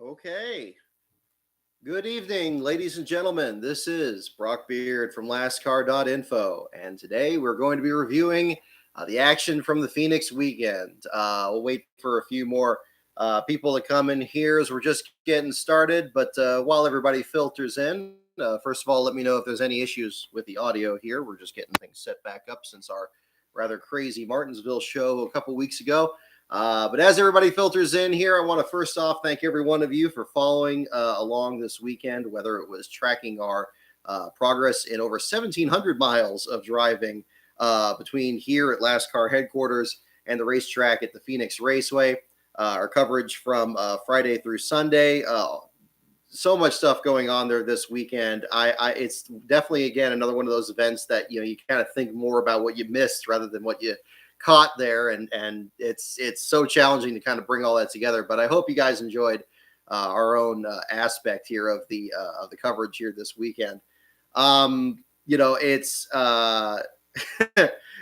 Okay. Good evening, ladies and gentlemen. This is Brock Beard from LASTCAR.info, and today we're going to be reviewing the action from the Phoenix weekend. We'll wait for a few more people to come in here as we're just getting started, but while everybody filters in, first of all, let me know if there's any issues with the audio here. We're just getting things set back up since our rather crazy Martinsville show a couple weeks ago. But as everybody filters in here, I want to first off thank every one of you for following along this weekend, whether it was tracking our progress in over 1,700 miles of driving between here at LASTCAR headquarters and the racetrack at the Phoenix Raceway. Our coverage from Friday through Sunday. So much stuff going on there this weekend. It's definitely, again, another one of those events that you kind of think more about what you missed rather than what you caught there, and it's so challenging to kind of bring all that together. But I hope you guys enjoyed our own aspect here of the coverage here this weekend. It's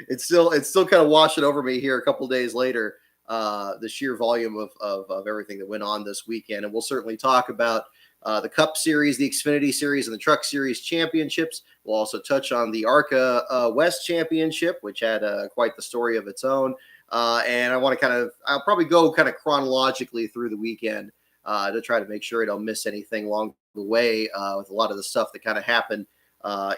it's still kind of washing over me here a couple days later, the sheer volume of everything that went on this weekend. And we'll certainly talk about the Cup Series, the Xfinity Series, and the Truck Series championships. We'll also touch on the ARCA West championship, which had quite the story of its own. And I want to I'll probably go kind of chronologically through the weekend to try to make sure I don't miss anything along the way with a lot of the stuff that kind of happened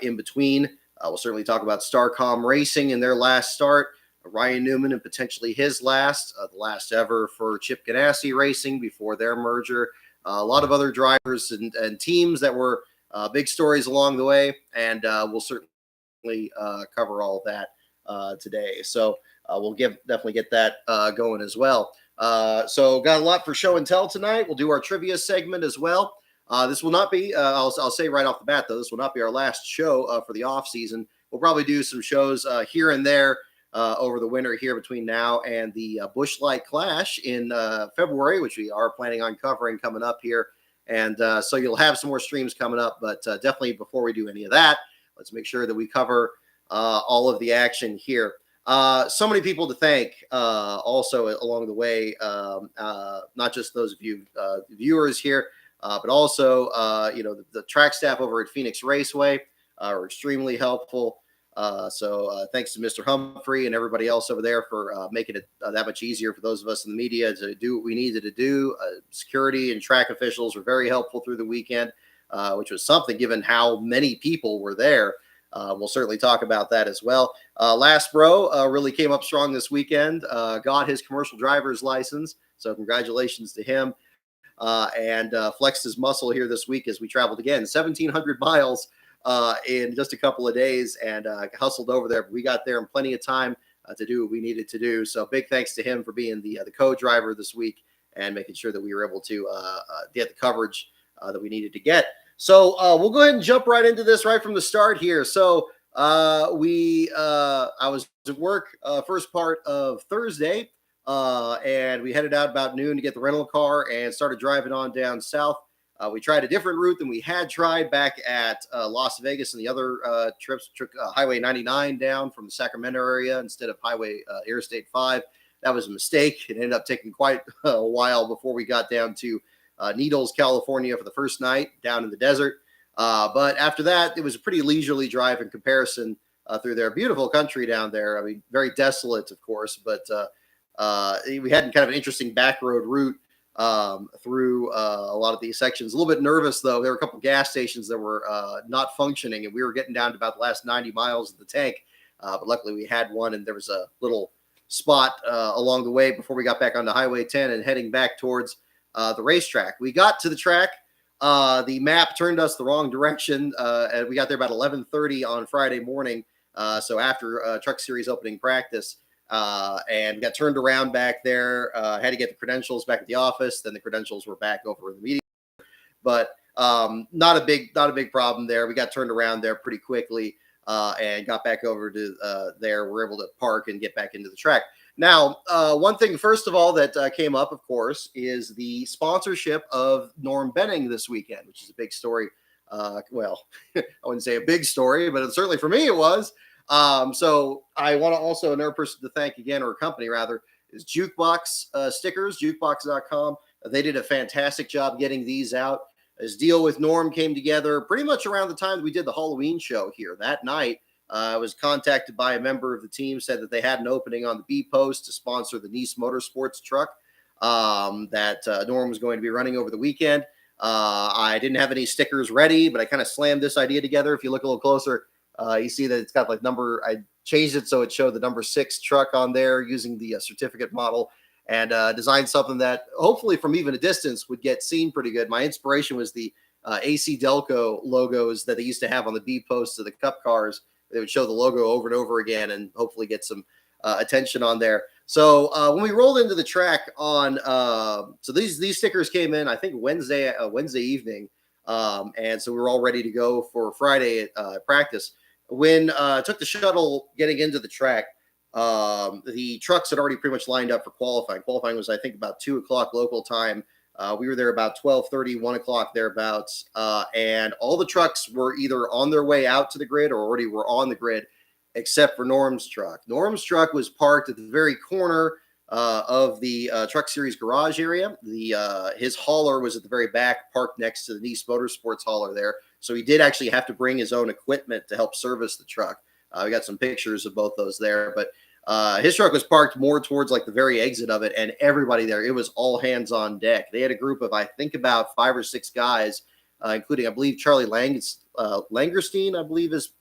in between. We'll certainly talk about Starcom Racing and their last start, Ryan Newman and potentially his last, the last ever for Chip Ganassi Racing before their merger. A lot of other drivers and teams that were big stories along the way, and we'll certainly cover all of that today. So we'll definitely get that going as well. So got a lot for show and tell tonight. We'll do our trivia segment as well. This will not be, I'll say right off the bat, though, this will not be our last show for the off season. We'll probably do some shows here and there over the winter here between now and the Busch Light Clash in February, which we are planning on covering coming up here. And so you'll have some more streams coming up, but definitely before we do any of that, let's make sure that we cover all of the action here. So many people to thank also along the way, not just those of you viewers here, but also, the track staff over at Phoenix Raceway are extremely helpful. So thanks to Mr. Humphrey and everybody else over there for making it that much easier for those of us in the media to do what we needed to do. Security and track officials were very helpful through the weekend, which was something given how many people were there. We'll certainly talk about that as well. Last Bro really came up strong this weekend, got his commercial driver's license. So congratulations to him. And flexed his muscle here this week as we traveled again 1,700 miles in just a couple of days and hustled over there. But we got there in plenty of time to do what we needed to do. So big thanks to him for being the co-driver this week and making sure that we were able to get the coverage that we needed to get. So we'll go ahead and jump right into this right from the start here. So I was at work first part of Thursday. And we headed out about noon to get the rental car and started driving on down south. We tried a different route than we had tried back at Las Vegas and the other trips. Took Highway 99 down from the Sacramento area instead of Interstate 5. That was a mistake. It ended up taking quite a while before we got down to Needles, California for the first night down in the desert. But after that, it was a pretty leisurely drive in comparison through their beautiful country down there. I mean, very desolate, of course, but we had kind of an interesting back road route through a lot of these sections. A little bit nervous, though. There were a couple of gas stations that were not functioning, and we were getting down to about the last 90 miles of the tank. But luckily, we had one, and there was a little spot along the way before we got back onto Highway 10 and heading back towards the racetrack. We got to the track. The map turned us the wrong direction, and we got there about 11:30 on Friday morning. So after Truck Series opening practice. And got turned around back there, had to get the credentials back at the office. Then the credentials were back over in the meeting, but not a big problem there. We got turned around there pretty quickly and got back over to there. We're able to park and get back into the track. Now, one thing, first of all, that came up, of course, is the sponsorship of Norm Benning this weekend, which is a big story. Well, I wouldn't say a big story, but certainly for me it was. So I want to also, another person to thank again, or a company rather, is Jukebox stickers, jukebox.com. They did a fantastic job getting these out. His deal with Norm came together pretty much around the time we did the Halloween show here. That night, I was contacted by a member of the team, said that they had an opening on the B post to sponsor the Nice Motorsports truck that Norm was going to be running over the weekend. I didn't have any stickers ready, but I kind of slammed this idea together. If you look a little closer, you see that it's got like I changed it so it showed the number 6 truck on there using the certificate model, and designed something that hopefully from even a distance would get seen pretty good. My inspiration was the AC Delco logos that they used to have on the B posts of the Cup cars. They would show the logo over and over again and hopefully get some attention on there. So when we rolled into the track on, so these stickers came in, I think Wednesday evening. And so we were all ready to go for Friday practice. When took the shuttle getting into the track, the trucks had already pretty much lined up for qualifying. Qualifying was, I think, about 2 o'clock local time. We were there about 12:30, 1 o'clock thereabouts. And all the trucks were either on their way out to the grid or already were on the grid, except for Norm's truck. Norm's truck was parked at the very corner of the Truck Series garage area. His hauler was at the very back, parked next to the Nice Motorsports hauler there. So he did actually have to bring his own equipment to help service the truck. We got some pictures of both those there, but his truck was parked more towards like the very exit of it, and everybody there, it was all hands on deck. They had a group of, I think, about 5 or 6 guys, including, I believe, Charlie Langerstein, I believe is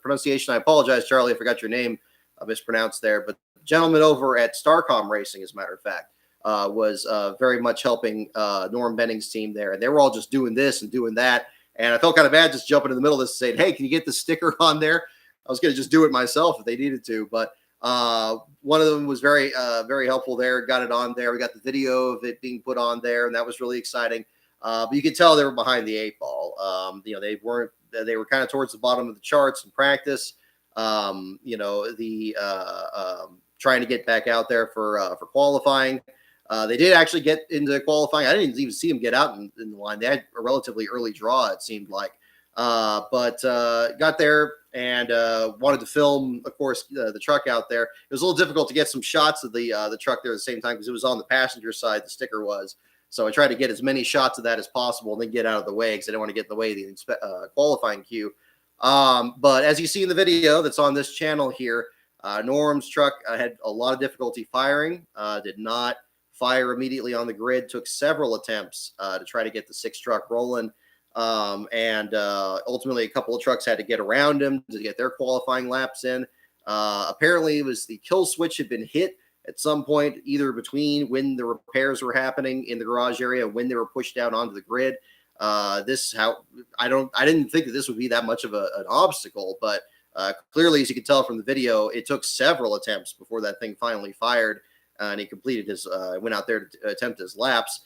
pronunciation. I apologize, Charlie, I forgot your name mispronounced there, but the gentleman over at Starcom Racing, as a matter of fact, was very much helping Norm Benning's team there. And they were all just doing this and doing that. And I felt kind of bad just jumping in the middle of this and saying, hey, can you get the sticker on there? I was going to just do it myself if they needed to. But one of them was very helpful there, got it on there. We got the video of it being put on there, and that was really exciting. But you could tell they were behind the 8 ball. They were kind of towards the bottom of the charts in practice. Trying to get back out there for qualifying. They did actually get into qualifying. I didn't even see them get out in the line. They had a relatively early draw, it seemed like. But got there and wanted to film, of course, the truck out there. It was a little difficult to get some shots of the truck there at the same time because it was on the passenger side, the sticker was. So I tried to get as many shots of that as possible and then get out of the way because I didn't want to get in the way of the qualifying queue. But as you see in the video that's on this channel here, Norm's truck had a lot of difficulty firing, did not fire immediately on the grid, took several attempts to try to get the 6 truck rolling. And ultimately a couple of trucks had to get around him to get their qualifying laps in. Apparently it was the kill switch had been hit at some point, either between when the repairs were happening in the garage area, when they were pushed out onto the grid. I didn't think that this would be that much of an obstacle, but clearly, as you can tell from the video, it took several attempts before that thing finally fired, and he completed went out there to attempt his laps.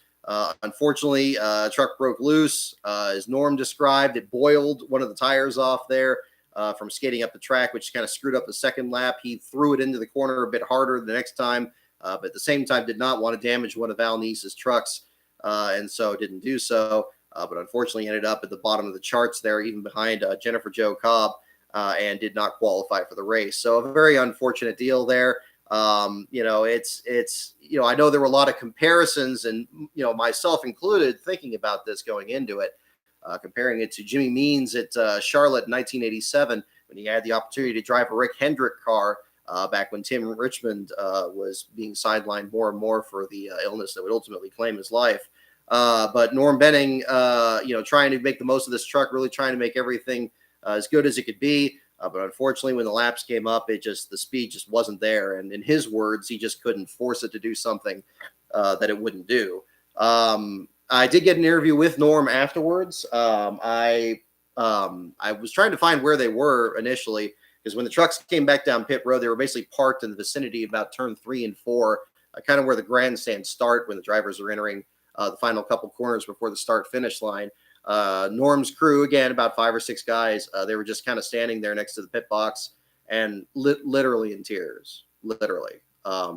Unfortunately, truck broke loose. As Norm described, it boiled one of the tires off there from skating up the track, which kind of screwed up the second lap. He threw it into the corner a bit harder the next time, but at the same time did not want to damage one of Val Nice's trucks, and so didn't do so. But unfortunately ended up at the bottom of the charts there, even behind Jennifer Jo Cobb, and did not qualify for the race. So a very unfortunate deal there. I know there were a lot of comparisons, and myself included, thinking about this going into it, comparing it to Jimmy Means at Charlotte in 1987 when he had the opportunity to drive a Rick Hendrick car back when Tim Richmond was being sidelined more and more for the illness that would ultimately claim his life. But Norm Benning, trying to make the most of this truck, really trying to make everything as good as it could be. But unfortunately, when the laps came up, the speed just wasn't there. And in his words, he just couldn't force it to do something that it wouldn't do. I did get an interview with Norm afterwards. I was trying to find where they were initially, because when the trucks came back down pit road, they were basically parked in the vicinity about turn 3 and 4, kind of where the grandstands start when the drivers are entering the final couple corners before the start finish line. Norm's crew, again, about 5 or 6 guys, they were just kind of standing there next to the pit box and literally in tears. Literally.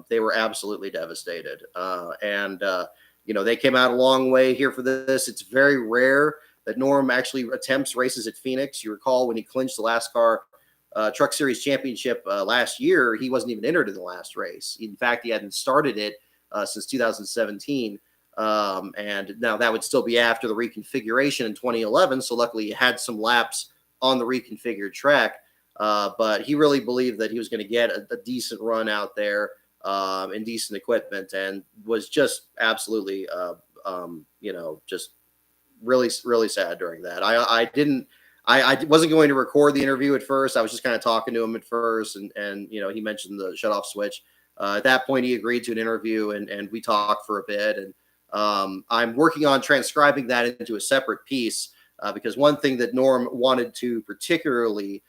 They were absolutely devastated. They came out a long way here for this. It's very rare that Norm actually attempts races at Phoenix. You recall when he clinched the LASTCAR Truck Series Championship last year, he wasn't even entered in the last race. In fact, he hadn't started it since 2017. And now that would still be after the reconfiguration in 2011. So luckily, he had some laps on the reconfigured track. But he really believed that he was going to get a decent run out there in decent equipment, and was just absolutely, just really, really sad during that. I wasn't going to record the interview at first. I was just kind of talking to him at first, and he mentioned the shutoff switch. At that point, he agreed to an interview, and we talked for a bit. And I'm working on transcribing that into a separate piece because one thing that Norm wanted to particularly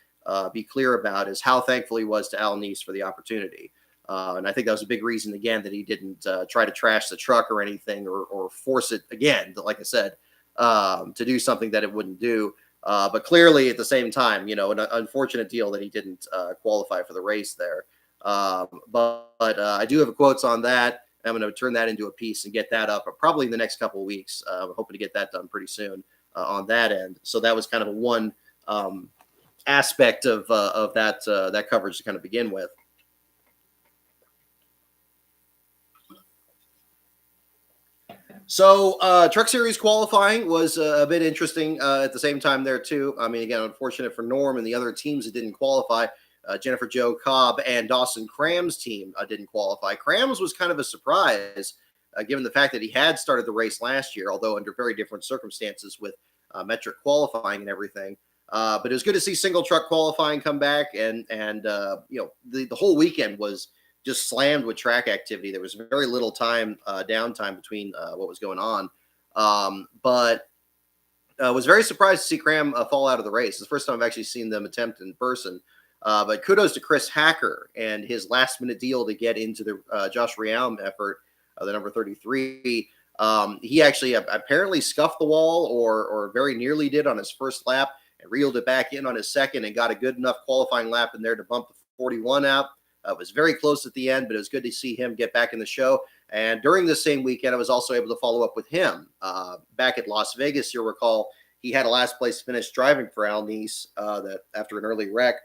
be clear about is how thankful he was to Al Neese for the opportunity. And I think that was a big reason, again, that he didn't try to trash the truck or anything, or force it again, like I said, to do something that it wouldn't do. But clearly, at the same time, an unfortunate deal that he didn't qualify for the race there. But I do have quotes on that. I'm going to turn that into a piece and get that up probably in the next couple of weeks. I'm hoping to get that done pretty soon on that end. So that was kind of one aspect of that coverage to kind of begin with. So Truck Series qualifying was a bit interesting at the same time there too. I mean, again, unfortunate for Norm and the other teams that didn't qualify. Jennifer Jo Cobb and Dawson Cram's team didn't qualify. Cram's was kind of a surprise given the fact that he had started the race last year, although under very different circumstances with metric qualifying and everything. But it was good to see single truck qualifying come back, and the whole weekend was just slammed with track activity. There was very little downtime between what was going on. But I was very surprised to see Cram fall out of the race. It's the first time I've actually seen them attempt in person. But kudos to Chris Hacker and his last-minute deal to get into the Josh Realm effort, the number 33. He actually apparently scuffed the wall or very nearly did on his first lap, and reeled it back in on his second and got a good enough qualifying lap in there to bump the 41 out. It was very close at the end, but it was good to see him get back in the show. And during the same weekend, I was also able to follow up with him back at Las Vegas. You'll recall he had a last place finish driving for Al Neese that after an early wreck,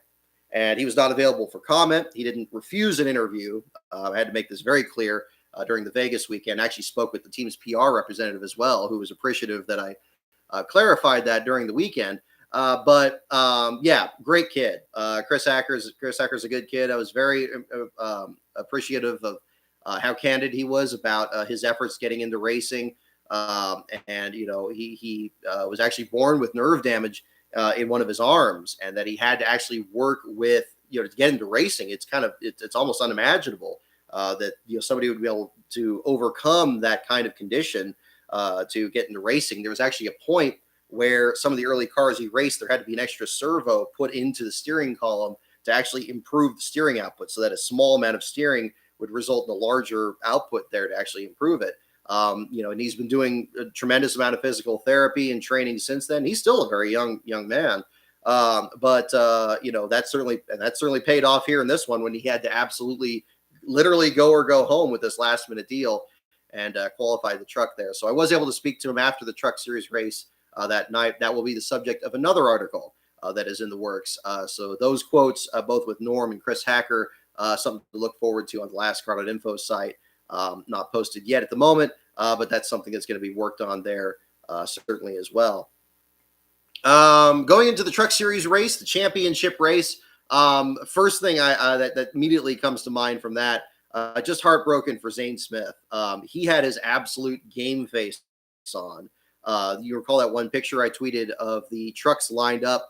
and he was not available for comment. He didn't refuse an interview. I had to make this very clear during the Vegas weekend. I actually spoke with the team's PR representative as well, who was appreciative that I clarified that during the weekend. Yeah, great kid. Chris Hacker's a good kid. I was very appreciative of how candid he was about his efforts getting into racing. And he was actually born with nerve damage in one of his arms, and that he had to actually work with, to get into racing. It's almost unimaginable that somebody would be able to overcome that kind of condition to get into racing. There was actually a point where some of the early cars he raced, there had to be an extra servo put into the steering column to actually improve the steering output, so that a small amount of steering would result in a larger output there to actually improve it. And he's been doing a tremendous amount of physical therapy and training since then. He's still a very young man. But that certainly paid off here in this one, when he had to absolutely literally go or go home with this last minute deal and qualify the truck there. So I was able to speak to him after the Truck Series race that night. That will be the subject of another article that is in the works. So those quotes, both with Norm and Chris Hacker, something to look forward to on the LASTCAR.info site. Not posted yet at the moment, but that's something that's going to be worked on there certainly as well. Going into the Truck Series race, the championship race, first thing that immediately comes to mind from that, just heartbroken for Zane Smith. He had his absolute game face on. You recall that one picture I tweeted of the trucks lined up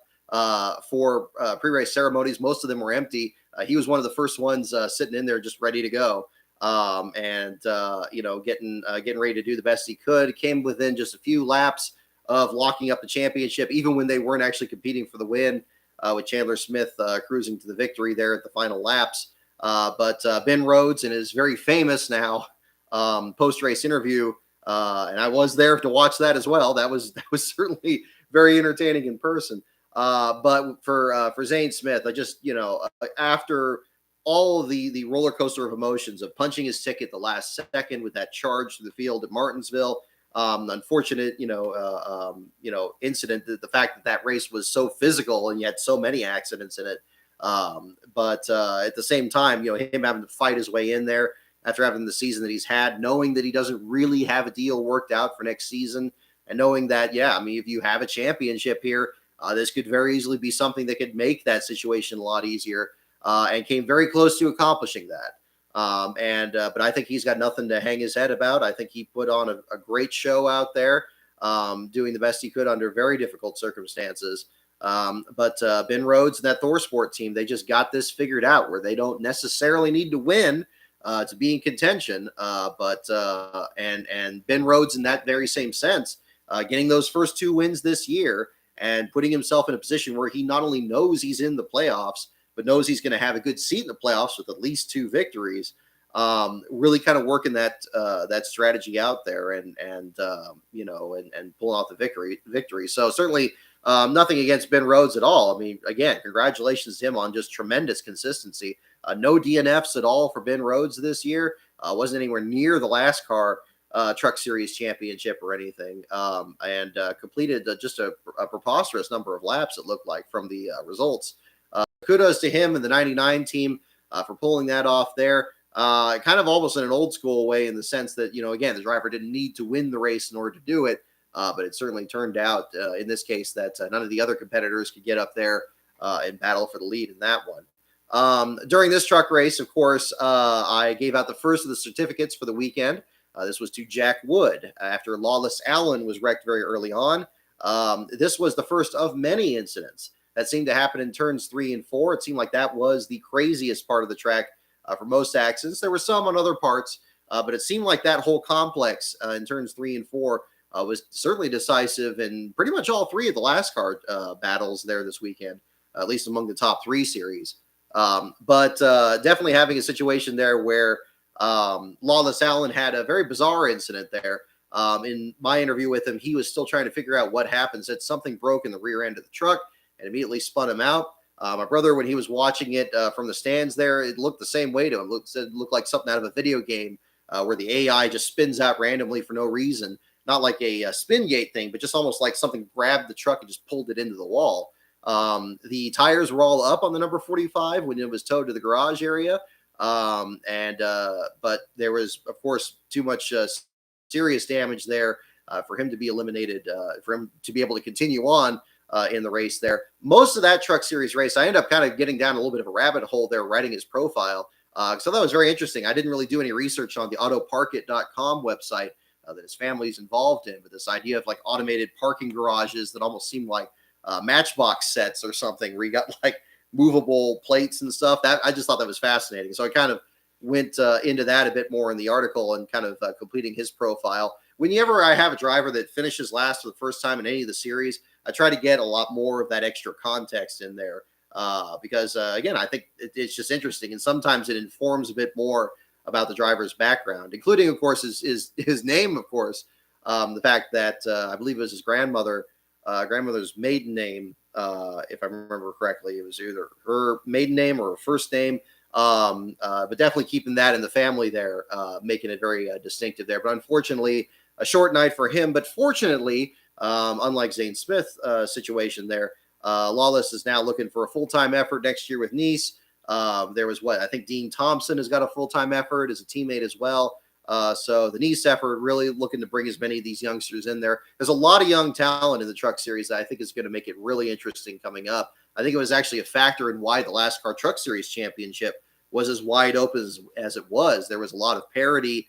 for pre-race ceremonies. Most of them were empty. He was one of the first ones sitting in there just ready to go. Getting ready to do the best he could. Came within just a few laps of locking up the championship, even when they weren't actually competing for the win, with Chandler Smith cruising to the victory there at the final laps. But Ben Rhodes, in his very famous now post-race interview, and I was there to watch that as well. That was certainly very entertaining in person. But for Zane Smith, I just, after all of the roller coaster of emotions of punching his ticket the last second with that charge to the field at Martinsville, unfortunate, incident, the fact that race was so physical and you had so many accidents in it, But at the same time, him having to fight his way in there after having the season that he's had, knowing that he doesn't really have a deal worked out for next season, and knowing that, yeah, I mean, if you have a championship here, this could very easily be something that could make that situation a lot easier, and came very close to accomplishing that. But I think he's got nothing to hang his head about. I think he put on a great show out there, doing the best he could under very difficult circumstances. But Ben Rhodes and that ThorSport team, they just got this figured out where they don't necessarily need to win to be in contention. And Ben Rhodes, in that very same sense, getting those first 2 wins this year and putting himself in a position where he not only knows he's in the playoffs, but knows he's going to have a good seat in the playoffs with at least 2 victories. Really kind of working that strategy out there and pulling off the victory. So certainly nothing against Ben Rhodes at all. I mean, again, congratulations to him on just tremendous consistency. No DNFs at all for Ben Rhodes this year. Wasn't anywhere near the LASTCAR Truck Series championship or anything, and completed just a preposterous number of laps, it looked like, from the results. Kudos to him and the 99 team for pulling that off there. Kind of almost in an old school way, in the sense that, again, the driver didn't need to win the race in order to do it. But it certainly turned out in this case that none of the other competitors could get up there and battle for the lead in that one. During this truck race, of course, I gave out the first of the certificates for the weekend. This was to Jack Wood after Lawless Allen was wrecked very early on. This was the first of many incidents that seemed to happen in turns 3 and 4. It seemed like that was the craziest part of the track for most accidents. There were some on other parts, but it seemed like that whole complex in turns 3 and 4 was certainly decisive in pretty much all 3 of the LASTCAR battles there this weekend, at least among the top 3 series. But definitely having a situation there where Lawless Allen had a very bizarre incident there. In my interview with him, he was still trying to figure out what happened. Said something broke in the rear end of the truck and immediately spun him out. My brother, when he was watching it from the stands there, it looked the same way to him. It looked like something out of a video game where the AI just spins out randomly for no reason. Not like a spin gate thing, but just almost like something grabbed the truck and just pulled it into the wall. The tires were all up on the number 45 when it was towed to the garage area. But there was, of course, too much serious damage there for him to be eliminated, for him to be able to continue on in the race there. Most of that Truck Series race, I ended up kind of getting down a little bit of a rabbit hole there, writing his profile. So that was very interesting. I didn't really do any research on the autoparkit.com website that his family's involved in, but this idea of like automated parking garages that almost seem like Matchbox sets or something, where you got like movable plates and stuff. That I just thought that was fascinating. So I kind of went into that a bit more in the article and kind of completing his profile. Whenever I have a driver that finishes last for the first time in any of the series, I try to get a lot more of that extra context in there because again, I think it's just interesting, and sometimes it informs a bit more about the driver's background, including, of course, his name, of course, the fact that I believe it was his grandmother's maiden name, if I remember correctly. It was either her maiden name or her first name, but definitely keeping that in the family there, making it very distinctive there. But unfortunately, a short night for him. But fortunately, unlike Zane Smith's situation there, Lawless is now looking for a full-time effort next year with Nice. There was I think Dean Thompson has got a full-time effort as a teammate as well. So the Nice effort really looking to bring as many of these youngsters in there. There's a lot of young talent in the Truck Series that I think is going to make it really interesting coming up. I think it was actually a factor in why the LASTCAR Truck Series Championship was as wide open as it was. There was a lot of parity,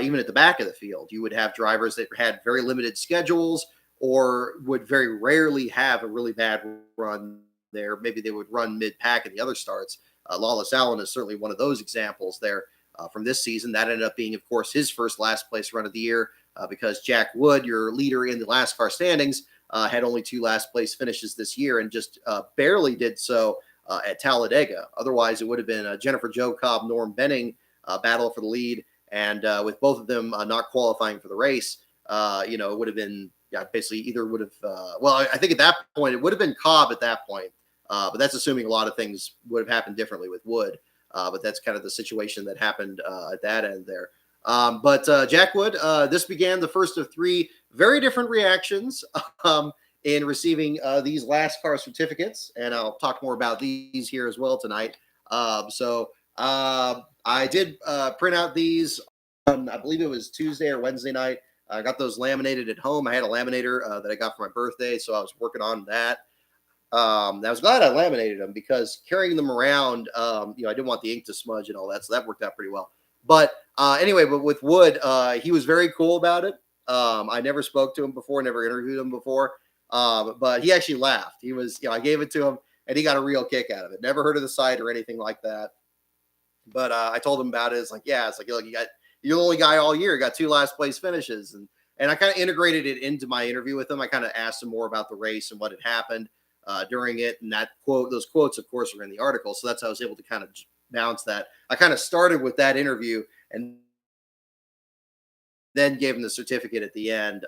even at the back of the field. You would have drivers that had very limited schedules or would very rarely have a really bad run there. Maybe they would run mid-pack in the other starts. Lawless Allen is certainly one of those examples there from this season. That ended up being, of course, his first last place run of the year because Jack Wood, your leader in the LASTCAR standings, had only 2 last place finishes this year and just barely did so at Talladega. Otherwise, it would have been Jennifer Jo Cobb, Norm Benning battle for the lead. And with both of them not qualifying for the race, it would have been basically either would have, I think at that point, it would have been Cobb at that point. But that's assuming a lot of things would have happened differently with Wood. But that's kind of the situation that happened at that end there. But Jack Wood, this began the first of 3 very different reactions in receiving these LASTCAR certificates, and I'll talk more about these here as well tonight. I did print out these on, I believe it was Tuesday or Wednesday night. I got those laminated at home. I had a laminator that I got for my birthday, so I was working on that. I was glad I laminated them because carrying them around, I didn't want the ink to smudge and all that, so that worked out pretty well. But anyway, but with Wood, he was very cool about it. I never spoke to him before, never interviewed him before, but he actually laughed. He was, I gave it to him, and he got a real kick out of it. Never heard of the site or anything like that. But I told him about it. It's like, yeah, it's like, look, you're the only guy all year, got 2 last place finishes, and I kind of integrated it into my interview with him. I kind of asked him more about the race and what had happened during it, and those quotes, of course, are in the article. So that's how I was able to kind of bounce that. I kind of started with that interview and then gave him the certificate at the end,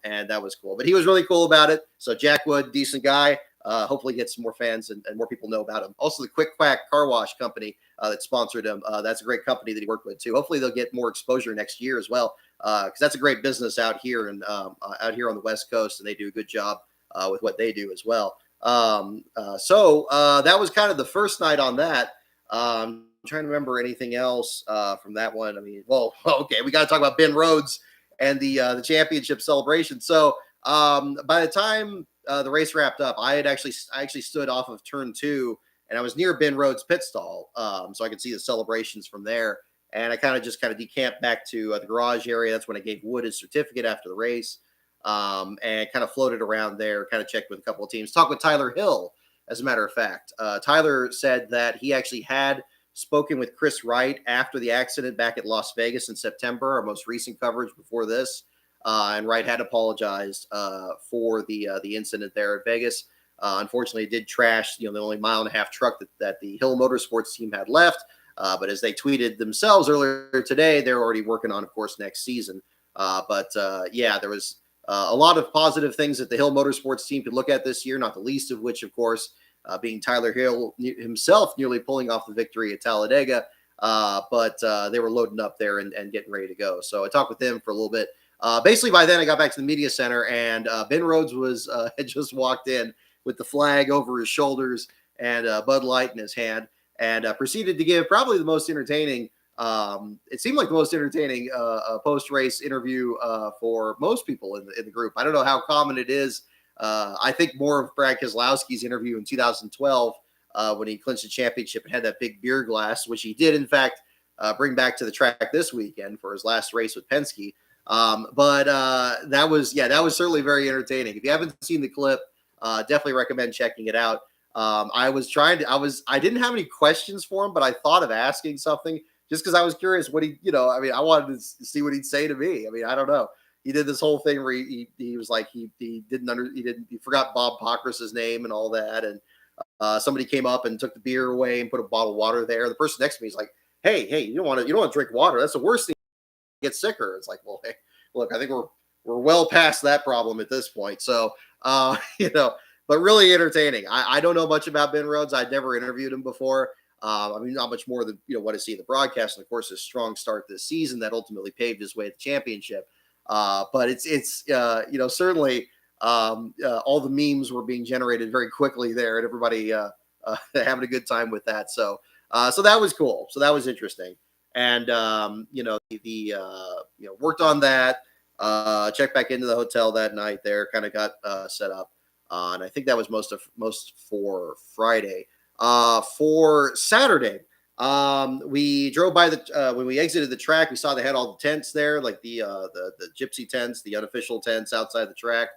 and that was cool. But he was really cool about it. So Jack Wood, decent guy. Hopefully get some more fans and more people know about him. Also, the Quick Quack Car Wash company that sponsored him. That's a great company that he worked with too. Hopefully they'll get more exposure next year as well, because that's a great business out here and out here on the West Coast, and they do a good job with what they do as well. So that was kind of the first night on that. I'm trying to remember anything else from that one. I mean, well, okay, we got to talk about Ben Rhodes and the championship celebration. So by the time the race wrapped up, I actually stood off of turn 2, and I was near Ben Rhodes' pit stall, so I could see the celebrations from there. And I kind of decamped back to the garage area. That's when I gave Wood his certificate after the race, and kind of floated around there, kind of checked with a couple of teams, talked with Tyler Hill. As a matter of fact, Tyler said that he actually had spoken with Chris Wright after the accident back at Las Vegas in September, our most recent coverage before this. And Wright had apologized for the incident there at Vegas. Unfortunately, it did trash, the only 1.5 mile truck that the Hill Motorsports team had left. But as they tweeted themselves earlier today, they're already working on, of course, next season. Yeah, there was a lot of positive things that the Hill Motorsports team could look at this year, not the least of which, of course, being Tyler Hill himself nearly pulling off the victory at Talladega. But they were loading up there and getting ready to go. So I talked with him for a little bit. Basically, by then I got back to the media center, and Ben Rhodes had just walked in with the flag over his shoulders and Bud Light in his hand, and proceeded to give probably the most entertaining. It seemed like the most entertaining post-race interview for most people in the group. I don't know how common it is. I think more of Brad Keselowski's interview in 2012 when he clinched the championship and had that big beer glass, which he did, in fact, bring back to the track this weekend for his last race with Penske. That was certainly very entertaining. If you haven't seen the clip, definitely recommend checking it out. I didn't have any questions for him, but I thought of asking something just because I was curious what I wanted to see what he'd say to me. I mean, I don't know. He did this whole thing where he was like, he forgot Bob Pockrass's name and all that. And somebody came up and took the beer away and put a bottle of water there. The person next to me is like, hey, you don't want to drink water. That's the worst thing. Get sicker. It's like, well, hey, look, I think we're well past that problem at this point. So, but really entertaining. I don't know much about Ben Rhodes. I'd never interviewed him before. Not much more than what I see in the broadcast, and of course, his strong start this season that ultimately paved his way to the championship. But it's certainly all the memes were being generated very quickly there, and everybody having a good time with that. So that was cool. So that was interesting. And worked on that. Checked back into the hotel that night. There, kind of got set up, and I think that was most for Friday. For Saturday, we drove by when we exited the track. We saw they had all the tents there, like the gypsy tents, the unofficial tents outside the track.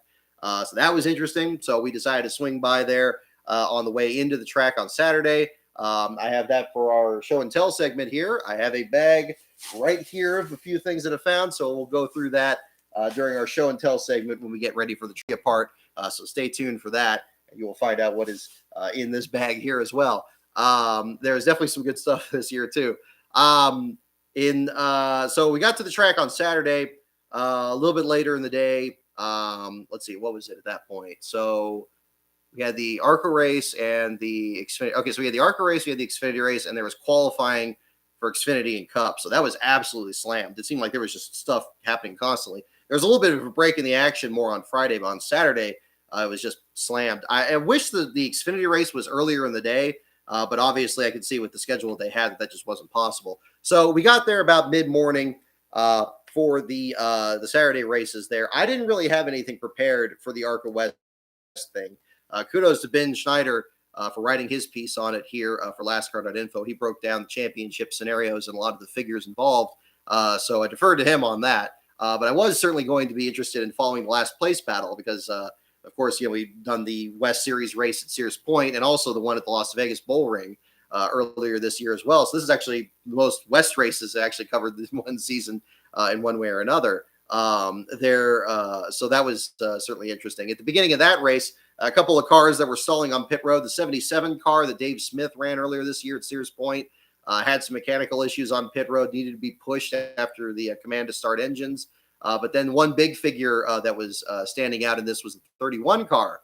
So that was interesting. So we decided to swing by there on the way into the track on Saturday. I have that for our show and tell segment here. I have a bag right here of a few things that I found. So we'll go through that during our show and tell segment when we get ready for the trivia part. So stay tuned for that. And you will find out what is in this bag here as well. There's definitely some good stuff this year too. So we got to the track on Saturday, a little bit later in the day. Let's see, what was it at that point? So we had the ARCA race and the Xfinity. Okay, so we had the ARCA race, we had the Xfinity race, and there was qualifying for Xfinity and Cup. So that was absolutely slammed. It seemed like there was just stuff happening constantly. There was a little bit of a break in the action more on Friday, but on Saturday, It was just slammed. I wish the Xfinity race was earlier in the day, but obviously I could see with the schedule that they had that just wasn't possible. So we got there about mid-morning for the Saturday races there. I didn't really have anything prepared for the ARCA West thing. Kudos to Ben Schneider for writing his piece on it here for LASTCAR.info. He broke down the championship scenarios and a lot of the figures involved. So I deferred to him on that. But I was certainly going to be interested in following the last place battle because, of course, we've done the West Series race at Sears Point and also the one at the Las Vegas Bull Ring earlier this year as well. So this is actually the most West races that actually covered this one season in one way or another. So that was certainly interesting. At the beginning of that race, a couple of cars that were stalling on pit road, the 77 car that Dave Smith ran earlier this year at Sears Point, had some mechanical issues on pit road, needed to be pushed after the command to start engines. But then one big figure that was standing out in this was the 31 car.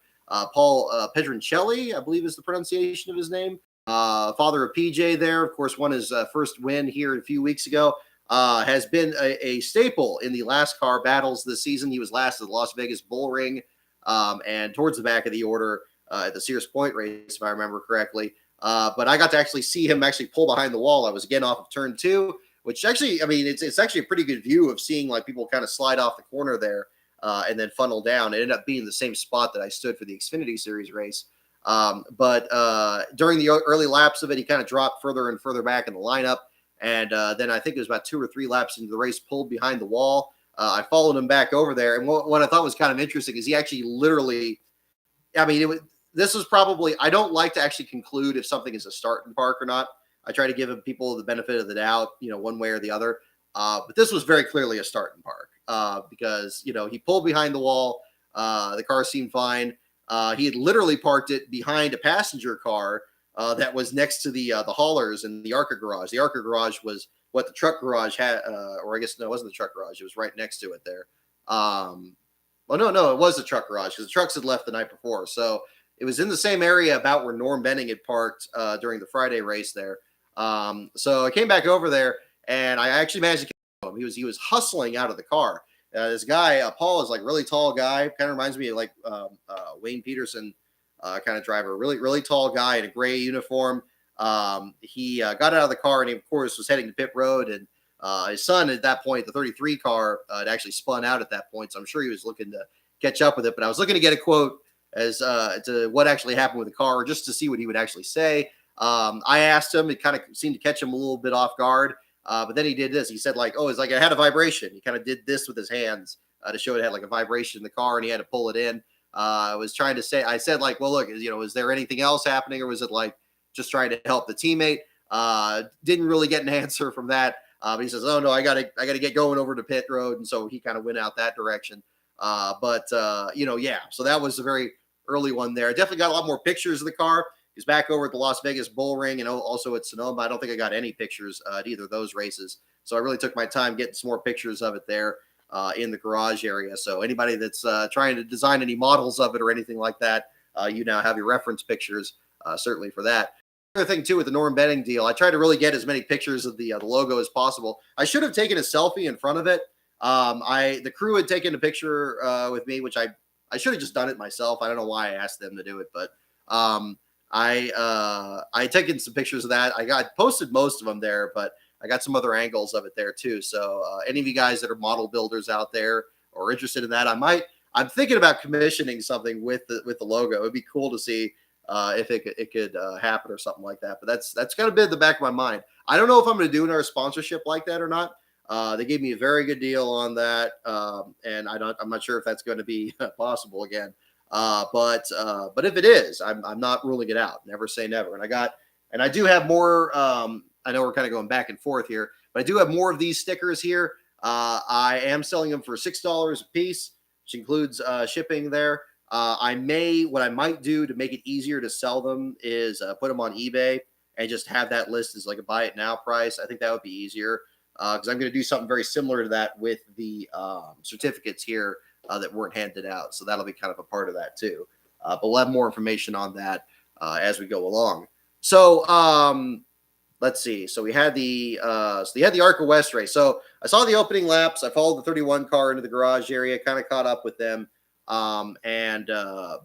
Paul Pedroncelli, I believe is the pronunciation of his name. Father of PJ there, of course, won his first win here a few weeks ago. Has been a staple in the LASTCAR battles this season. He was last at the Las Vegas Bull Ring and towards the back of the order at the Sears Point race, if I remember correctly. But I got to actually see him actually pull behind the wall. I was again off of turn 2, which actually, I mean, it's actually a pretty good view of seeing like people kind of slide off the corner there and then funnel down. It ended up being the same spot that I stood for the Xfinity Series race. But during the early laps of it, he kind of dropped further and further back in the lineup. And then I think it was about 2 or 3 laps into the race, pulled behind the wall. I followed him back over there. And what I thought was kind of interesting is he actually literally, I mean, this was probably, I don't like to actually conclude if something is a start and park or not. I try to give people the benefit of the doubt, one way or the other. But this was very clearly a start and park because, he pulled behind the wall. The car seemed fine. He had literally parked it behind a passenger car that was next to the haulers in the ARCA garage. The ARCA garage was what the truck garage had, or I guess no, it wasn't the truck garage. It was right next to it there. Well, no, it was the truck garage because the trucks had left the night before. So it was in the same area about where Norm Benning had parked during the Friday race there. So I came back over there and I actually managed to catch him. He was hustling out of the car. This guy, Paul, is like really tall guy. Kind of reminds me of like Wayne Peterson kind of driver. Really, really tall guy in a gray uniform. He got out of the car and he, of course, was heading to pit road. And his son at that point, the 33 car, had actually spun out at that point. So I'm sure he was looking to catch up with it. But I was looking to get a quote as to what actually happened with the car, just to see what he would actually say. I asked him. It kind of seemed to catch him a little bit off guard. But then he did this. He said, like, oh, it's like I had a vibration. He kind of did this with his hands to show it had like a vibration in the car and he had to pull it in. I was trying to say, I said, like, well, look, is there anything else happening or was it like just trying to help the teammate? Didn't really get an answer from that. But he says, oh, no, I got to get going over to pit road. And so he kind of went out that direction. Yeah, so that was a very early one there. I definitely got a lot more pictures of the car. He's back over at the Las Vegas Bull Ring and also at Sonoma. I don't think I got any pictures at either of those races. So I really took my time getting some more pictures of it there in the garage area. So anybody that's trying to design any models of it or anything like that, you now have your reference pictures certainly for that. Another thing too with the Norm Benning deal, I tried to really get as many pictures of the logo as possible. I should have taken a selfie in front of it. The crew had taken a picture with me, which I should have just done it myself. I don't know why I asked them to do it, but I had taken some pictures of that. I got posted most of them there, but I got some other angles of it there too. So any of you guys that are model builders out there or interested in that, I'm thinking about commissioning something with the logo. It'd be cool to see if it could happen or something like that. But that's kind of been in the back of my mind. I don't know if I'm going to do another sponsorship like that or not. They gave me a very good deal on that, and I'm not sure if that's going to be possible again. But if it is, I'm not ruling it out. Never say never. And I do have more. I know we're kind of going back and forth here, but I do have more of these stickers here. I am selling them for $6 a piece, which includes shipping there. What I might do to make it easier to sell them is put them on eBay and just have that list as like a buy it now price. I think that would be easier because I'm going to do something very similar to that with the certificates here that weren't handed out. So that'll be kind of a part of that too. But we'll have more information on that as we go along. So let's see. So we had the ARCA West race. So I saw the opening laps. I followed the 31 car into the garage area, kind of caught up with them. And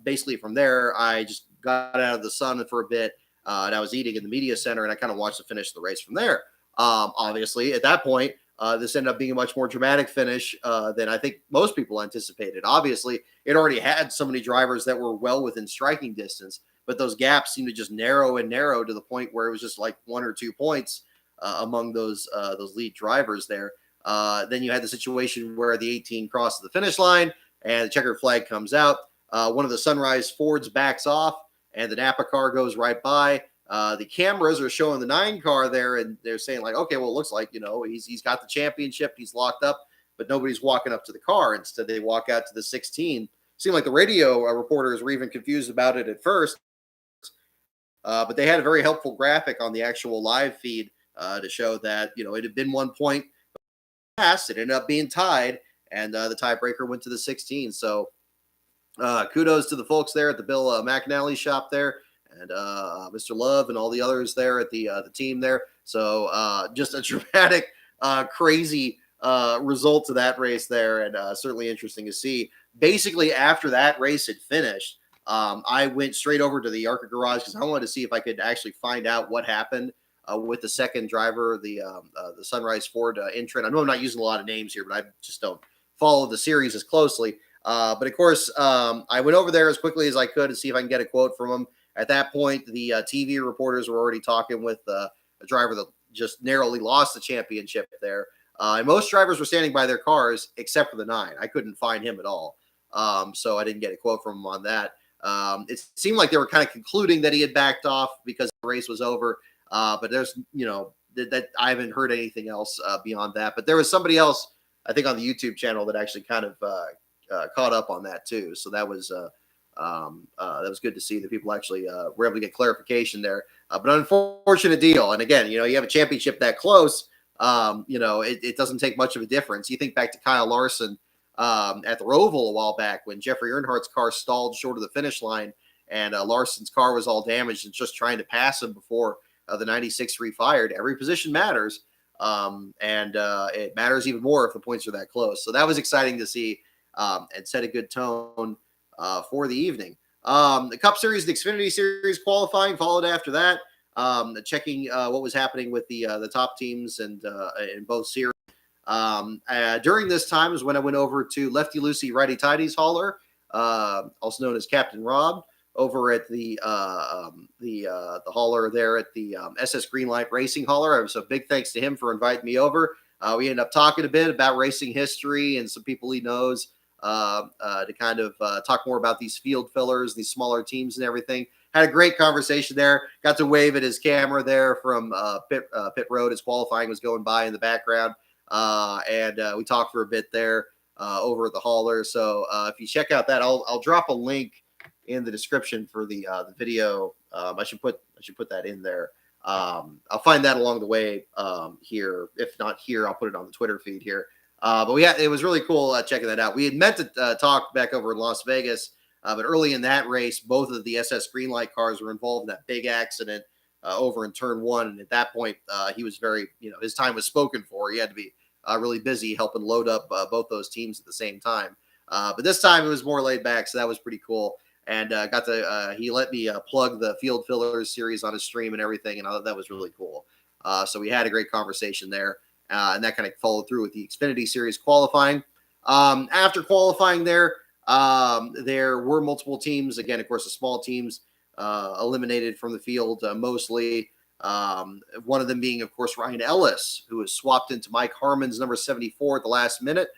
basically from there, I just got out of the sun for a bit, and I was eating in the media center, and I kind of watched the finish of the race from there. Obviously, at that point, this ended up being a much more dramatic finish than I think most people anticipated. Obviously, it already had so many drivers that were well within striking distance, but those gaps seemed to just narrow and narrow to the point where it was just like 1 or 2 points among those lead drivers there. Then you had the situation where the 18 crossed the finish line and the checkered flag comes out. One of the Sunrise Fords backs off, and the Napa car goes right by. The cameras are showing the 9 car there, and they're saying like, okay, well, it looks like he's got the championship, he's locked up, but nobody's walking up to the car. Instead, they walk out to the 16. Seemed like the radio reporters were even confused about it at first, but they had a very helpful graphic on the actual live feed to show that it had been 1 point past. It ended up being tied, and the tiebreaker went to the 16. So kudos to the folks there at the Bill McAnally shop there, and Mr. Love and all the others there at the team there. So just a dramatic, crazy result to that race there, and certainly interesting to see. Basically, after that race had finished, I went straight over to the ARCA garage because I wanted to see if I could actually find out what happened with the second driver, the Sunrise Ford entrant. I know I'm not using a lot of names here, but I just don't follow the series as closely. But of course, I went over there as quickly as I could to see if I can get a quote from him. At that point, the TV reporters were already talking with a driver that just narrowly lost the championship there. And most drivers were standing by their cars except for the 9. I couldn't find him at all. So I didn't get a quote from him on that. It seemed like they were kind of concluding that he had backed off because the race was over. But there's, that I haven't heard anything else beyond that. But there was somebody else, I think, on the YouTube channel that actually kind of caught up on that too. So that was good to see that people actually were able to get clarification there. But unfortunate deal. And again, you have a championship that close. It doesn't take much of a difference. You think back to Kyle Larson at the Roval a while back when Jeffrey Earnhardt's car stalled short of the finish line, and Larson's car was all damaged and just trying to pass him before the 96 refired. Every position matters. And it matters even more if the points are that close. So that was exciting to see and set a good tone for the evening. The Cup Series, the Xfinity Series qualifying followed after that. Checking what was happening with the top teams and in both series. During this time is when I went over to Lefty Lucy Righty Tighty's hauler, also known as Captain Rob, over at the hauler there at the SS Greenlight Racing hauler. So big thanks to him for inviting me over. We ended up talking a bit about racing history and some people he knows to kind of talk more about these field fillers, these smaller teams and everything. Had a great conversation there. Got to wave at his camera there from pit road as qualifying was going by in the background. And we talked for a bit there over at the hauler. So if you check out that, I'll drop a link in the description for the video. I should put that in there. I'll find that along the way here. If not here, I'll put it on the Twitter feed here. But it was really cool checking that out. We had meant to talk back over in Las Vegas, but early in that race, both of the SS Greenlight cars were involved in that big accident over in turn 1. And at that point, he was very, his time was spoken for. He had to be really busy helping load up both those teams at the same time. But this time it was more laid back, so that was pretty cool. And he let me plug the Field Fillers series on his stream and everything, and I thought that was really cool. So we had a great conversation there, and that kind of followed through with the Xfinity Series qualifying. After qualifying there were multiple teams. Again, of course, the small teams eliminated from the field mostly. One of them being, of course, Ryan Ellis, who was swapped into Mike Harmon's number 74 at the last minute.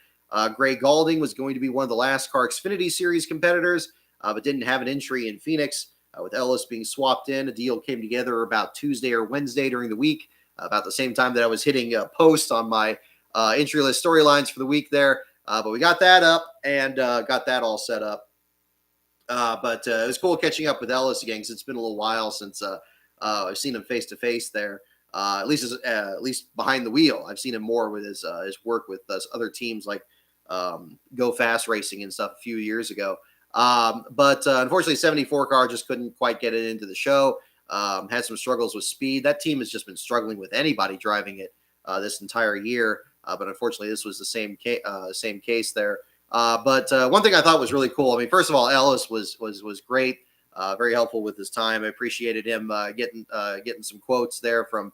Gray Galding was going to be one of the LASTCAR Xfinity Series competitors, but didn't have an entry in Phoenix. With Ellis being swapped in, a deal came together about Tuesday or Wednesday during the week, about the same time that I was hitting posts on my entry list storylines for the week there. But we got that up and got that all set up. But it was cool catching up with Ellis again because it's been a little while since I've seen him face to face there. At least behind the wheel, I've seen him more with his work with other teams like Go Fast Racing and stuff a few years ago. But unfortunately, 74 car just couldn't quite get it into the show. Had some struggles with speed. That team has just been struggling with anybody driving it this entire year. But unfortunately, this was the same case there. But one thing I thought was really cool. I mean, first of all, Ellis was great, very helpful with his time. I appreciated him getting some quotes there from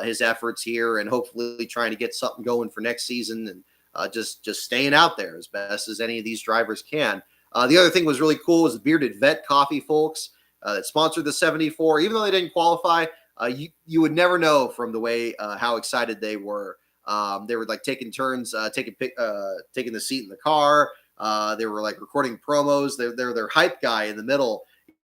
his efforts here, and hopefully trying to get something going for next season, and just staying out there as best as any of these drivers can. The other thing was really cool was the Bearded Vet Coffee folks that sponsored the 74. Even though they didn't qualify, you would never know from the way how excited they were. They were like taking turns, taking the seat in the car. They were like recording promos. They're their hype guy in the middle.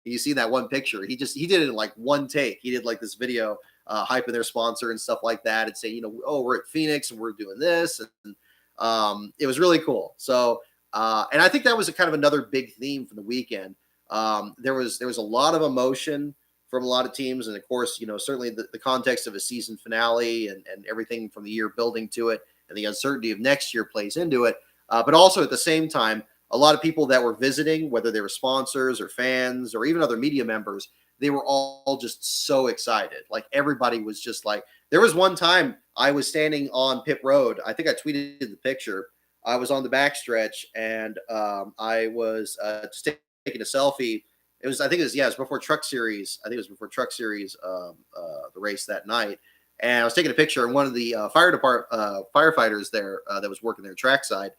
You see that one picture. He did it in like one take. He did like this video hyping their sponsor and stuff like that, and saying, oh, we're at Phoenix and we're doing this, and it was really cool. So, and I think that was a kind of another big theme from the weekend. There was a lot of emotion from a lot of teams, and of course, certainly the context of a season finale and everything from the year building to it, and the uncertainty of next year plays into it. But also at the same time, a lot of people that were visiting, whether they were sponsors or fans or even other media members, they were all just so excited. Like everybody was just like, there was one time I was standing on pit road. I think I tweeted the picture. I was on the backstretch, and I was just taking a selfie. It was before Truck Series. I think it was before Truck Series, the race that night. And I was taking a picture, and one of the firefighters there that was working their trackside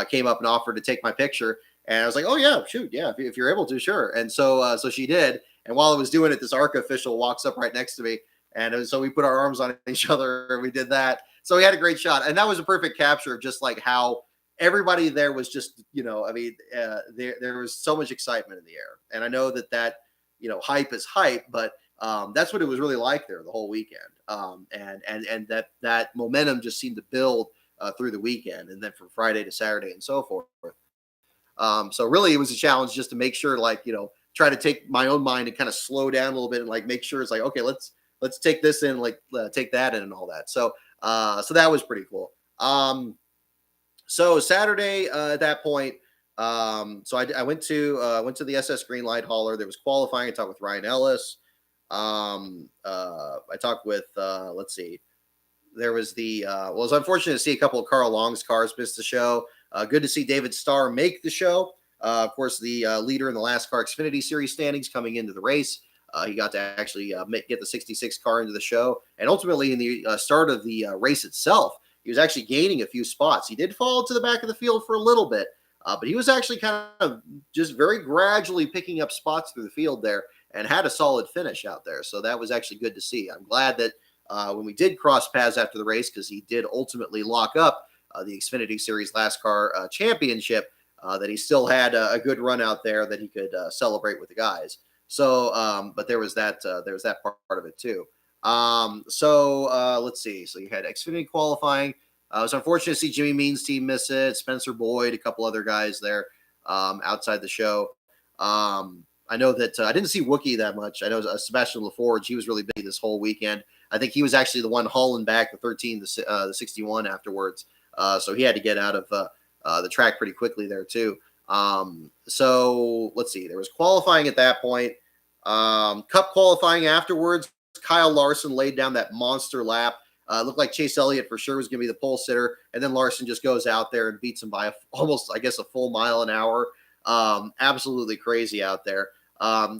came up and offered to take my picture. And I was like, oh yeah, shoot, yeah, if you're able to, sure. And so she did. And while I was doing it, this ARCA official walks up right next to me. And so we put our arms on each other and we did that. So we had a great shot. And that was a perfect capture of just like how everybody there was just, there was so much excitement in the air. And I know that, hype is hype, but that's what it was really like there the whole weekend. And that momentum just seemed to build through the weekend, and then from Friday to Saturday and so forth. So really it was a challenge just to make sure, try to take my own mind and kind of slow down a little bit and like make sure it's like, okay, let's take this in, take that in and all that. So that was pretty cool. So Saturday at that point, so I went to the SS Greenlight hauler. There was qualifying. I talked with Ryan Ellis. I talked with let's see. There was it was unfortunate to see a couple of Carl Long's cars miss the show. Good to see David Starr make the show. Of course, the leader in the LASTCAR Xfinity Series standings coming into the race. He got to actually get the 66 car into the show. And ultimately, in the start of the race itself, he was actually gaining a few spots. He did fall to the back of the field for a little bit, but he was actually kind of just very gradually picking up spots through the field there and had a solid finish out there. So that was actually good to see. I'm glad that when we did cross paths after the race, because he did ultimately lock up the Xfinity Series LASTCAR championship, that he still had a good run out there that he could celebrate with the guys. So, but there was that part of it too. Let's see. So you had Xfinity qualifying. It was unfortunate to see Jimmy Means' team miss it. Spencer Boyd, a couple other guys there outside the show. I know that I didn't see Wookie that much. I know Sebastian LaForge, he was really big this whole weekend. I think he was actually the one hauling back the 13, the 61 afterwards. So he had to get out of the track pretty quickly there too. So let's see. There was qualifying at that point. Cup qualifying afterwards. Kyle Larson laid down that monster lap. Looked like Chase Elliott for sure was going to be the pole sitter, and then Larson just goes out there and beats him by almost, I guess, a full mile an hour. Absolutely crazy out there.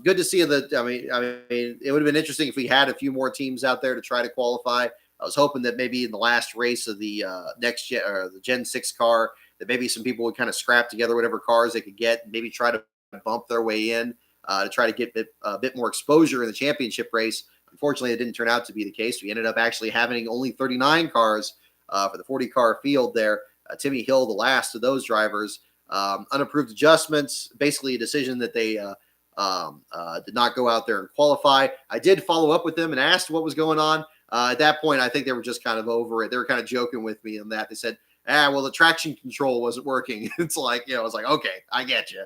Good to see that. I mean, it would have been interesting if we had a few more teams out there to try to qualify. I was hoping that maybe in the last race of the next gen, or the Gen 6 car, that maybe some people would kind of scrap together whatever cars they could get, maybe try to bump their way in to try to get a bit more exposure in the championship race. Unfortunately, it didn't turn out to be the case. We ended up actually having only 39 cars for the 40-car field there. Timmy Hill, the last of those drivers. Unapproved adjustments, basically a decision that they did not go out there and qualify. I did follow up with them and asked what was going on. At that point, I think they were just kind of over it. They were kind of joking with me on that. They said, well, the traction control wasn't working. It's like, I was like, okay, I get you.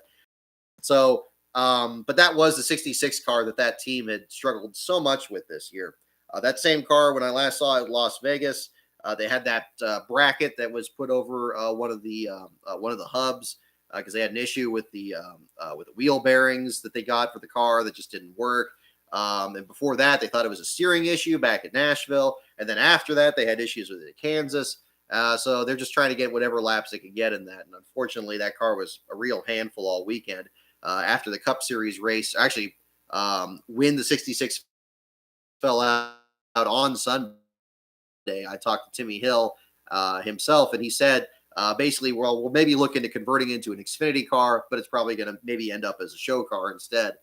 So, but that was the 66 car that team had struggled so much with this year. That same car, when I last saw it at Las Vegas, they had that bracket that was put over one of the hubs because they had an issue with the wheel bearings that they got for the car that just didn't work. And before that, they thought it was a steering issue back at Nashville. And then after that, they had issues with it at Kansas. So they're just trying to get whatever laps they can get in that. And unfortunately, that car was a real handful all weekend. After the Cup Series race, actually, when the 66 fell out on Sunday, I talked to Timmy Hill himself, and he said basically, well, we'll maybe look into converting into an Xfinity car, but it's probably going to maybe end up as a show car instead,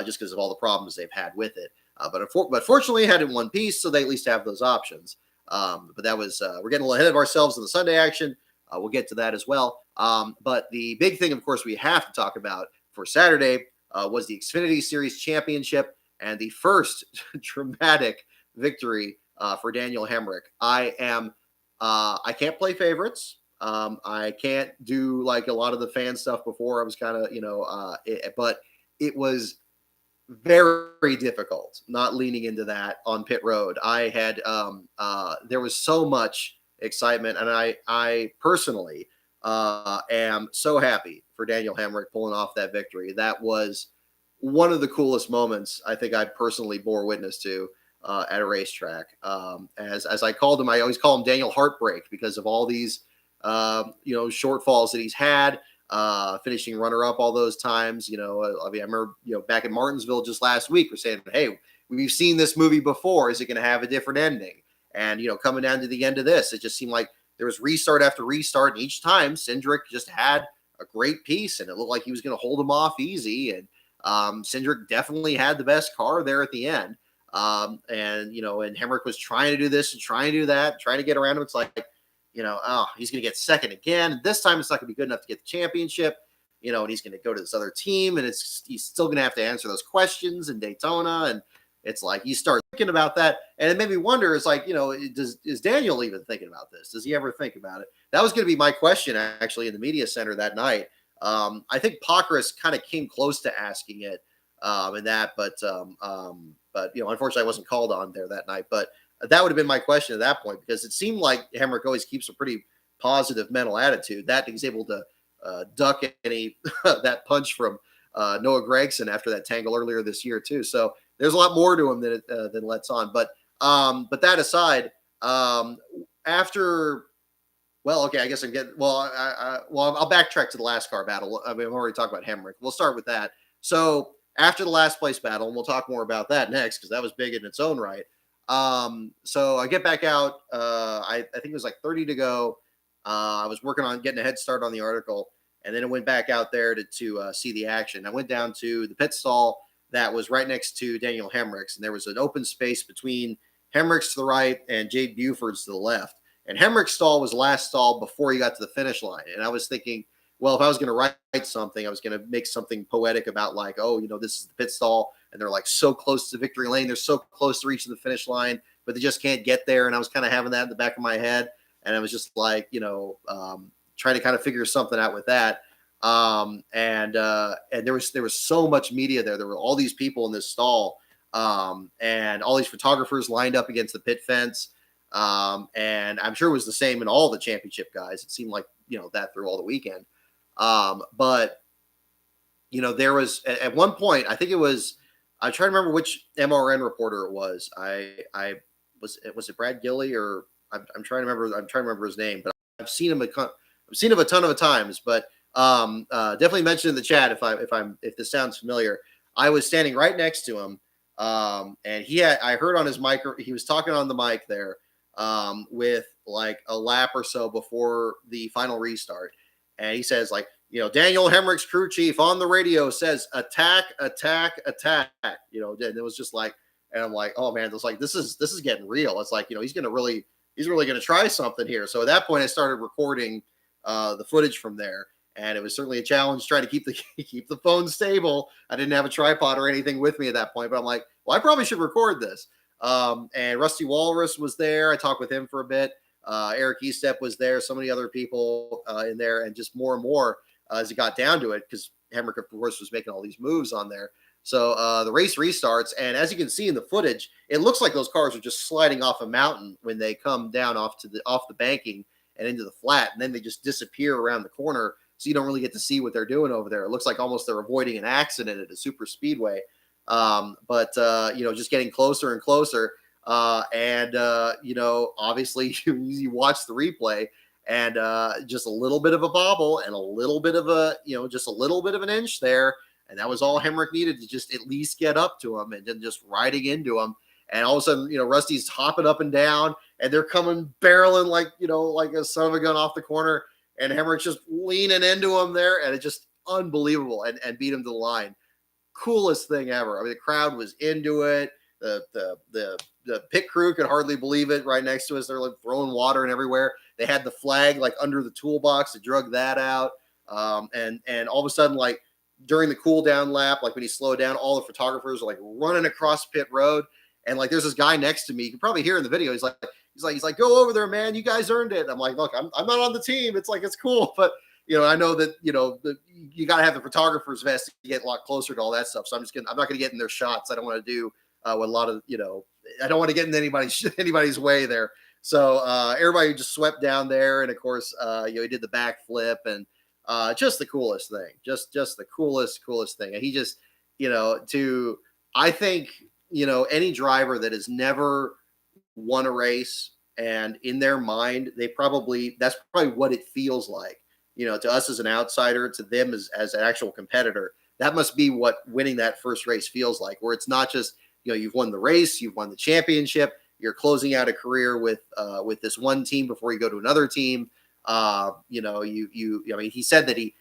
just because of all the problems they've had with it. But fortunately, it had it in one piece, so they at least have those options. But that was we're getting a little ahead of ourselves in the Sunday action. We'll get to that as well. But the big thing, of course, we have to talk about for Saturday was the Xfinity Series Championship and the first dramatic victory for Daniel Hemrick. I can't play favorites. I can't do like a lot of the fan stuff before. I was kind of, but it was very difficult not leaning into that on pit road. I had there was so much excitement, and I personally am so happy for Daniel Hemrick pulling off that victory. That was one of the coolest moments I think I personally bore witness to at a racetrack. As I called him, I always call him Daniel Heartbreak because of all these shortfalls that he's had. Finishing runner up all those times. I remember, back in Martinsville just last week, we're saying, hey, we've seen this movie before. Is it going to have a different ending? And, coming down to the end of this, it just seemed like there was restart after restart. And each time Cindric just had a great piece and it looked like he was going to hold him off easy. And Cindric definitely had the best car there at the end. And Hemrick was trying to do this and trying to do that, trying to get around him. It's like, he's going to get second again. This time it's not going to be good enough to get the championship, and he's going to go to this other team, and he's still going to have to answer those questions in Daytona. And it's like, you start thinking about that. And it made me wonder, it's like, is Daniel even thinking about this? Does he ever think about it? That was going to be my question actually in the media center that night. I think Pockrass kind of came close to asking it in that, but unfortunately I wasn't called on there that night, but that would have been my question at that point, because it seemed like Hemrick always keeps a pretty positive mental attitude. That he's able to duck any that punch from Noah Gragson after that tangle earlier this year too. So there's a lot more to him than lets on. But that aside, after, well, okay, I guess I'm getting, well, I'll backtrack to the LASTCAR battle. I mean, I've already talked about Hemrick. We'll start with that. So after the last place battle, and we'll talk more about that next, because that was big in its own right. So I get back out. I think it was like 30 to go. I was working on getting a head start on the article, and then I went back out there to see the action. I went down to the pit stall that was right next to Daniel Hemrick's, and there was an open space between Hemrick's to the right and Jade Buford's to the left. And Hemrick's stall was the last stall before he got to the finish line. And I was thinking, well, if I was going to write something, I was going to make something poetic about like, this is the pit stall, and they're like so close to victory lane. They're so close to reaching the finish line, but they just can't get there. And I was kind of having that in the back of my head. And I was just like, trying to kind of figure something out with that. And there was so much media there. There were all these people in this stall, and all these photographers lined up against the pit fence. And I'm sure it was the same in all the championship guys. It seemed like, that through all the weekend. But there was at one point, I think it was, I'm trying to remember which MRN reporter it was. Was it Brad Gilley, or I'm trying to remember his name, but I've seen him a ton of times, but definitely mention in the chat if this sounds familiar. I was standing right next to him, and I heard on his mic, he was talking on the mic there with like a lap or so before the final restart, and he says like, Daniel Hemrick's crew chief on the radio says attack, attack, attack. And it was just like, and I'm like, oh man, it's like this is getting real. It's like, he's really going to try something here. So at that point, I started recording the footage from there, and it was certainly a challenge trying to keep the phone stable. I didn't have a tripod or anything with me at that point, but I'm like, well, I probably should record this. And Rusty Walrus was there. I talked with him for a bit. Eric Estep was there. So many other people in there, and just more and more as it got down to it, because Hemrick, of course, was making all these moves on there. So the race restarts, and as you can see in the footage, it looks like those cars are just sliding off a mountain when they come down off the banking and into the flat, and then they just disappear around the corner, so you don't really get to see what they're doing over there. It looks like almost they're avoiding an accident at a super speedway. But just getting closer and closer. You know, obviously you watch the replay, and just a little bit of a bobble and a little bit of a, you know, just a little bit of an inch there. And that was all Hemrick needed to just at least get up to him, and then just riding into him. And all of a sudden, you know, Rusty's hopping up and down, and they're coming barreling like, you know, like a son of a gun off the corner. And Hemrick's just leaning into him there, and it's just unbelievable, and beat him to the line. Coolest thing ever. I mean, the crowd was into it. The pit crew could hardly believe it. Right next to us, they're like throwing water and everywhere. They had the flag like under the toolbox to drug that out. And all of a sudden, like during the cool down lap, like when he slowed down, all the photographers are like running across pit road. And like there's this guy next to me. You can probably hear in the video. He's like, go over there, man. You guys earned it. And I'm like, look, I'm not on the team. It's like, it's cool, but you know, I know that, you know, you got to have the photographer's vest to get a lot closer to all that stuff. So I'm not going to get in their shots. I don't want to do what a lot of, you know, I don't want to get in anybody's way there. So everybody just swept down there. And of course, you know, he did the backflip, and just the coolest thing, just the coolest thing. And he just, you know, I think, you know, any driver that has never won a race, and in their mind, that's probably what it feels like. You know, to us as an outsider, to them as an actual competitor, that must be what winning that first race feels like, where it's not just, you know, you've won the race, you've won the championship, you're closing out a career with this one team before you go to another team. You know, I mean, he said that he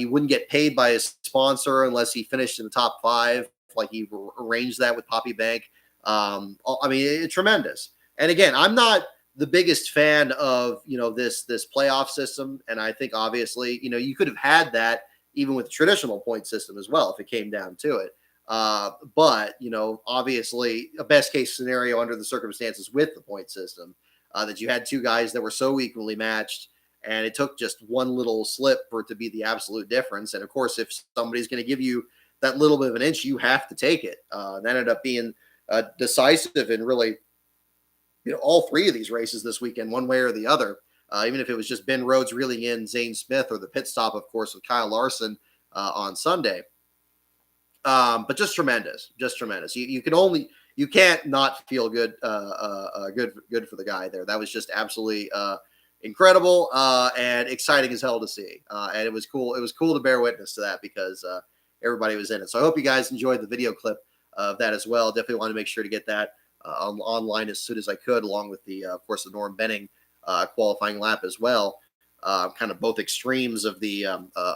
wouldn't get paid by his sponsor unless he finished in the top 5, like he arranged that with Poppy Bank. I mean, it's tremendous. And again, I'm not the biggest fan of, you know, this playoff system. And I think obviously, you know, you could have had that even with the traditional point system as well, if it came down to it. But, you know, obviously a best case scenario under the circumstances with the point system, that you had two guys that were so equally matched, and it took just one little slip for it to be the absolute difference. And of course, if somebody's going to give you that little bit of an inch, you have to take it. That ended up being decisive in really, you know, all 3 of these races this weekend, one way or the other. Even if it was just Ben Rhodes reeling in Zane Smith, or the pit stop, of course, with Kyle Larson on Sunday. But just tremendous. You can't not feel good, good for the guy there. That was just absolutely incredible and exciting as hell to see. And it was cool. It was cool to bear witness to that, because everybody was in it. So I hope you guys enjoyed the video clip of that as well. Definitely want to make sure to get that online as soon as I could, along with of course, the Norm Benning qualifying lap as well. Kind of both extremes of the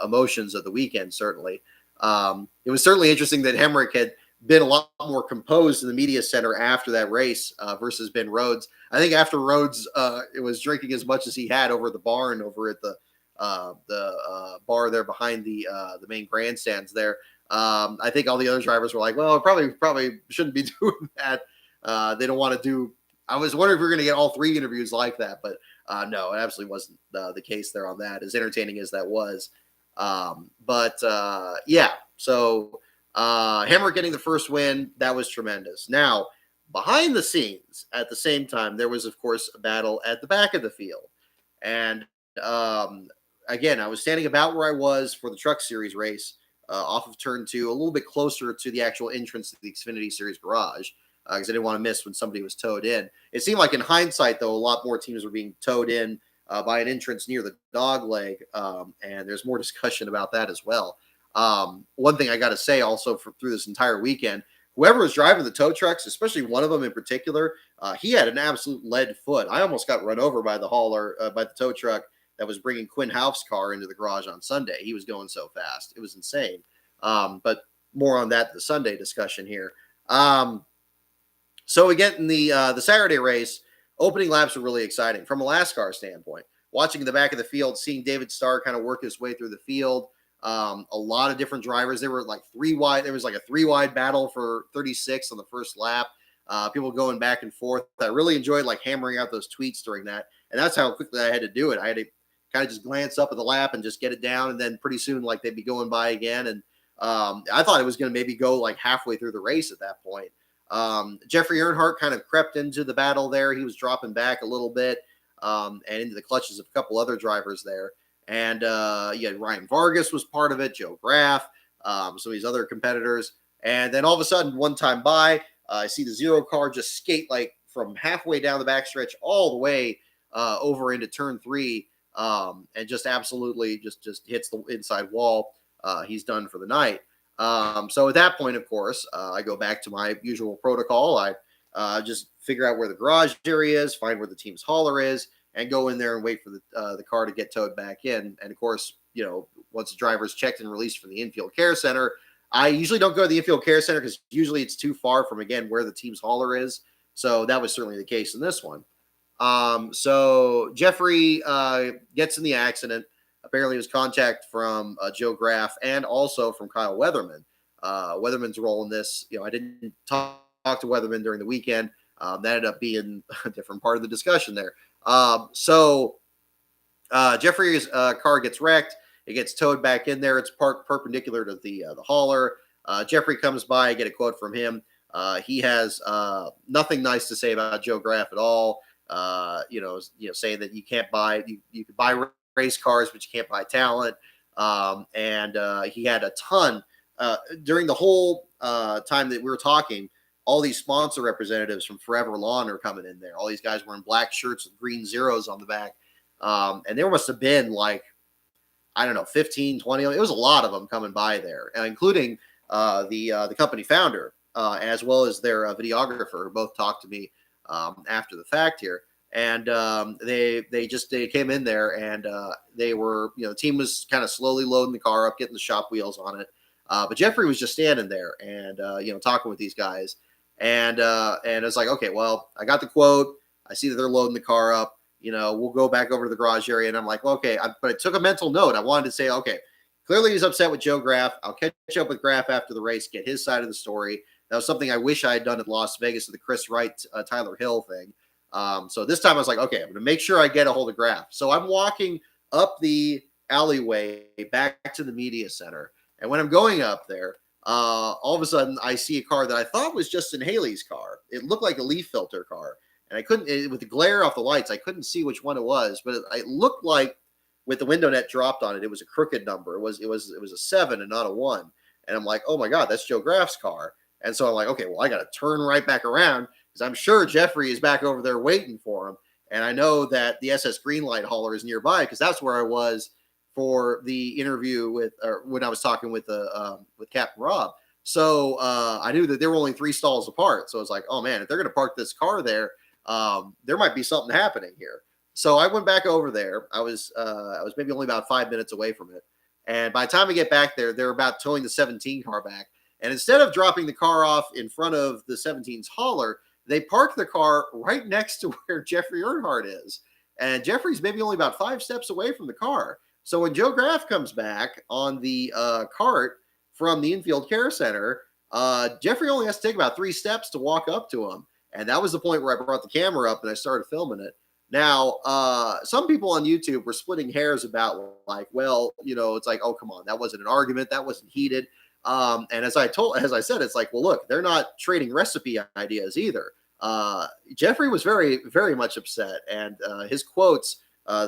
emotions of the weekend, certainly. It was certainly interesting that Hemrick had been a lot more composed in the media center after that race versus Ben Rhodes. I think after Rhodes it was drinking as much as he had over at the barn over at the bar there behind the main grandstands there. I think all the other drivers were like, well, probably shouldn't be doing that. They don't want to do. I was wondering if we were going to get all 3 interviews like that, but no, it absolutely wasn't the case there on that, as entertaining as that was. Yeah, so Hemrick getting the first win, that was tremendous. Now, behind the scenes, at the same time, there was, of course, a battle at the back of the field. And again, I was standing about where I was for the Truck Series race, off of turn 2, a little bit closer to the actual entrance to the Xfinity Series garage, because I didn't want to miss when somebody was towed in. It seemed like in hindsight, though, a lot more teams were being towed in by an entrance near the dog leg, and there's more discussion about that as well. One thing I got to say also through this entire weekend, whoever was driving the tow trucks, especially one of them in particular, he had an absolute lead foot. I almost got run over by the hauler, by the tow truck that was bringing Quinn Hauf's car into the garage on Sunday. He was going so fast. It was insane. But more on that, the Sunday discussion here. So again, in the Saturday race, opening laps were really exciting from a LASTCAR standpoint. Watching the back of the field, seeing David Starr kind of work his way through the field. A lot of different drivers. There were like 3 wide. There was like a 3 wide battle for 36 on the first lap. People going back and forth. I really enjoyed like hammering out those tweets during that. And that's how quickly I had to do it. I had to kind of just glance up at the lap and just get it down. And then pretty soon, like they'd be going by again. And I thought it was going to maybe go like halfway through the race at that point. Jeffrey Earnhardt kind of crept into the battle there. He was dropping back a little bit and into the clutches of a couple other drivers there. And yeah, Ryan Vargas was part of it, Joe Graff, some of these other competitors. And then all of a sudden, one time by, I see the 0 car just skate like from halfway down the backstretch all the way over into turn 3, and just absolutely just hits the inside wall. He's done for the night. So at that point, of course, I go back to my usual protocol. I just figure out where the garage area is, find where the team's hauler is, and go in there and wait for the car to get towed back in. And of course, once the driver's checked and released from the infield care center, I usually don't go to the infield care center because usually it's too far from, again, where the team's hauler is. So that was certainly the case in this one. So Jeffrey gets in the accident. Apparently, it was contact from Joe Graf and also from Kyle Weatherman. Weatherman's role in this, I didn't talk to Weatherman during the weekend. That ended up being a different part of the discussion there. So Jeffrey's car gets wrecked. It gets towed back in there. It's parked perpendicular to the hauler. Jeffrey comes by. I get a quote from him. He has nothing nice to say about Joe Graf at all. Saying that you can't buy, you could buy race cars, but you can't buy talent. And he had a ton during the whole time that we were talking. All these sponsor representatives from Forever Lawn are coming in there. All these guys wearing black shirts with green zeros on the back. And there must have been 15, 20. It was a lot of them coming by there, including the company founder, as well as their videographer, who both talked to me after the fact here. And they came in there, and they were, the team was kind of slowly loading the car up, getting the shop wheels on it. But Jeffrey was just standing there and, talking with these guys. And it's like, okay, well, I got the quote. I see that they're loading the car up. We'll go back over to the garage area. And I'm like, well, okay. But I took a mental note. I wanted to say, okay, clearly he's upset with Joe Graf. I'll catch up with Graf after the race, get his side of the story. That was something I wish I had done at Las Vegas with the Chris Wright, Tyler Hill thing. So this time I was like, okay, I'm going to make sure I get a hold of Graf. So I'm walking up the alleyway back to the media center. And when I'm going up there, all of a sudden I see a car that I thought was Justin Haley's car. It looked like a leaf filter car. And I couldn't, with the glare off the lights, I couldn't see which one it was, but it looked like with the window net dropped on it, it was a crooked number. It was a 7 and not a 1. And I'm like, oh my God, that's Joe Graf's car. And so I'm like, okay, well, I got to turn right back around because I'm sure Jeffrey is back over there waiting for him. And I know that the SS Greenlight hauler is nearby because that's where I was for the interview when I was talking with Captain Rob. So I knew that there were only 3 stalls apart. So I was like, oh man, if they're going to park this car there, there might be something happening here. So I went back over there. I was maybe only about 5 minutes away from it. And by the time I get back there, they're about towing the 17 car back. And instead of dropping the car off in front of the 17's hauler, they parked the car right next to where Jeffrey Earnhardt is. And Jeffrey's maybe only about 5 steps away from the car. So when Joe Graf comes back on the cart from the infield care center, Jeffrey only has to take about 3 steps to walk up to him. And that was the point where I brought the camera up and I started filming it. Now, some people on YouTube were splitting hairs about it's like, oh, come on, that wasn't an argument. That wasn't heated. And as I said, it's like, well, look, they're not trading recipe ideas either. Jeffrey was very, very much upset, and his quotes,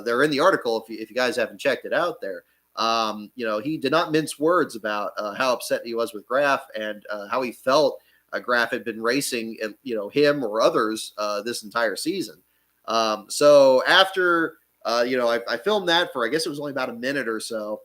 they're in the article. If you guys haven't checked it out there, he did not mince words about how upset he was with Graf and how he felt Graf had been racing, him or others this entire season. So after, I filmed that for, I guess it was only about a minute or so.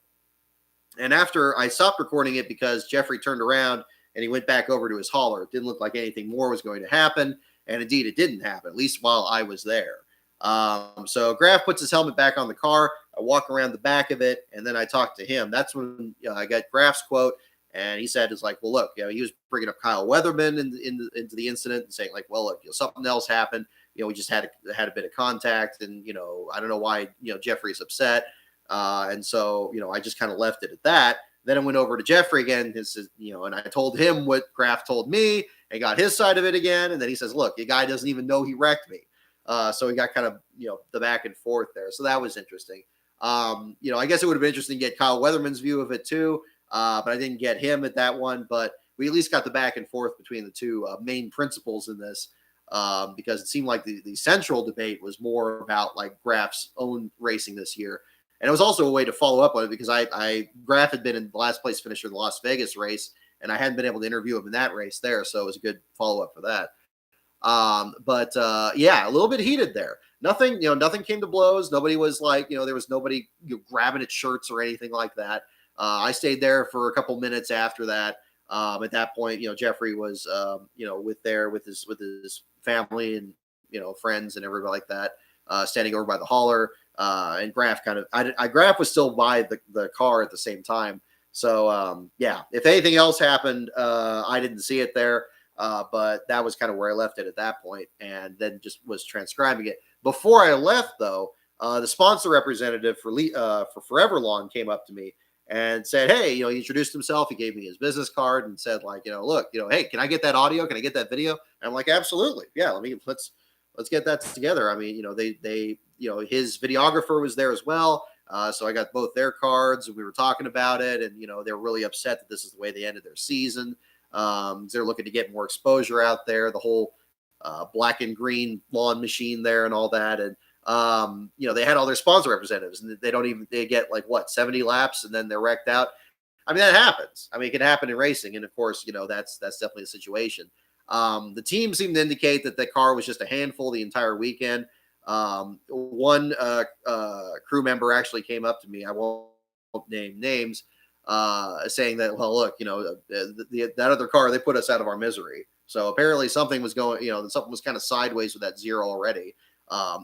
And after I stopped recording it because Jeffrey turned around and he went back over to his hauler. It didn't look like anything more was going to happen. And indeed, it didn't happen, at least while I was there. So Graf puts his helmet back on the car. I walk around the back of it, and then I talk to him. That's when I got Graf's quote, and he said, "It's like, well, look, he was bringing up Kyle Weatherman into the incident and saying, like, well, look, something else happened. We just had a bit of contact, and I don't know why Jeffrey's upset." And so, I just kind of left it at that. Then I went over to Jeffrey again, and I told him what Graf told me and got his side of it again. And then he says, look, the guy doesn't even know he wrecked me. So we got kind of, the back and forth there. So that was interesting. I guess it would have been interesting to get Kyle Weatherman's view of it too. But I didn't get him at that one, but we at least got the back and forth between the two main principles in this. Because it seemed like the central debate was more about like Graf's own racing this year. And it was also a way to follow up on it because Graf had been in the last place finisher in the Las Vegas race, and I hadn't been able to interview him in that race there. So it was a good follow up for that. Yeah, a little bit heated there. Nothing came to blows. Nobody was like, there was nobody grabbing at shirts or anything like that. I stayed there for a couple minutes after that. At that point, Jeffrey was, with his family and friends and everybody like that, standing over by the hauler. And Graf Graf was still by the car at the same time. So yeah, if anything else happened, I didn't see it there. But that was kind of where I left it at that point, and then just was transcribing it. Before I left, though, the sponsor representative for Forever Lawn came up to me and said, "Hey, he introduced himself. He gave me his business card and said, like, look, hey, can I get that audio? Can I get that video?" And I'm like, "Absolutely, yeah. Let's get that together." I mean, they his videographer was there as well. So I got both their cards, and we were talking about it, and they were really upset that this is the way they ended their season. They're looking to get more exposure out there, the whole black and green lawn machine there and all that. And, they had all their sponsor representatives, and they get like 70 laps and then they're wrecked out. I mean, that happens. I mean, it can happen in racing. And of course, that's definitely a situation. The team seemed to indicate that the car was just a handful the entire weekend. One crew member actually came up to me. I won't name names, saying that, well, look, that other car, they put us out of our misery. So apparently something was something was kind of sideways with that zero already,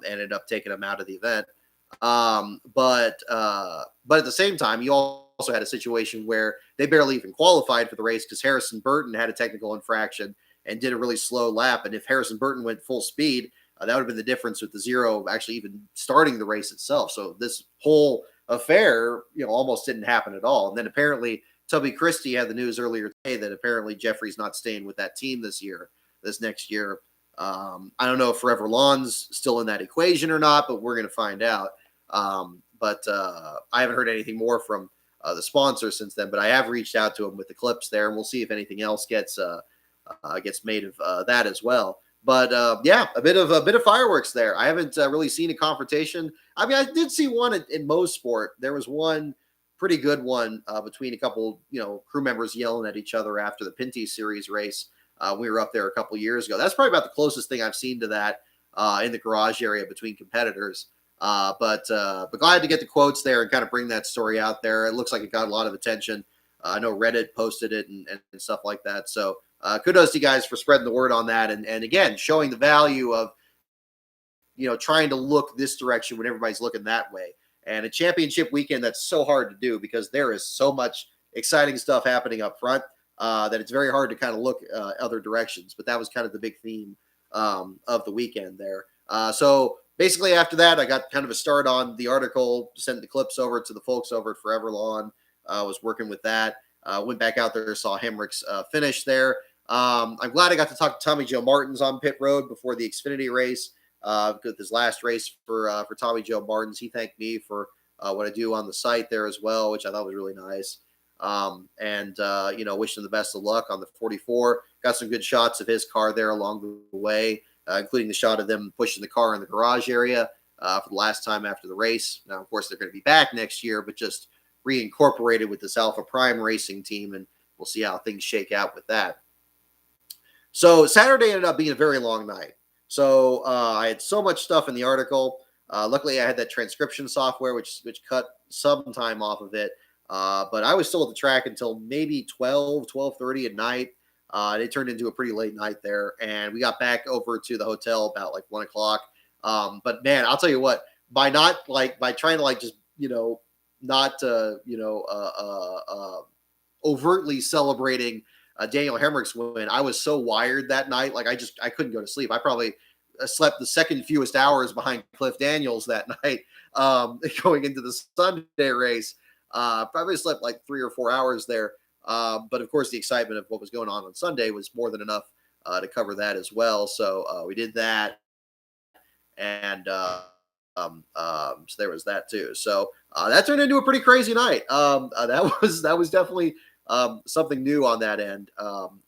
ended up taking them out of the event. But at the same time, you also had a situation where they barely even qualified for the race because Harrison Burton had a technical infraction and did a really slow lap. And if Harrison Burton went full speed, that would have been the difference with the zero actually even starting the race itself. So this whole affair, almost didn't happen at all. And then apparently Toby Christie had the news earlier today that apparently Jeffrey's not staying with that team this next year. I don't know if Forever Lawn's still in that equation or not, but we're going to find out. But I haven't heard anything more from the sponsor since then, but I have reached out to him with the clips there, and we'll see if anything else gets made of that as well. But yeah, a bit of fireworks there. I haven't really seen a confrontation. I mean, I did see one in Mosport. There was one pretty good one between a couple, crew members yelling at each other after the Pinty Series race. We were up there a couple years ago. That's probably about the closest thing I've seen to that in the garage area between competitors. But glad to get the quotes there and kind of bring that story out there. It looks like it got a lot of attention. I know Reddit posted it and stuff like that. So kudos to you guys for spreading the word on that. And again, showing the value of, trying to look this direction when everybody's looking that way. And a championship weekend, that's so hard to do because there is so much exciting stuff happening up front that it's very hard to kind of look other directions. But that was kind of the big theme of the weekend there. So basically after that, I got kind of a start on the article, sent the clips over to the folks over at Forever Lawn. I was working with that. Went back out there, saw Hemrick's finish there. I'm glad I got to talk to Tommy Joe Martins on pit road before the Xfinity race. Because his last race for Tommy Joe Martins, he thanked me for what I do on the site there as well, which I thought was really nice. Wish him the best of luck on the 44. Got some good shots of his car there along the way, including the shot of them pushing the car in the garage area for the last time after the race. Now, of course, they're going to be back next year, but just reincorporated with this Alpha Prime racing team, and we'll see how things shake out with that. So Saturday ended up being a very long night. So I had so much stuff in the article. Luckily, I had that transcription software, which cut some time off of it. But I was still at the track until maybe 12:30 at night. It turned into a pretty late night there. And we got back over to the hotel about like 1 o'clock. But man, I'll tell you what, by trying to just, not, overtly celebrating Daniel Hemrick's win, I was so wired that night. Like I couldn't go to sleep. I probably slept the second fewest hours behind Cliff Daniels that night, going into the Sunday race. Probably slept like 3 or 4 hours there. But of course, the excitement of what was going on Sunday was more than enough to cover that as well. So we did that, and so there was that too. So that turned into a pretty crazy night. That was definitely something new on that end.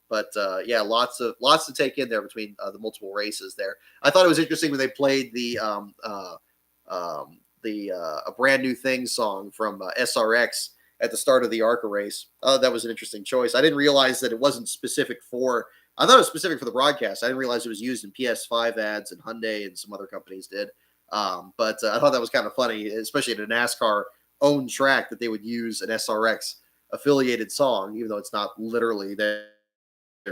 But yeah, lots to take in there between the multiple races there. I thought it was interesting when they played a brand new thing song from SRX at the start of the ARCA race. That was an interesting choice. I didn't realize that it wasn't specific for I thought it was specific for the broadcast. I didn't realize it was used in PS5 ads, and Hyundai and some other companies did. But I thought that was kind of funny, especially in a NASCAR owned track, that they would use an SRX affiliated song, even though it's not literally their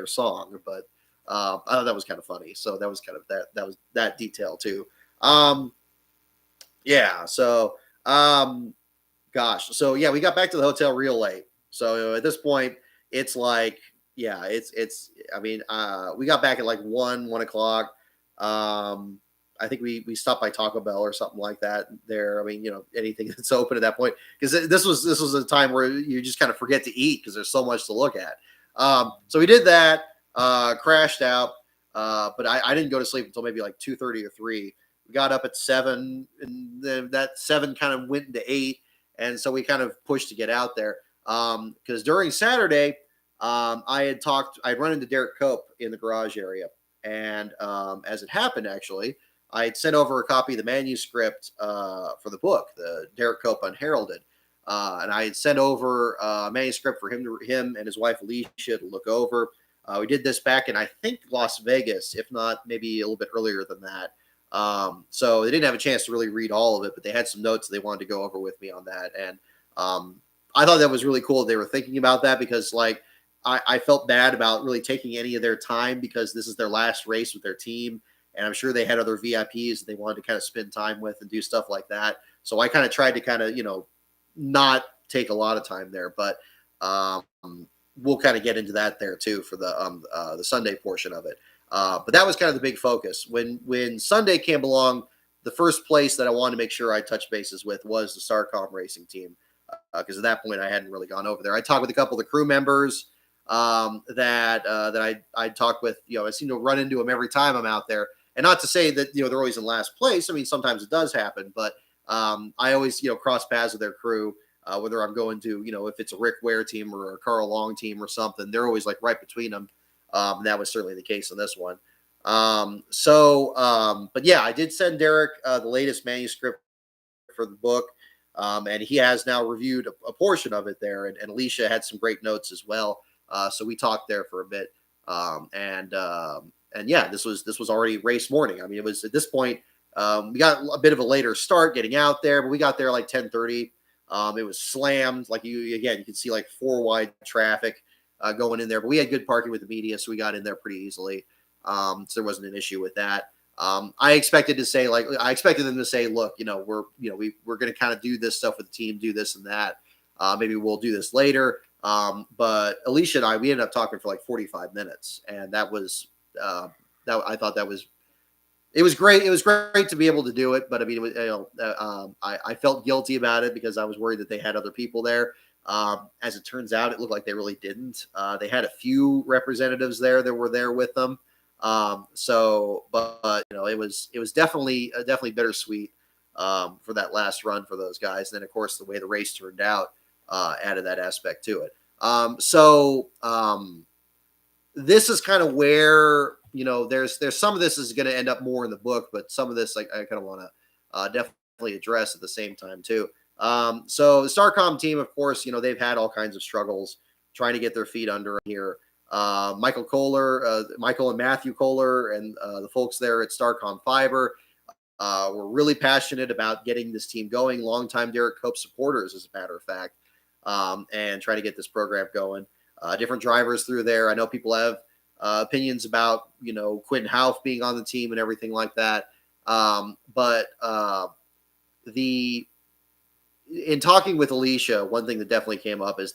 song. But I thought that was kind of funny. So that was kind of that was that detail too. Um, yeah. So gosh. So yeah, we got back to the hotel real late. So at this point, it's like, yeah, it's. I mean, we got back at like 1 o'clock. I think we stopped by Taco Bell or something like that. There, I mean, anything that's open at that point, because this was a time where you just kind of forget to eat because there's so much to look at. So we did that. Crashed out. But I didn't go to sleep until maybe like 2:30 or 3. We got up at 7, and then that 7 kind of went into 8. And so we kind of pushed to get out there. Because during Saturday, I had run into Derek Cope in the garage area. And as it happened, actually, I had sent over a copy of the manuscript for the book, the Derek Cope Unheralded. And I had sent over a manuscript for him and his wife Alicia to look over. We did this back in, I think, Las Vegas, if not maybe a little bit earlier than that. So they didn't have a chance to really read all of it, but they had some notes they wanted to go over with me on that. And I thought that was really cool. They were thinking about that because, like, I felt bad about really taking any of their time because this is their last race with their team. And I'm sure they had other VIPs that they wanted to kind of spend time with and do stuff like that. So I kind of tried to kind of, not take a lot of time there, but we'll kind of get into that there too for the Sunday portion of it. But that was kind of the big focus. When Sunday came along, the first place that I wanted to make sure I touched bases with was the Starcom racing team. Because at that point I hadn't really gone over there. I talked with a couple of the crew members that I talked with. I seem to run into them every time I'm out there. And not to say that they're always in last place. I mean, sometimes it does happen, but I always cross paths with their crew. Whether I'm going to if it's a Rick Ware team or a Carl Long team or something, they're always like right between them. That was certainly the case on this one. But yeah, I did send Derek the latest manuscript for the book. And he has now reviewed a portion of it there. And Alicia had some great notes as well. So we talked there for a bit. And yeah, this was already race morning. I mean, it was at this point, we got a bit of a later start getting out there, but we got there like 10:30. It was slammed. Like you can see like 4 wide traffic going in there, but we had good parking with the media. So we got in there pretty easily. So there wasn't an issue with that. I expected them to say, look, we're going to kind of do this stuff with the team, do this and that. Maybe we'll do this later. But Alicia and we ended up talking for like 45 minutes, and that was I thought it was great. It was great to be able to do it, but I mean, it was, I felt guilty about it because I was worried that they had other people there. As it turns out, it looked like they really didn't. They had a few representatives there that were there with them. But it was definitely bittersweet for that last run for those guys. And then of course the way the race turned out added that aspect to it. This is kind of where there's some of this is going to end up more in the book, but some of this I kind of want to definitely address at the same time too. So the Starcom team, of course, they've had all kinds of struggles trying to get their feet under here. Michael and Matthew Kohler and the folks there at Starcom Fiber were really passionate about getting this team going. Longtime Derek Cope supporters, as a matter of fact, and trying to get this program going. Different drivers through there. I know people have opinions about Quentin Houff being on the team and everything like that. But in talking with Alicia, one thing that definitely came up is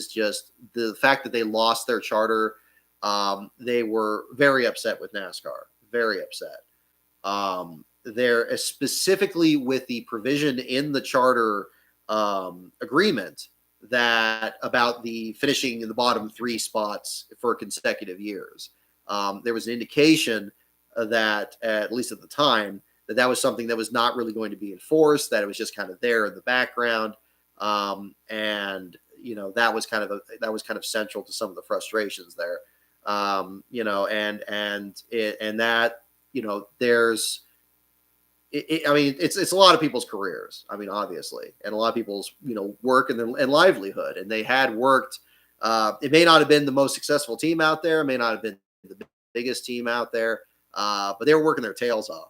just the fact that they lost their charter. They were very upset with NASCAR, very upset. They're specifically with the provision in the charter agreement that about the finishing in the bottom 3 spots for consecutive years. There was an indication that, at least at the time, that was something that was not really going to be enforced, that it was just kind of there in the background. And that was kind of central to some of the frustrations there. There's it's a lot of people's careers. I mean, obviously, and a lot of people's work and livelihood, and they had worked. It may not have been the most successful team out there. It may not have been the biggest team out there, but they were working their tails off.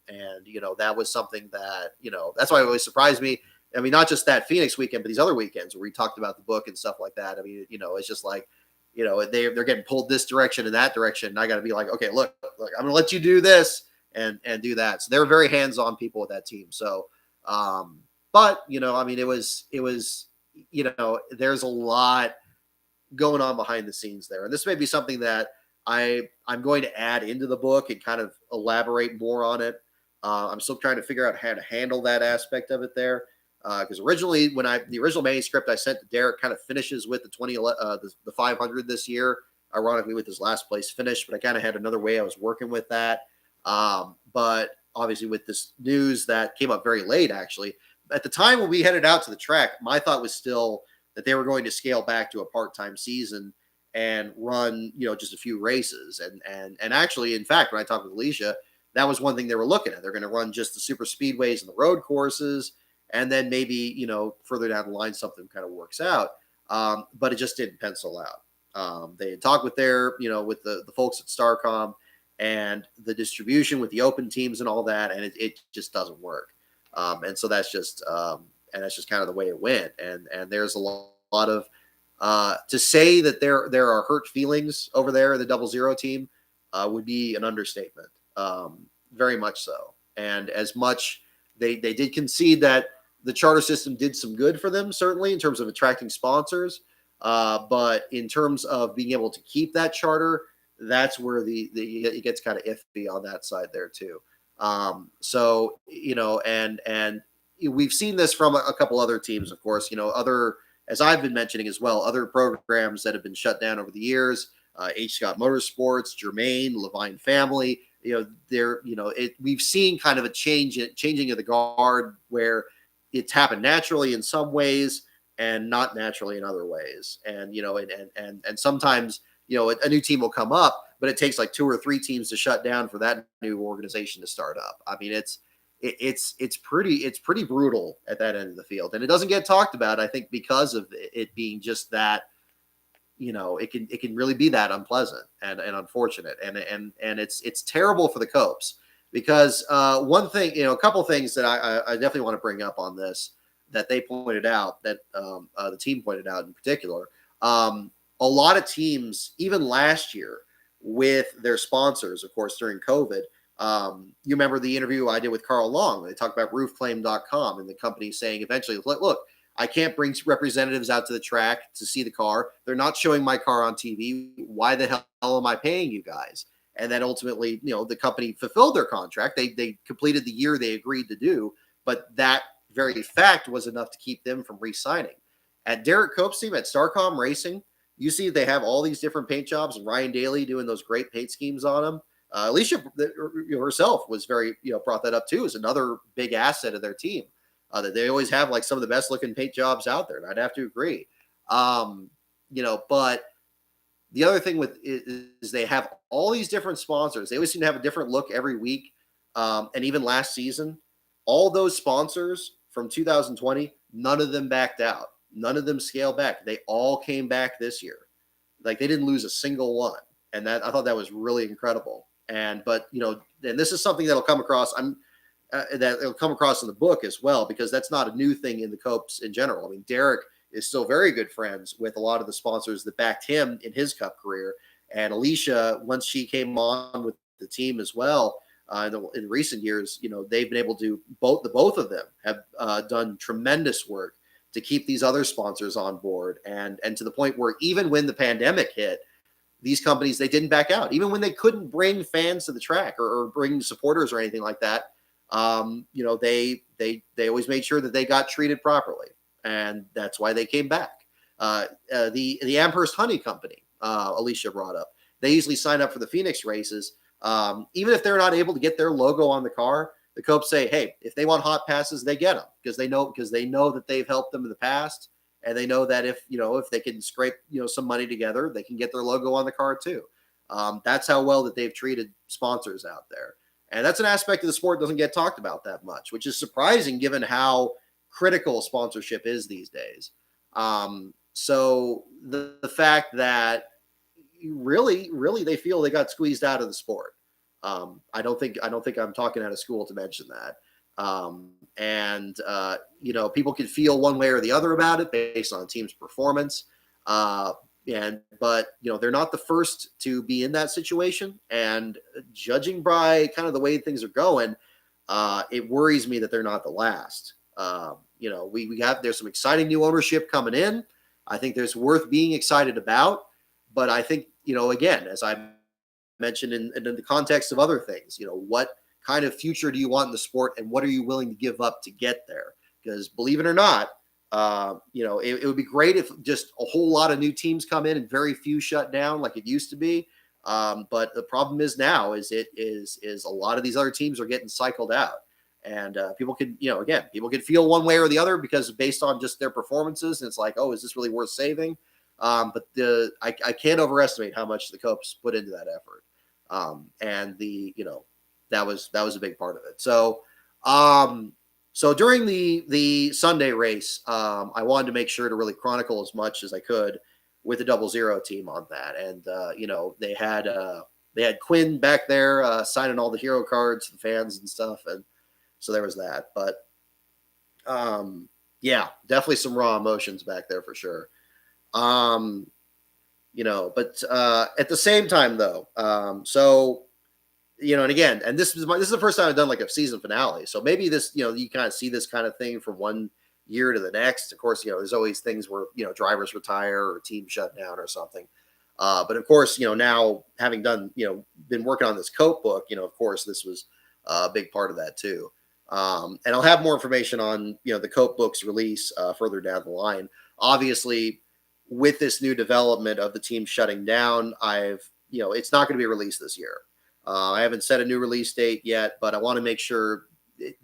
And, that was something that, that's why it always surprised me. I mean, not just that Phoenix weekend, but these other weekends where we talked about the book and stuff like that. I mean, it's just like, they're getting pulled this direction and that direction. And I got to be like, okay, look, I'm going to let you do this and do that. So they're very hands-on people with that team. So, but, I mean, it was, there's a lot going on behind the scenes there. And this may be something that I'm going to add into the book and kind of elaborate more on it. I'm still trying to figure out how to handle that aspect of it there. Because originally, the original manuscript I sent to Derek kind of finishes with the 500 this year, ironically with his last place finish, but I kind of had another way I was working with that. But obviously with this news that came up very late, actually, at the time when we headed out to the track, my thought was still that they were going to scale back to a part-time season and run, just a few races. And actually, in fact, when I talked with Alicia, that was one thing they were looking at. They're going to run just the super speedways and the road courses. And then maybe, further down the line, something kind of works out. But it just didn't pencil out. They had talked with with the folks at Starcom and the distribution with the open teams and all that. And it just doesn't work. And so that's just kind of the way it went. And there's a lot of, to say that there are hurt feelings over there in the 00 team would be an understatement. Very much so. And as much they did concede that the charter system did some good for them, certainly in terms of attracting sponsors. But in terms of being able to keep that charter, that's where it gets kind of iffy on that side there too. So, and we've seen this from a couple other teams, of course, as I've been mentioning as well, other programs that have been shut down over the years, H. Scott Motorsports, Germain, Levine Family, we've seen kind of a changing of the guard where it's happened naturally in some ways and not naturally in other ways. And, and sometimes, a new team will come up, but it takes like 2 or 3 teams to shut down for that new organization to start up. I mean, it's pretty brutal at that end of the field, and it doesn't get talked about, I think, because of it being just that, it can really be that unpleasant and unfortunate. And it's terrible for the Copes because one thing, a couple things that I definitely want to bring up on this that they pointed out, that the team pointed out in particular, a lot of teams, even last year with their sponsors, of course, during COVID, you remember the interview I did with Carl Long. They talked about roofclaim.com and the company saying eventually, look, I can't bring representatives out to the track to see the car. They're not showing my car on TV. Why the hell am I paying you guys? And then ultimately, the company fulfilled their contract. They completed the year they agreed to do, but that very fact was enough to keep them from re-signing. At Derek Cope's team, at Starcom Racing, you see they have all these different paint jobs and Ryan Daly doing those great paint schemes on them. Alicia herself was very, brought that up too, as another big asset of their team. That they always have like some of the best looking paint jobs out there. And I'd have to agree. But the other thing is they have all these different sponsors. They always seem to have a different look every week. And even last season, all those sponsors from 2020, none of them backed out. None of them scaled back. They all came back this year. Like they didn't lose a single one. And I thought that was really incredible. But this is something that'll come across. That it'll come across in the book as well, because that's not a new thing in the Copes in general. I mean, Derek is still very good friends with a lot of the sponsors that backed him in his Cup career. And Alicia, once she came on with the team as well, in recent years, they've been able to, both of them have done tremendous work to keep these other sponsors on board. And to the point where even when the pandemic hit, these companies, they didn't back out. Even when they couldn't bring fans to the track or bring supporters or anything like that, they always made sure that they got treated properly, and that's why they came back. The Amherst Honey Company, Alicia brought up, they usually sign up for the Phoenix races. Even if they're not able to get their logo on the car, the Copes say, hey, if they want hot passes, they get them because they know that they've helped them in the past, and they know that if they can scrape some money together, they can get their logo on the car too. That's how well that they've treated sponsors out there. And that's an aspect of the sport that doesn't get talked about that much, which is surprising given how critical sponsorship is these days. So the fact that, really, they feel they got squeezed out of the sport. I don't think I'm talking out of school to mention that. And people can feel one way or the other about it based on the team's performance. But they're not the first to be in that situation. And judging by kind of the way things are going, it worries me that they're not the last. There's some exciting new ownership coming in. I think there's worth being excited about. But I think, again, as I mentioned in the context of other things, what kind of future do you want in the sport, and what are you willing to give up to get there? Because believe it or not, it would be great if just a whole lot of new teams come in and very few shut down like it used to be. But the problem is now is a lot of these other teams are getting cycled out, and people can feel one way or the other because based on just their performances, and it's like, oh, is this really worth saving? But I can't overestimate how much the Copes put into that effort, and that was a big part of it. So during the Sunday race, I wanted to make sure to really chronicle as much as I could with the 00 team on that. And, they had Quinn back there signing all the hero cards to the fans and stuff. And so there was that. But, definitely some raw emotions back there for sure. But at the same time, though, and again, and this is the first time I've done like a season finale. So maybe this, you kind of see this kind of thing from one year to the next. Of course, there's always things where, drivers retire or team shut down or something. But of course, now having done, been working on this Cope book, of course, this was a big part of that too. And I'll have more information on, the Cope book's release further down the line. Obviously, with this new development of the team shutting down, it's not going to be released this year. I haven't set a new release date yet, but I want to make sure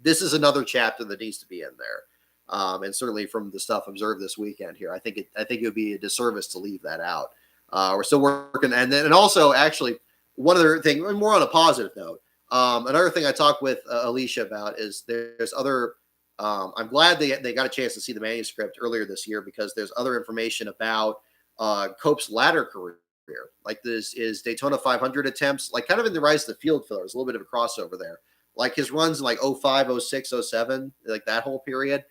this is another chapter that needs to be in there. And certainly from the stuff observed this weekend here, I think it would be a disservice to leave that out. We're still working, and also actually one other thing, more on a positive note. Another thing I talked with Alicia about is there's other. I'm glad they got a chance to see the manuscript earlier this year because there's other information about Cope's latter career. Like this is Daytona 500 attempts, like kind of in the rise of the field fillers, a little bit of a crossover there. Like his runs in like 05, 06, 07, like that whole period.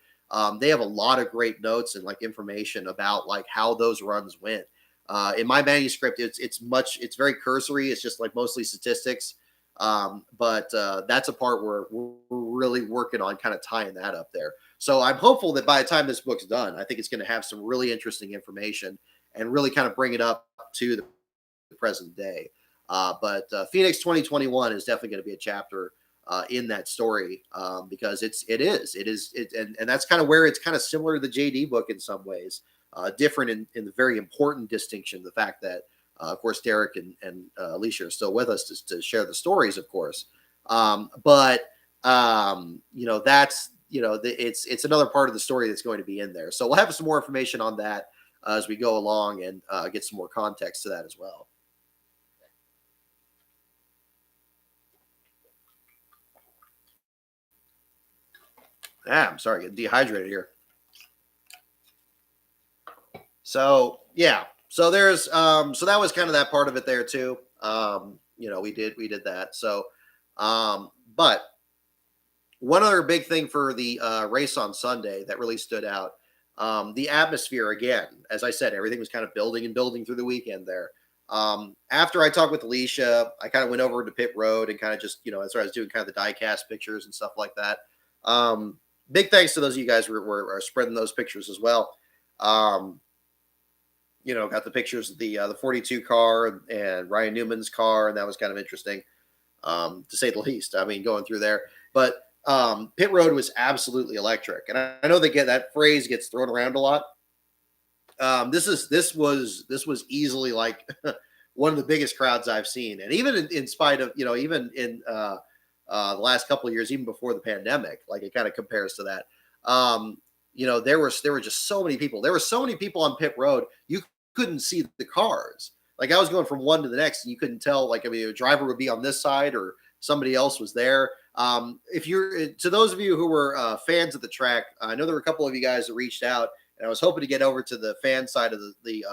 They have a lot of great notes and like information about like how those runs went. In my manuscript, it's very cursory. It's just like mostly statistics. But that's a part where we're really working on kind of tying that up there. So I'm hopeful that by the time this book's done, I think it's going to have some really interesting information and really kind of bring it up to the present day. But Phoenix 2021 is definitely going to be a chapter in that story because it is, and that's kind of where it's kind of similar to the JD book in some ways, different in the very important distinction, the fact that of course Derek and Alicia are still with us to share the stories, of course. That's it's another part of the story that's going to be in there. So we'll have some more information on that as we go along and get some more context to that as well. I'm sorry, getting dehydrated here. So there's so that was kind of that part of it there too. We did that. So but one other big thing for the race on Sunday that really stood out, the atmosphere again. As I said, everything was kind of building and building through the weekend there. After I talked with Alicia, I kind of went over to pit road and kind of just, that's where I was doing kind of the diecast pictures and stuff like that. Big thanks to those of you guys who were spreading those pictures as well. Got the pictures of the 42 car and Ryan Newman's car, and that was kind of interesting, to say the least. I mean, going through there, but pit road was absolutely electric, and I know that phrase gets thrown around a lot. This was easily like one of the biggest crowds I've seen, and even in spite of even in the last couple of years, even before the pandemic, like it kind of compares to that. There were just so many people. There were so many people on pit road. You couldn't see the cars. Like I was going from one to the next and you couldn't tell, like, I mean, a driver would be on this side or somebody else was there. If you're, to those of you who were fans of the track, I know there were a couple of you guys that reached out and I was hoping to get over to the fan side of the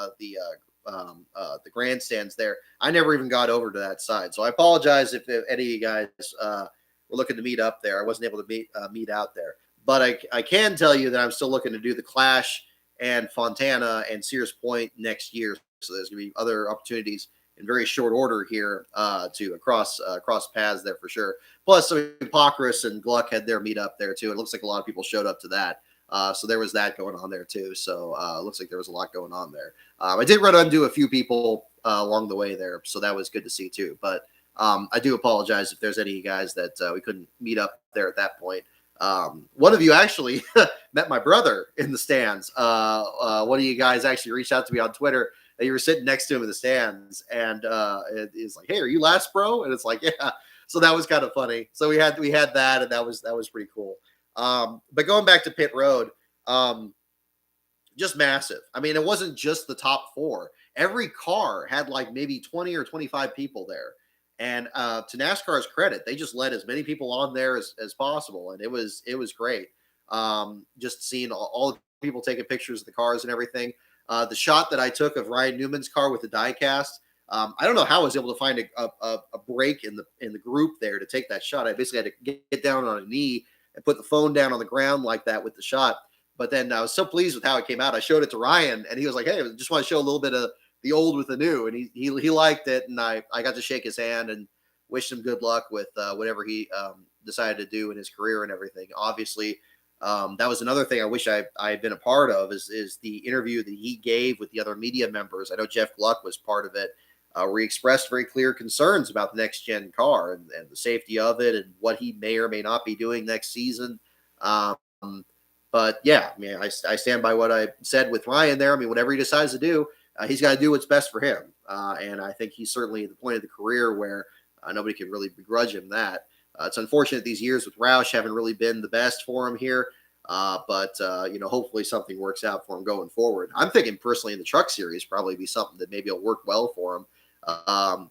the grandstands there. I never even got over to that side, so I apologize if any of you guys were looking to meet up there. I wasn't able to meet out there, but I can tell you that I'm still looking to do the Clash and Fontana and Sears Point next year. So there's going to be other opportunities in very short order here to cross paths there for sure. Plus, Hypocris and Gluck had their meet up there too. It looks like a lot of people showed up to that. So there was that going on there too. So it looks like there was a lot going on there. I did run into a few people along the way there, so that was good to see too. But I do apologize if there's any of you guys that we couldn't meet up there at that point. One of you actually met my brother in the stands. One of you guys actually reached out to me on Twitter that you were sitting next to him in the stands, and it's like, "Hey, are you Last Bro?" And it's like, "Yeah." So that was kind of funny. So we had that, and that was pretty cool. But going back to pit road, just massive. I mean, it wasn't just the top four. Every car had like maybe 20 or 25 people there. And to NASCAR's credit, they just let as many people on there as possible. And it was great. Just seeing all the people taking pictures of the cars and everything. The shot that I took of Ryan Newman's car with the diecast, I don't know how I was able to find a break in the group there to take that shot. I basically had to get down on a knee and put the phone down on the ground like that with the shot. But then I was so pleased with how it came out. I showed it to Ryan, and he was like, "Hey, I just want to show a little bit of the old with the new," and he liked it, and I got to shake his hand and wish him good luck with whatever he decided to do in his career and everything. Obviously, that was another thing I wish I had been a part of is the interview that he gave with the other media members. I know Jeff Gluck was part of it, where he expressed very clear concerns about the next gen car and the safety of it and what he may or may not be doing next season. But yeah, I mean, I stand by what I said with Ryan there. I mean, whatever he decides to do, he's got to do what's best for him. And I think he's certainly at the point of the career where nobody can really begrudge him that. It's unfortunate these years with Roush haven't really been the best for him here. But hopefully something works out for him going forward. I'm thinking personally in the truck series, probably be something that maybe will work well for him.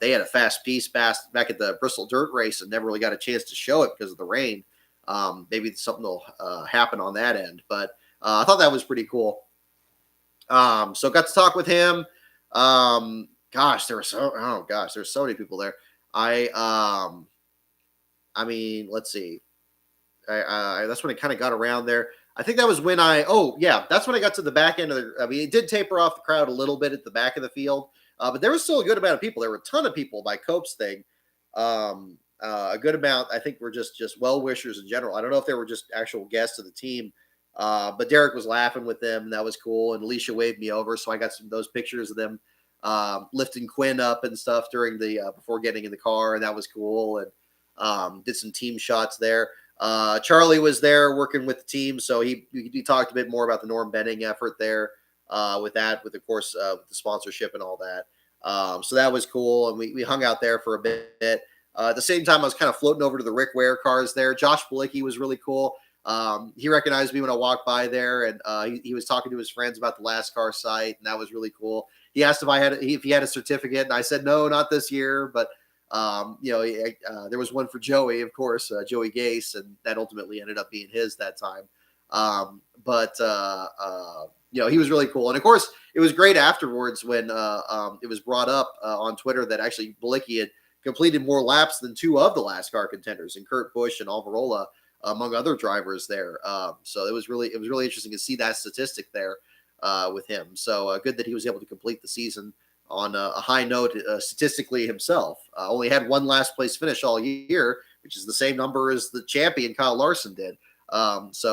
They had a fast piece back at the Bristol Dirt Race and never really got a chance to show it because of the rain. Maybe something will happen on that end, but I thought that was pretty cool. So got to talk with him. There's so many people there. I mean, let's see. That's when it kind of got around there. I think that was when that's when I got to the back end of it did taper off the crowd a little bit at the back of the field, but there was still a good amount of people. There were a ton of people by Cope's thing. A good amount, I think, were just well-wishers in general. I don't know if they were just actual guests of the team, but Derek was laughing with them, and that was cool. And Alicia waved me over, so I got some of those pictures of them lifting Quinn up and stuff during the before getting in the car, and that was cool. And did some team shots there. Charlie was there working with the team, so he talked a bit more about the Norm Benning effort there with of course with the sponsorship and all that. So that was cool, and we hung out there for a bit. At the same time, I was kind of floating over to the Rick Ware cars there. Josh Balicki was really cool. He recognized me when I walked by there, and he was talking to his friends about the LASTCAR site, and that was really cool. He asked if he had a certificate, and I said no, not this year. But there was one for Joey, of course, Joey Gase, and that ultimately ended up being his that time. He was really cool, and of course, it was great afterwards when it was brought up on Twitter that actually Balicki had completed more laps than two of the LASTCAR contenders, and Kurt Busch and Alvarola, among other drivers there. So it was really interesting to see that statistic there with him. So good that he was able to complete the season on a high note statistically himself. Only had one last place finish all year, which is the same number as the champion Kyle Larson did. It's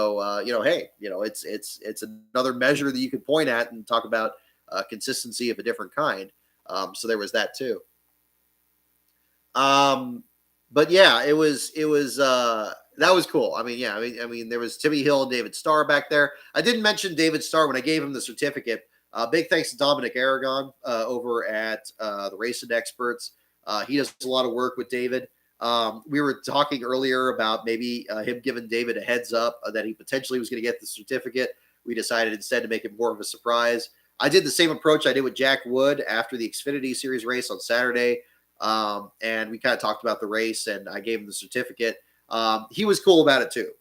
another measure that you could point at and talk about consistency of a different kind. So there was that too. But yeah, it was that was cool. I mean, there was Timmy Hill and David Starr back there. I didn't mention David Starr when I gave him the certificate. Big thanks to Dominic Aragon over at the Racing Experts. He does a lot of work with David. We were talking earlier about maybe him giving David a heads up that he potentially was going to get the certificate. We decided instead to make it more of a surprise. I did the same approach I did with Jack Wood after the Xfinity Series race on Saturday. And we kind of talked about the race, and I gave him the certificate. He was cool about it too.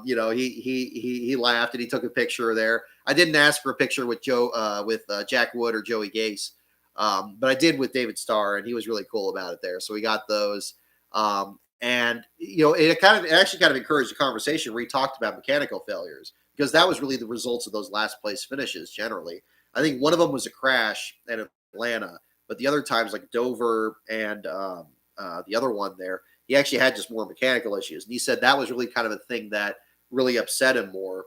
He laughed and he took a picture there. I didn't ask for a picture with Jack Wood or Joey Gase. But I did with David Starr, and he was really cool about it there. So we got those. And it actually kind of encouraged a conversation where he talked about mechanical failures, because that was really the results of those last place finishes generally. I think one of them was a crash at Atlanta, but the other times, like Dover and the other one there, he actually had just more mechanical issues. And he said that was really kind of a thing that really upset him more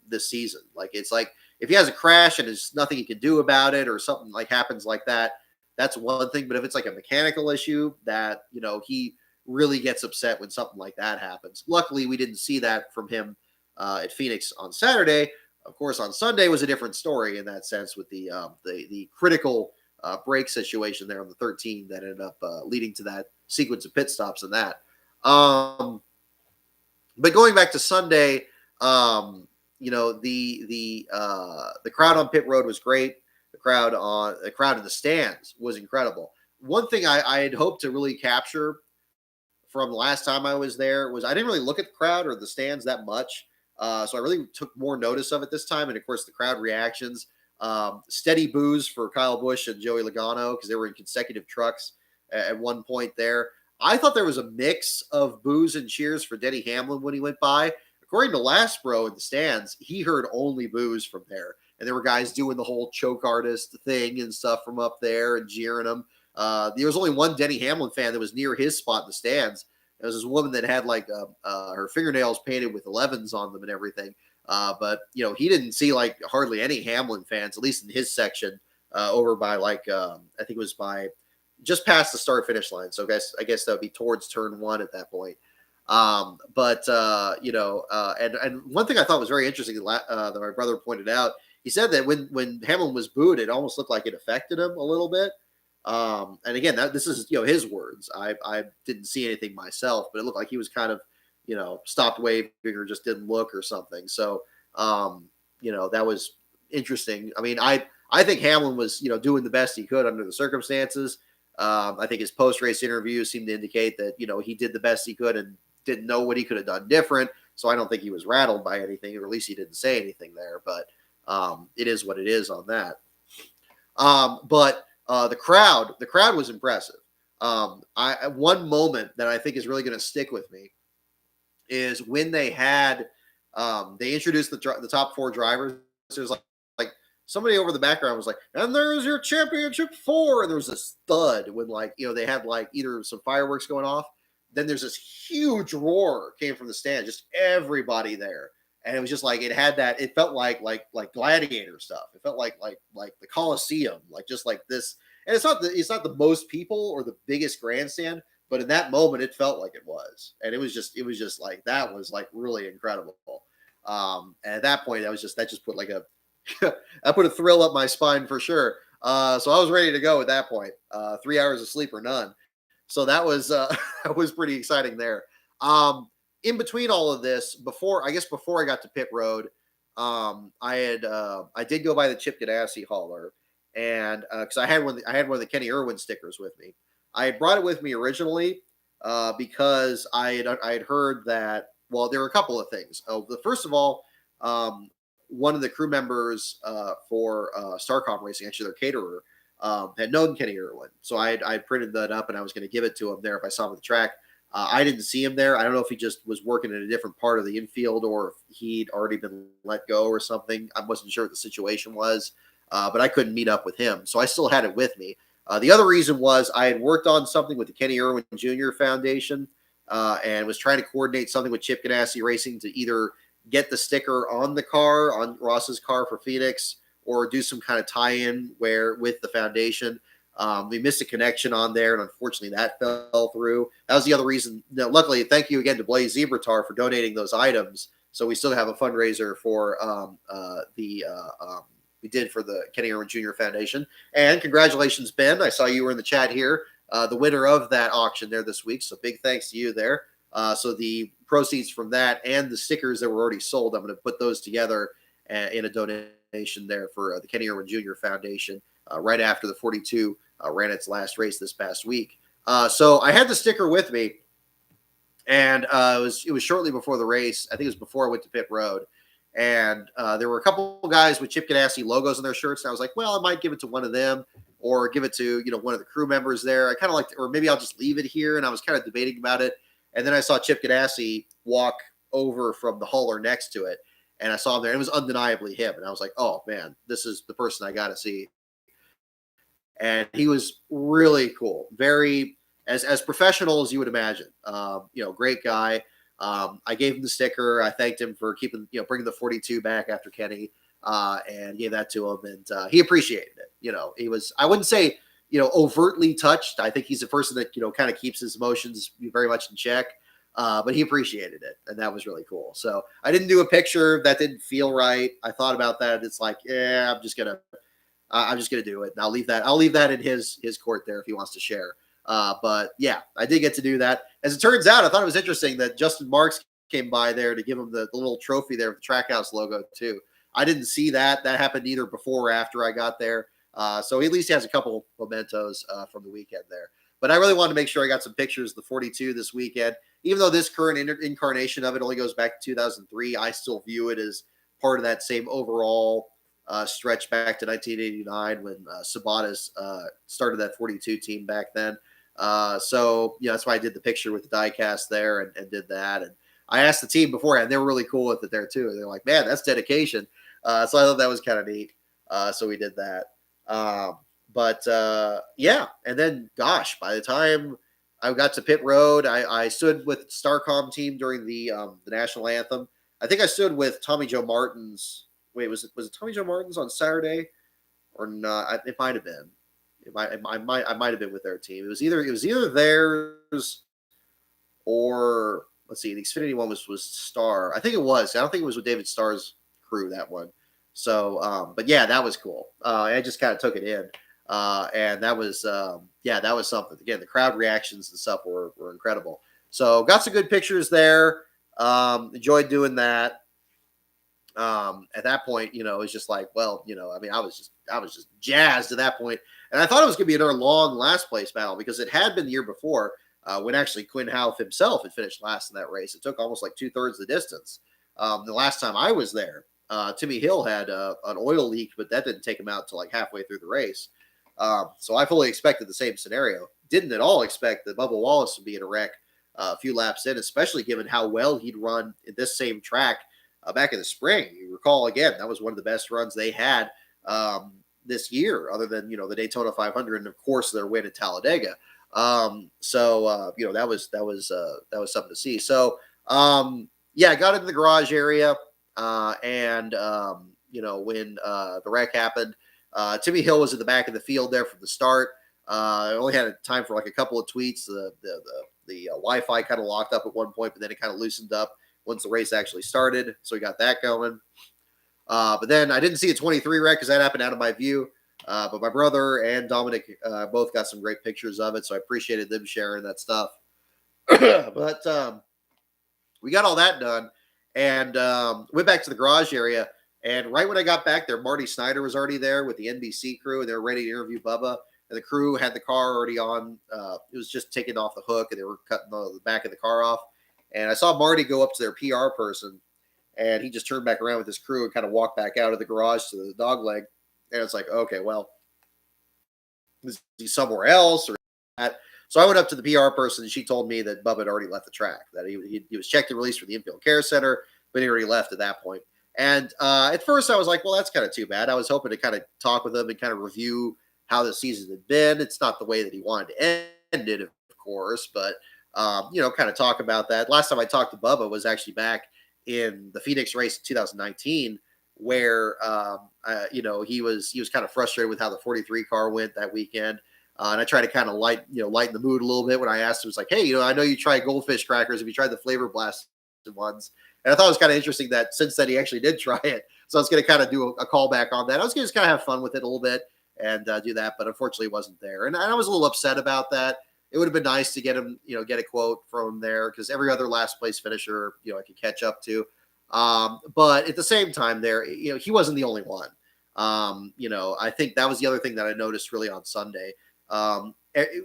this season. Like, it's like if he has a crash and there's nothing he can do about it, or something like happens like that, that's one thing. But if it's like a mechanical issue, that he really gets upset when something like that happens. Luckily, we didn't see that from him at Phoenix on Saturday. Of course, on Sunday was a different story in that sense, with the critical brake situation there on the 13 that ended up leading to that sequence of pit stops and that. But going back to Sunday, the crowd on pit road was great. The crowd in the stands was incredible. One thing I had hoped to really capture from the last time I was there was I didn't really look at the crowd or the stands that much. So I really took more notice of it this time. And of course, the crowd reactions, steady boos for Kyle Busch and Joey Logano, because they were in consecutive trucks at one point there. I thought there was a mix of boos and cheers for Denny Hamlin when he went by. According to Lastbro in the stands, he heard only boos from there. And there were guys doing the whole choke artist thing and stuff from up there and jeering him. There was only one Denny Hamlin fan that was near his spot in the stands. There was this woman that had like her fingernails painted with 11s on them and everything. But he didn't see like hardly any Hamlin fans, at least in his section, over by like I think it was by just past the start finish line. So I guess that would be towards turn 1 at that point. And one thing I thought was very interesting that my brother pointed out, he said that when Hamlin was booed, it almost looked like it affected him a little bit. And again, this is his words. I didn't see anything myself, but it looked like he was kind of stopped waving or just didn't look or something. So that was interesting. I mean, I think Hamlin was doing the best he could under the circumstances. I think his post-race interview seemed to indicate that he did the best he could and didn't know what he could have done different. So I don't think he was rattled by anything, or at least he didn't say anything there. But it is what it is on that. But the crowd was impressive. One moment that I think is really going to stick with me is when they had they introduced the top 4 drivers. There's like somebody over the background was like, "And there's your championship 4," and there was this thud when they had like either some fireworks going off. Then there's this huge roar came from the stand, just everybody there. And it was just like, it had that, it felt like gladiator stuff. It felt like the Coliseum, like just like this. And it's not the most people or the biggest grandstand, but in that moment it felt like it was. And it was just like, that was like really incredible. And at that point that just put like I put a thrill up my spine for sure. So I was ready to go at that point. 3 hours of sleep or none. So that was that was pretty exciting there. In between all of this, before I got to pit road, I did go by the Chip Ganassi hauler, and because I had one of the Kenny Irwin stickers with me. I had brought it with me originally because I had heard that, well, there were a couple of things. First of all, one of the crew members for Starcom Racing, actually their caterer, had known Kenny Irwin, so I printed that up and I was going to give it to him there if I saw him at the track. I didn't see him there. I don't know if he just was working in a different part of the infield or if he'd already been let go or something. I wasn't sure what the situation was, but I couldn't meet up with him. So I still had it with me. The other reason was I had worked on something with the Kenny Irwin Jr. Foundation and was trying to coordinate something with Chip Ganassi Racing to either get the sticker on the car, on Ross's car for Phoenix, or do some kind of tie-in with the foundation. We missed a connection on there, and unfortunately that fell through. That was the other reason. Luckily, thank you again to Blaze Zebratar for donating those items. So we still have a fundraiser for we did for the Kenny Irwin Jr. Foundation. And congratulations, Ben. I saw you were in the chat here, the winner of that auction there this week. So big thanks to you there. So the proceeds from that and the stickers that were already sold, I'm going to put those together in a donation there for the Kenny Irwin Jr. Foundation right after the 42 ran its last race this past week. So I had the sticker with me, and it was shortly before the race. I think it was before I went to pit road, and there were a couple of guys with Chip Ganassi logos on their shirts. And I was like, well, I might give it to one of them. or give it to, one of the crew members there. I kind of like, or maybe I'll just leave it here. And I was kind of debating about it. And then I saw Chip Ganassi walk over from the hauler next to it. And I saw him there. And it was undeniably him. And I was like, oh man, this is the person I got to see. And he was really cool. Very, as professional as you would imagine. Great guy. I gave him the sticker. I thanked him for keeping, bringing the 42 back after Kenny, and gave that to him. And he appreciated it. He was, I wouldn't say, overtly touched. I think he's a person that, kind of keeps his emotions very much in check. But he appreciated it. And that was really cool. So I didn't do a picture that didn't feel right. I thought about that. It's like, yeah, I'm just going to do it. And I'll leave that in his court there if he wants to share. But yeah, I did get to do that. As it turns out, I thought it was interesting that Justin Marks came by there to give him the little trophy there with the Trackhouse logo too. I didn't see that. That happened either before or after I got there. So at least he has a couple mementos from the weekend there. But I really wanted to make sure I got some pictures of the 42 this weekend. Even though this current incarnation of it only goes back to 2003, I still view it as part of that same overall stretch back to 1989 when Sabatas started that 42 team back then. So that's why I did the picture with the diecast there and did that. And I asked the team beforehand; they were really cool with it there too. They're like, "Man, that's dedication." So I thought that was kind of neat. So we did that. Yeah, and then gosh, by the time I got to pit road, I stood with Starcom team during the national anthem. I think I stood with Tommy Joe Martin's. Wait, was it Tommy Joe Martin's on Saturday or not? It might have been. I might have been with their team. It was either theirs or let's see. The Xfinity one was Star. I think it was. I don't think it was with David Starr's crew, that one. So, but yeah, that was cool. I just kind of took it in. And that was that was something. Again, the crowd reactions and stuff were incredible. So got some good pictures there. Enjoyed doing that. At that point, it was just like, well, I was just jazzed at that point. And I thought it was going to be another long last place battle because it had been the year before when actually Quinn Houff himself had finished last in that race. It took almost like 2/3 the distance. The last time I was there, Timmy Hill had an oil leak, but that didn't take him out until like halfway through the race. So I fully expected the same scenario. Didn't at all expect that Bubba Wallace would be in a wreck a few laps in, especially given how well he'd run in this same track back in the spring. You recall, again, that was one of the best runs they had this year, other than, the Daytona 500 and, of course, their win at Talladega. That was something to see. So, I got into the garage area when the wreck happened, Timmy Hill was in the back of the field there from the start. I only had time for like a couple of tweets. The Wi-Fi kind of locked up at one point, but then it kind of loosened up once the race actually started. So we got that going. But then I didn't see a 23 wreck because that happened out of my view. But my brother and Dominic both got some great pictures of it. So I appreciated them sharing that stuff. But we got all that done and went back to the garage area. And right when I got back there, Marty Snyder was already there with the NBC crew, and they were ready to interview Bubba. And the crew had the car already on. It was just taking off the hook, and they were cutting the back of the car off. And I saw Marty go up to their PR person, and he just turned back around with his crew and kind of walked back out of the garage to the dog leg. And it's like, okay, well, is he somewhere else or that? So I went up to the PR person, and she told me that Bubba had already left the track, that he was checked and released from the infield care center, but he already left at that point. And at first I was like, well, that's kind of too bad. I was hoping to kind of talk with him and kind of review how the season had been. It's not the way that he wanted to end it, of course, but, kind of talk about that. Last time I talked to Bubba was actually back in the Phoenix race in 2019, where, he was kind of frustrated with how the 43 car went that weekend. And I tried to kind of lighten the mood a little bit when I asked him, it was like, hey, I know you tried goldfish crackers. Have you tried the flavor blasted ones? And I thought it was kind of interesting that since then he actually did try it. So I was going to kind of do a callback on that. I was going to just kind of have fun with it a little bit and do that, but unfortunately it wasn't there. And I was a little upset about that. It would have been nice to get him, get a quote from him there because every other last place finisher, I could catch up to. But at the same time there, he wasn't the only one. I think that was the other thing that I noticed really on Sunday.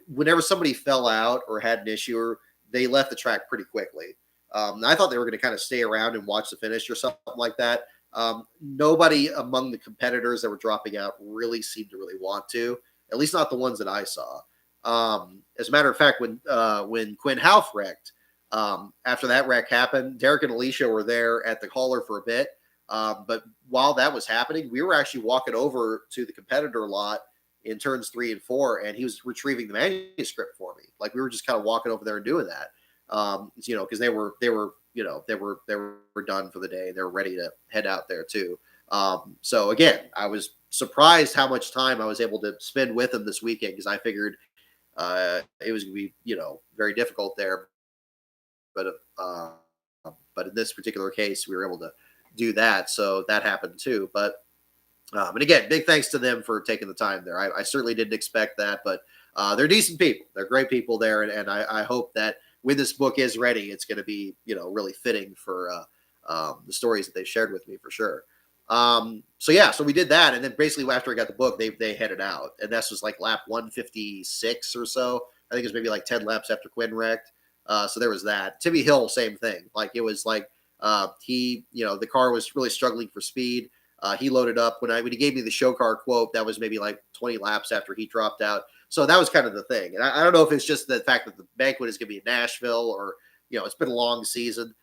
Whenever somebody fell out or had an issue, or they left the track pretty quickly. I thought they were going to kind of stay around and watch the finish or something like that. Nobody among the competitors that were dropping out really seemed to really want to. at least not the ones that I saw. As a matter of fact, when Quinn Houff wrecked, after that wreck happened, Derek and Alicia were there at the hauler for a bit. But while that was happening, we were actually walking over to the competitor lot in turns 3 and 4, and he was retrieving the manuscript for me. Like, we were just kind of walking over there and doing that. Because they were done for the day. They were ready to head out there too. So again, I was surprised how much time I was able to spend with them this weekend, because I figured it was going to be, very difficult there. But in this particular case, we were able to do that. So that happened too. But and again, big thanks to them for taking the time there. I certainly didn't expect that, but they're decent people. They're great people there. And I hope that when this book is ready, it's going to be, really fitting for the stories that they shared with me, for sure. So we did that. And then basically after I got the book, they headed out. And this was like lap 156 or so. I think it was maybe like 10 laps after Quinn wrecked. So there was that. Timmy Hill, same thing. Like, it was like the car was really struggling for speed. He loaded up when he gave me the show car quote. That was maybe like 20 laps after he dropped out. So that was kind of the thing. And I don't know if it's just the fact that the banquet is going to be in Nashville, or, it's been a long season.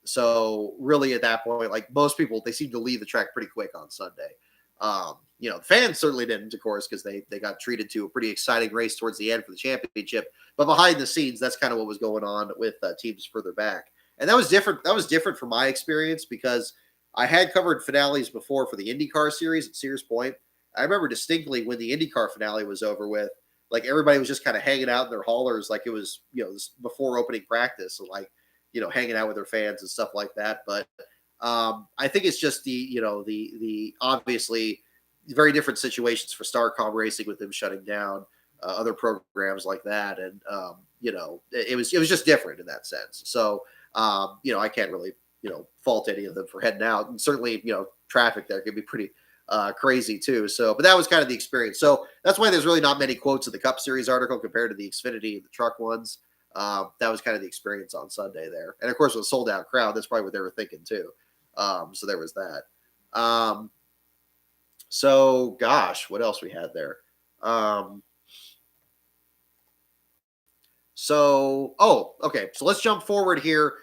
So really at that point, like most people, they seem to leave the track pretty quick on Sunday. The fans certainly didn't, of course, because they got treated to a pretty exciting race towards the end for the championship. But behind the scenes, that's kind of what was going on with teams further back. And that was different. That was different from my experience, because I had covered finales before for the IndyCar series at Sears Point. I remember distinctly when the IndyCar finale was over with, like, everybody was just kind of hanging out in their haulers, like it was, before opening practice, and like, hanging out with their fans and stuff like that. But I think it's just the obviously very different situations for Starcom racing, with them shutting down other programs like that. And, it was just different in that sense. So, I can't really, fault any of them for heading out. And certainly, traffic there could be pretty crazy too. So, but that was kind of the experience. So that's why there's really not many quotes in the Cup Series article compared to the Xfinity and the truck ones. That was kind of the experience on Sunday there. And of course, with a sold out crowd, that's probably what they were thinking too. So there was that. So gosh, what else we had there? Okay. So let's jump forward here.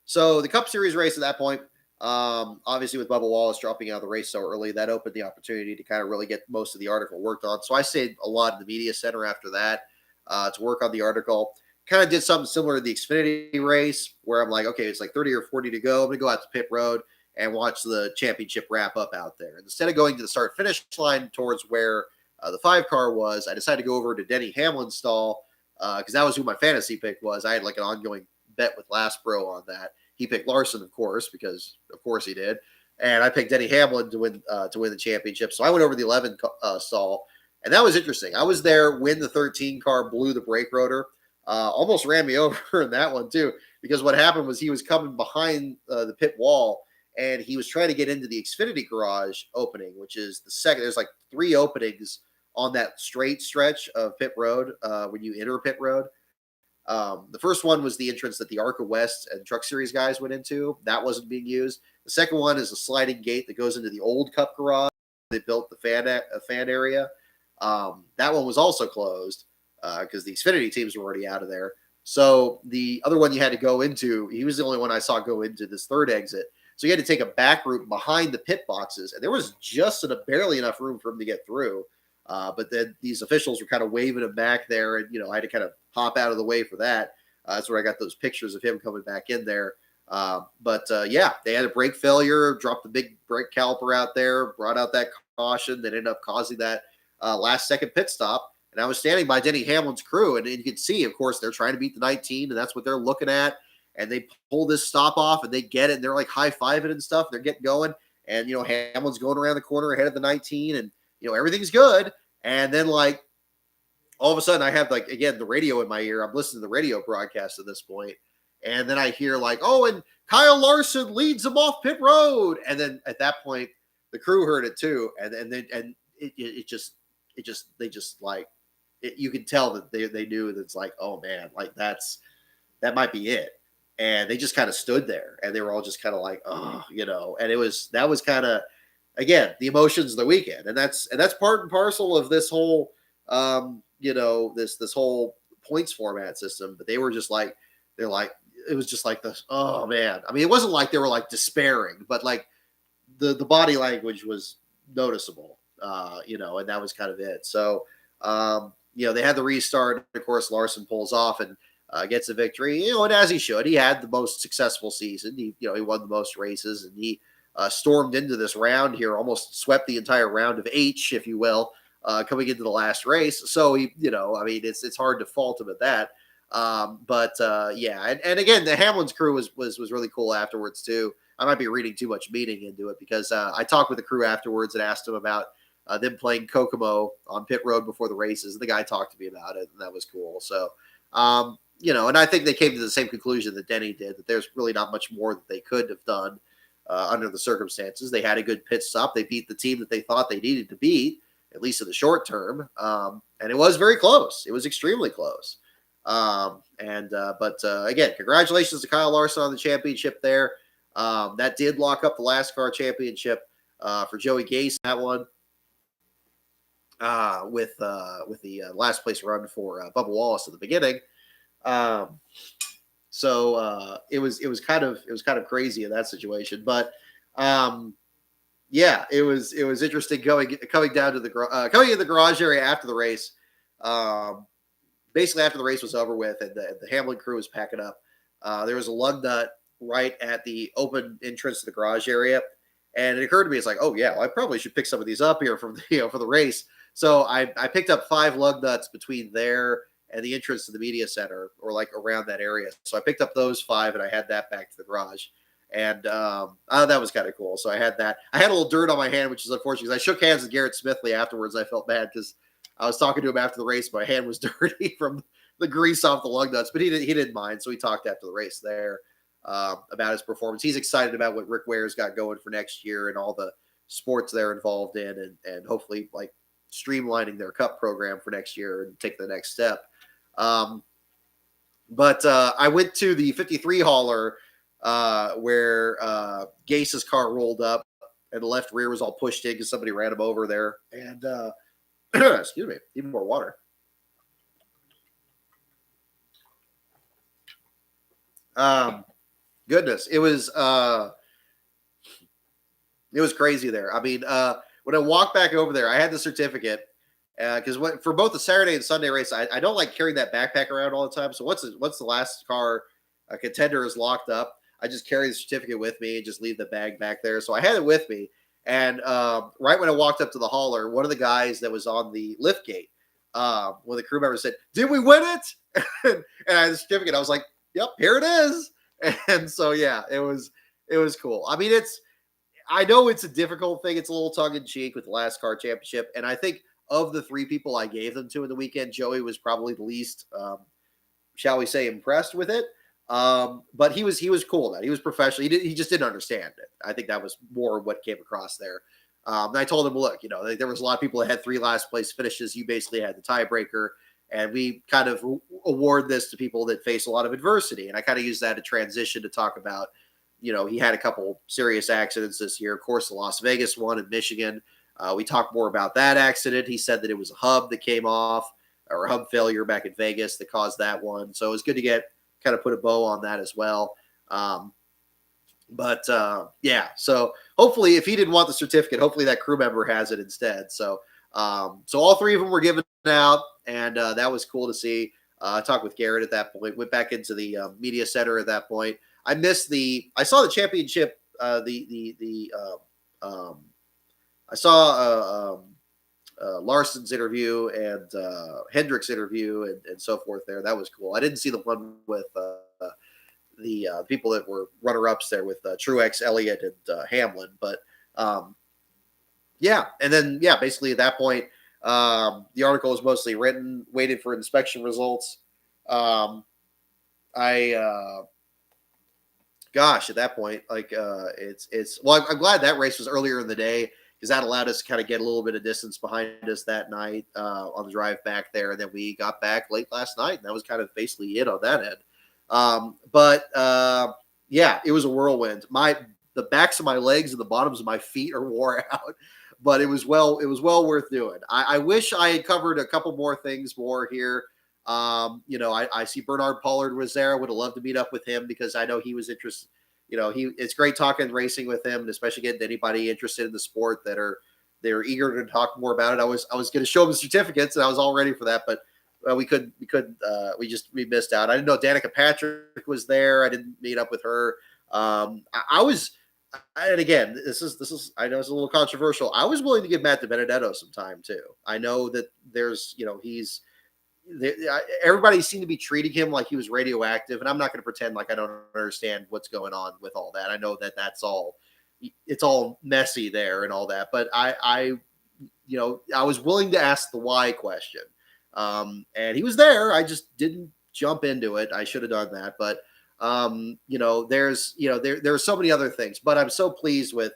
So the Cup Series race at that point, obviously with Bubba Wallace dropping out of the race so early, that opened the opportunity to kind of really get most of the article worked on. So I stayed a lot in the media center after that to work on the article. Kind of did something similar to the Xfinity race, where I'm like, okay, it's like 30 or 40 to go. I'm going to go out to pit road and watch the championship wrap up out there. And instead of going to the start finish line towards where the 5-car was, I decided to go over to Denny Hamlin's stall, because that was who my fantasy pick was. I had like an ongoing bet with LASTCAR on that. He picked Larson, of course, because of course he did. And I picked Denny Hamlin to win the championship. So I went over the 11 stall, and that was interesting. I was there when the 13 car blew the brake rotor. Almost ran me over in that one too, because what happened was he was coming behind the pit wall, and he was trying to get into the Xfinity garage opening, which is the second. There's like 3 openings on that straight stretch of pit road when you enter pit road. The first one was the entrance that the ARCA West and Truck Series guys went into. That wasn't being used. The second one is a sliding gate that goes into the old Cup garage. They built the fan area. That one was also closed because the Xfinity teams were already out of there. So the other one you had to go into, he was the only one I saw go into this third exit. So you had to take a back route behind the pit boxes, and there was just barely enough room for him to get through. But then these officials were kind of waving him back there, and I had to kind of hop out of the way for that. That's where I got those pictures of him coming back in there. Yeah, they had a brake failure, dropped the big brake caliper out there, brought out that caution that ended up causing that last second pit stop. And I was standing by Denny Hamlin's crew, and you could see, of course, they're trying to beat the 19, and that's what they're looking at. And they pull this stop off, and they get it, and they're like high-fiving and stuff. They're getting going, and Hamlin's going around the corner ahead of the 19, and everything's good. And then like all of a sudden I have like, again, the radio in my ear. I'm listening to the radio broadcast at this point. And then I hear like, oh, and Kyle Larson leads them off pit road. And then at that point, the crew heard it too. And you could tell that they knew that it's like, oh man, like that might be it. And they just kind of stood there, and they were all just kind of like, oh, and that was kind of, again, the emotions of the weekend. And that's part and parcel of this whole this whole points format system, but they were just like, it was just like this. Oh man. I mean, it wasn't like they were like despairing, but like the body language was noticeable, and that was kind of it. So, they had the restart. Of course, Larson pulls off and gets a victory, and as he should. He had the most successful season. He won the most races, and he stormed into this round here, almost swept the entire round of H, if you will, coming into the last race. So I mean, it's hard to fault him at that. And again, the Hamlin's crew was really cool afterwards too. I might be reading too much meaning into it because I talked with the crew afterwards and asked them about them playing Kokomo on pit road before the races. And the guy talked to me about it, and that was cool. So, and I think they came to the same conclusion that Denny did, that there's really not much more that they could have done under the circumstances. They had a good pit stop. They beat the team that they thought they needed to beat, at least in the short term. And it was very close. It was extremely close. Again, congratulations to Kyle Larson on the championship there. That did lock up the LASTCAR championship for Joey Gase, that one, with the last place run for Bubba Wallace at the beginning. So it was kind of crazy in that situation, but it was interesting coming down to coming in the garage area after the race. Basically after the race was over with and the Hamlin crew was packing up, there was a lug nut right at the open entrance to the garage area. And it occurred to me, it's like, oh yeah, well, I probably should pick some of these up here from for the race. So I picked up 5 lug nuts between there and the entrance to the media center, or like around that area. So I picked up those 5 and I had that back to the garage. And that was kind of cool. So I had that. I had a little dirt on my hand, which is unfortunate because I shook hands with Garrett Smithley afterwards. I felt bad because I was talking to him after the race. My hand was dirty from the grease off the lug nuts, but he didn't mind. So we talked after the race there about his performance. He's excited about what Rick Ware's got going for next year and all the sports they're involved in, and hopefully like streamlining their cup program for next year and take the next step. I went to the 53 hauler where Gase's car rolled up and the left rear was all pushed in because somebody ran him over there. And excuse me, even more water. Goodness, it was crazy there. I mean, when I walked back over there, I had the certificate because for both the Saturday and Sunday race, I don't like carrying that backpack around all the time. So once the LASTCAR contender is locked up, I just carry the certificate with me and just leave the bag back there. So I had it with me. And right when I walked up to the hauler, one of the guys that was on the lift gate, one of the crew members said, "Did we win it?" And I had the certificate. I was like, "Yep, here it is." And so, yeah, it was cool. I mean, I know it's a difficult thing. It's a little tongue in cheek with the LASTCAR championship. And I think of the 3 people I gave them to in the weekend, Joey was probably the least, shall we say, impressed with it. But he was cool with that. He was professional. He just didn't understand it. I think that was more what came across there. And I told him, look, there was a lot of people that had 3 last place finishes. You basically had the tiebreaker, and we kind of award this to people that face a lot of adversity. And I kind of use that to transition to talk about, he had a couple serious accidents this year. Of course, the Las Vegas one in Michigan. We talked more about that accident. He said that it was a hub that came off, or a hub failure back in Vegas that caused that one. So it was good to kind of put a bow on that as well. So hopefully if he didn't want the certificate, hopefully that crew member has it instead. So all 3 of them were given out, and that was cool to see. I talked with Garrett at that point, went back into the media center at that point. I saw the championship, I saw Larson's interview and Hendrick's interview and so forth there. That was cool. I didn't see the one with the people that were runner-ups there with Truex, Elliott, and Hamlin. But and then basically at that point, the article was mostly written, waited for inspection results. At that point, I'm glad that race was earlier in the day, because that allowed us to kind of get a little bit of distance behind us that night on the drive back there. And then we got back late last night, and that was kind of basically it on that end. It was a whirlwind. The backs of my legs and the bottoms of my feet are wore out. but it was well worth doing. I wish I had covered a couple more things more here. I see Bernard Pollard was there. I would have loved to meet up with him because I know he was interested. It's great talking racing with him, and especially getting anybody interested in the sport they're eager to talk more about it. I was going to show him the certificates, and I was all ready for that, but we missed out. I didn't know Danica Patrick was there. I didn't meet up with her. I was, and again, this is, I know it's a little controversial. I was willing to give Matt DiBenedetto some time too. I know that there's, everybody seemed to be treating him like he was radioactive, and I'm not going to pretend like I don't understand what's going on with all that. I know that it's all messy there and all that, but I was willing to ask the why question. And he was there. I just didn't jump into it. I should have done that, but there's so many other things, but I'm so pleased with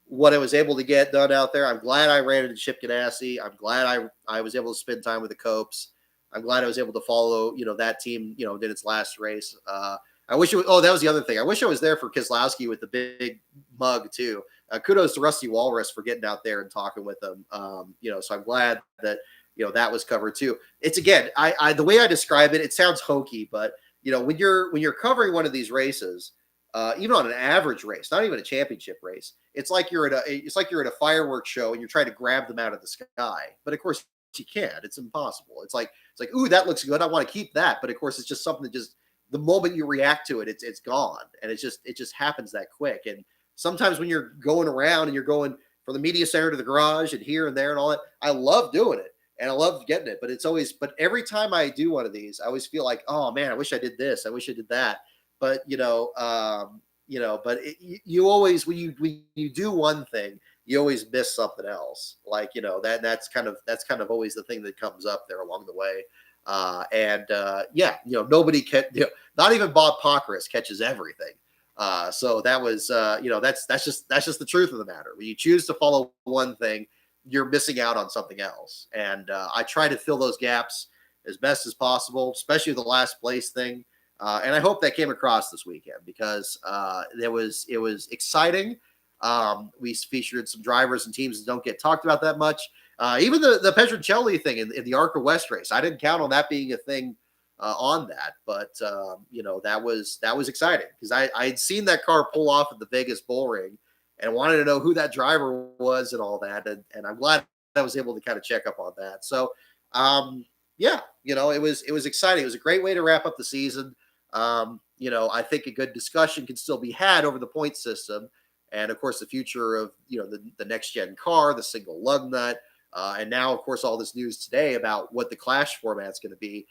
what I was able to get done out there. I'm glad I ran into Chip Ganassi. I'm glad I was able to spend time with the Copes. I'm glad I was able to follow, that team, did its last race. I wish that was the other thing. I wish I was there for Keselowski with the big mug too. Kudos to Rusty Walrus for getting out there and talking with them. So I'm glad that, that was covered too. It's, again, the way I describe it, it sounds hokey, but when you're covering one of these races, even on an average race, not even a championship race, it's like you're at a fireworks show and you're trying to grab them out of the sky. But of course you can't. It's impossible. It's like, ooh, that looks good. I want to keep that. But of course, it's just something that just the moment you react to it, it's gone, and it just happens that quick. And sometimes when you're going around and you're going from the media center to the garage and here and there and all that, I love doing it. And I love getting it, but every time I do one of these, I always feel like, oh man, I wish I did this. I wish I did that. But, you always, when you do one thing, you always miss something else. Like, that's kind of always the thing that comes up there along the way. Nobody can, not even Bob Pockrass catches everything. So that was, that's just the truth of the matter. When you choose to follow one thing, you're missing out on something else. And I try to fill those gaps as best as possible, especially the last place thing. And I hope that came across this weekend because it was exciting. We featured some drivers and teams that don't get talked about that much. Even the Pedroncelli thing in the ARCA West race, I didn't count on that being a thing on that, but that was exciting because I had seen that car pull off at the Vegas Bull Ring and wanted to know who that driver was and all that. And I'm glad I was able to kind of check up on that. So, it was exciting. It was a great way to wrap up the season. I think a good discussion can still be had over the point system. And of course, the future of, the next gen car, the single lug nut. And now, of course, all this news today about what the Clash format's going to be.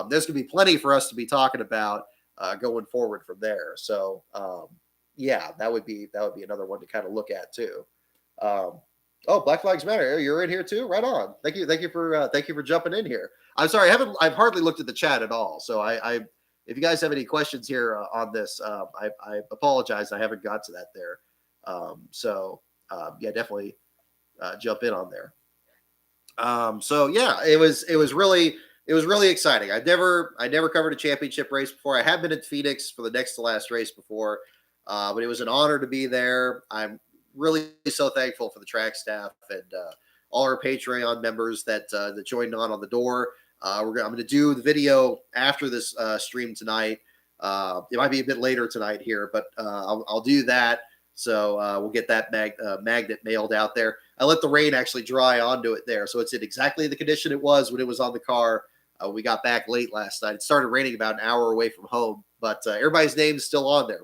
There's going to be plenty for us to be talking about going forward from there. So, that would be another one to kind of look at too. Black Lives Matter. You're in here too. Right on. Thank you for jumping in here. I'm sorry, I've hardly looked at the chat at all. So if you guys have any questions here on this, I apologize. I haven't got to that there. Definitely jump in on there. It was really exciting. I never covered a championship race before. I have been at Phoenix for the next to last race before. But it was an honor to be there. I'm really so thankful for the track staff and all our Patreon members that joined on the door. I'm going to do the video after this stream tonight. It might be a bit later tonight here, but I'll do that. So we'll get that magnet mailed out there. I let the rain actually dry onto it there, so it's in exactly the condition it was when it was on the car. We got back late last night. It started raining about an hour away from home, but everybody's name is still on there.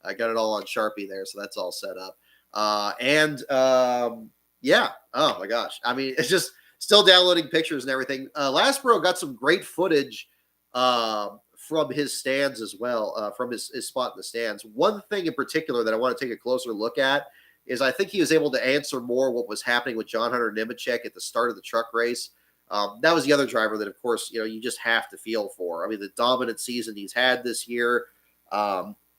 I got it all on Sharpie there, so that's all set up. Oh my gosh. I mean, it's just still downloading pictures and everything. LASTCAR got some great footage from his stands as well, from his spot in the stands. One thing in particular that I want to take a closer look at is I think he was able to answer more what was happening with John Hunter Nemechek at the start of the truck race. That was the other driver that, of course, you just have to feel for. I mean, the dominant season he's had this year,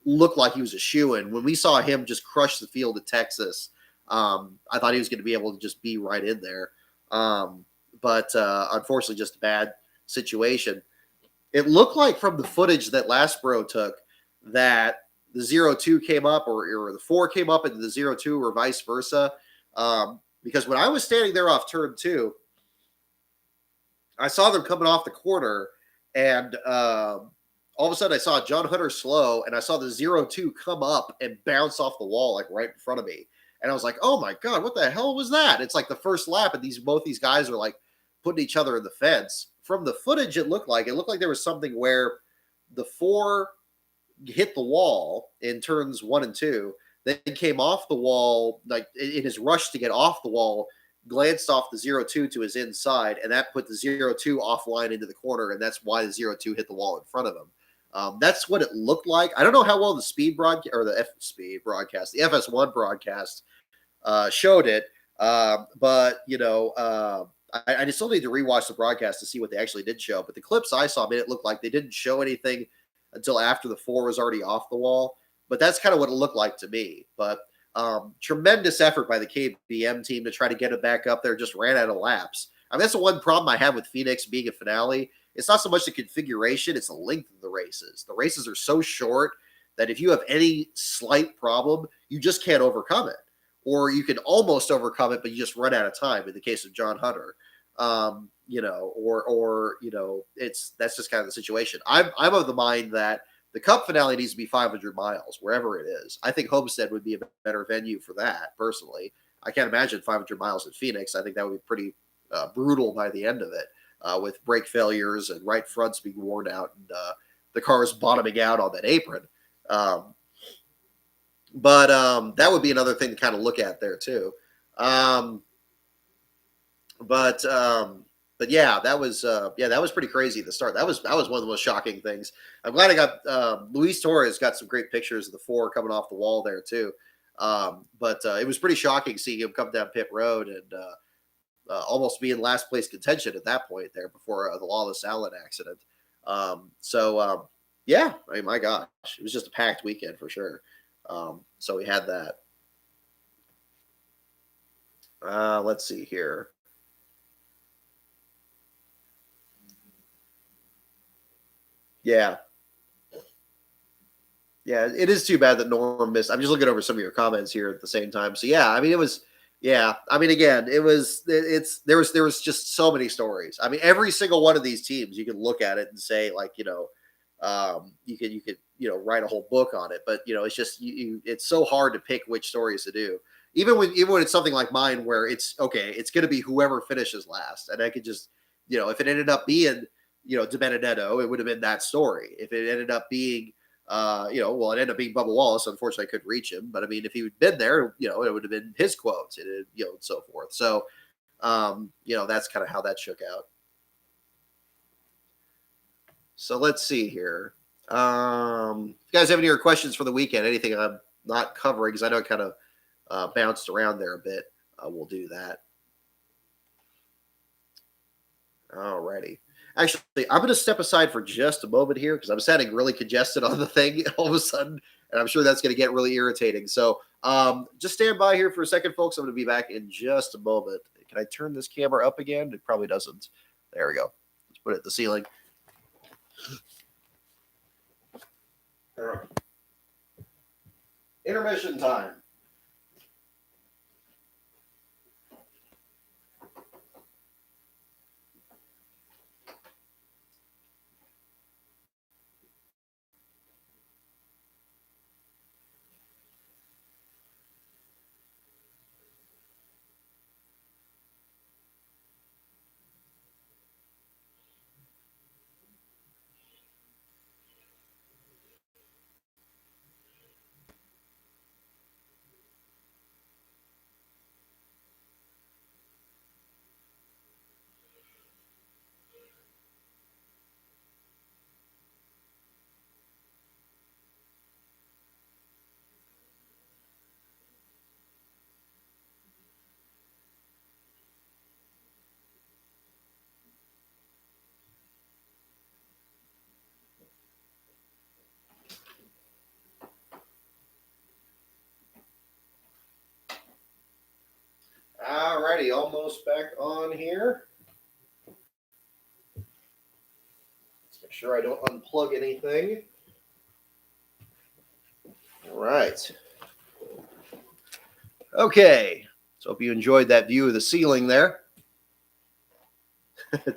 looked like he was a shoo-in. When we saw him just crush the field at Texas, I thought he was going to be able to just be right in there. But unfortunately, just a bad situation. It looked like from the footage that LASTCAR took that the 0-2 came up or the 4 came up and the 0-2 or vice versa. because when I was standing there off turn 2, I saw them coming off the corner, and all of a sudden I saw John Hunter slow, and I saw the 0-2 come up and bounce off the wall like right in front of me. And I was like, oh my God, what the hell was that? It's like the first lap, and both these guys are like putting each other in the fence. From the footage, it looked like there was something where the 4 hit the wall in turns 1 and 2, then came off the wall, like in his rush to get off the wall, glanced off the 0-2 to his inside, and that put the 0-2 offline into the corner, and that's why the 0-2 hit the wall in front of him. That's what it looked like. I don't know how well the speed broadcast or the speed broadcast, the FS1 broadcast showed it, but I just still need to rewatch the broadcast to see what they actually did show. But the clips I saw made it look like they didn't show anything until after the 4 was already off the wall. But that's kind of what it looked like to me. But tremendous effort by the KBM team to try to get it back up there. Just ran out of laps. I mean, that's the one problem I have with Phoenix being a finale. It's not so much the configuration, it's the length of the races. The races are so short that if you have any slight problem, you just can't overcome it. Or you can almost overcome it, but you just run out of time in the case of John Hunter. That's just kind of the situation. I'm of the mind that the Cup finale needs to be 500 miles, wherever it is. I think Homestead would be a better venue for that, personally. I can't imagine 500 miles in Phoenix. I think that would be pretty brutal by the end of it, with brake failures and right fronts being worn out and the cars bottoming out on that apron. But that would be another thing to kind of look at there too. But yeah, that was pretty crazy at the start. That was one of the most shocking things. I'm glad I got Luis Torres got some great pictures of the 4 coming off the wall there too. But it was pretty shocking seeing him come down pit road and almost be in last place contention at that point there before the Lawless Allen accident. Yeah, I mean, my gosh, it was just a packed weekend for sure. So we had that. Let's see here. Yeah. Yeah, it is too bad that Norm missed. I'm just looking over some of your comments here at the same time. So yeah, I mean, again, there was just so many stories. I mean, every single one of these teams, you can look at it and say, like, you could write a whole book on it, but it's just it's so hard to pick which stories to do. Even when it's something like mine, where it's going to be whoever finishes last, and I could just if it ended up being De Benedetto, it would have been that story. If it ended up being it ended up being Bubba Wallace. Unfortunately, I couldn't reach him, but I mean, if he had been there, it would have been his quotes, and and so forth. So that's kind of how that shook out. So let's see here. If you guys have any other questions for the weekend, anything I'm not covering, because I know it kind of bounced around there a bit, we'll do that. Alrighty. Actually, I'm going to step aside for just a moment here because I'm sounding really congested on the thing all of a sudden, and I'm sure that's going to get really irritating. So just stand by here for a second, folks. I'm going to be back in just a moment. Can I turn this camera up again? It probably doesn't. There we go. Let's put it at the ceiling. All right. Intermission time. Alrighty, almost back on here. Let's make sure I don't unplug anything. All right. Okay. So hope you enjoyed that view of the ceiling there.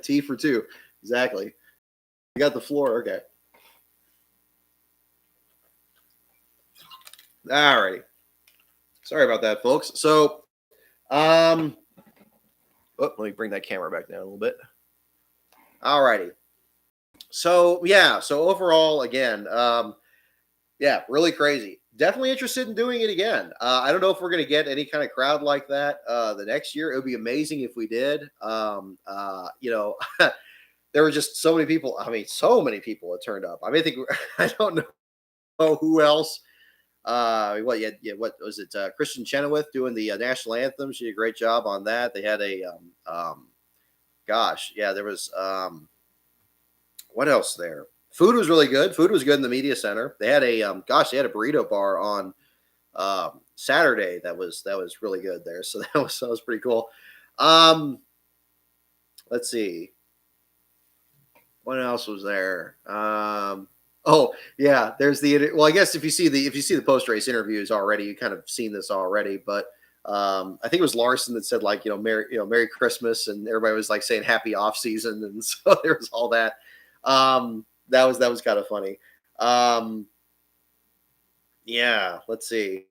T for 2. Exactly. You got the floor. Okay. All righty. Sorry about that, folks. So, let me bring that camera back down a little bit. All righty. So, yeah. So overall, again, yeah, really crazy. Definitely interested in doing it again. I don't know if we're going to get any kind of crowd like that the next year. It would be amazing if we did. There were just so many people. I mean, so many people that turned up. I mean, I don't know who else. What was it? Kristen Chenoweth doing the national anthem. She did a great job on that. They had there was what else there? Food was really good. Food was good in the media center. They had a they had a burrito bar on Saturday that was really good there. So that was pretty cool. Let's see. What else was there? Oh yeah, there's I guess if you see the post race interviews already, you kind of seen this already. But I think it was Larson that said like Merry Christmas, and everybody was like saying Happy Off Season, and so there was all that. That was kind of funny. Yeah, let's see.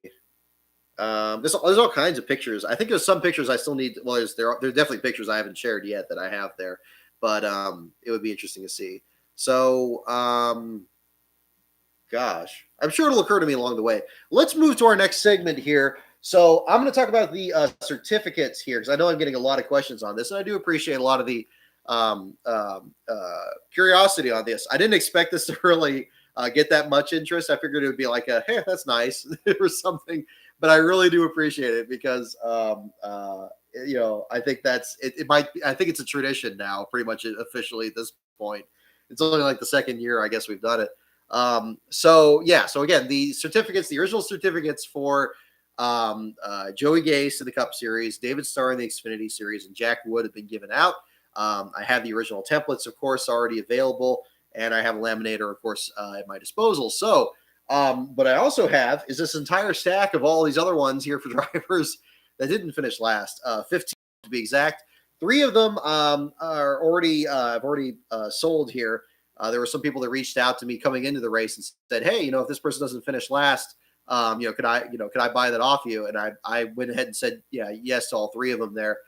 There's all kinds of pictures. I think there's some pictures I still need. Well, there are definitely pictures I haven't shared yet that I have there, but it would be interesting to see. So, gosh, I'm sure it'll occur to me along the way. Let's move to our next segment here. So I'm going to talk about the certificates here because I know I'm getting a lot of questions on this, and I do appreciate a lot of the curiosity on this. I didn't expect this to really get that much interest. I figured it would be like hey, that's nice or something, but I really do appreciate it because I think it might be, I think it's a tradition now, pretty much officially at this point. It's only like the second year I guess we've done it. So again, the original certificates for Joey Gase in the Cup Series, David Starr in the Xfinity Series, and Jack Wood have been given out. I have the original templates, of course, already available, and I have a laminator, of course, at my disposal. So, what I also have is this entire stack of all these other ones here for drivers that didn't finish last, 15 to be exact. 3 of them are already I've already sold here. There were some people that reached out to me coming into the race and said, "Hey, if this person doesn't finish last, could I buy that off you?" And I went ahead and said, yes to all 3 of them there.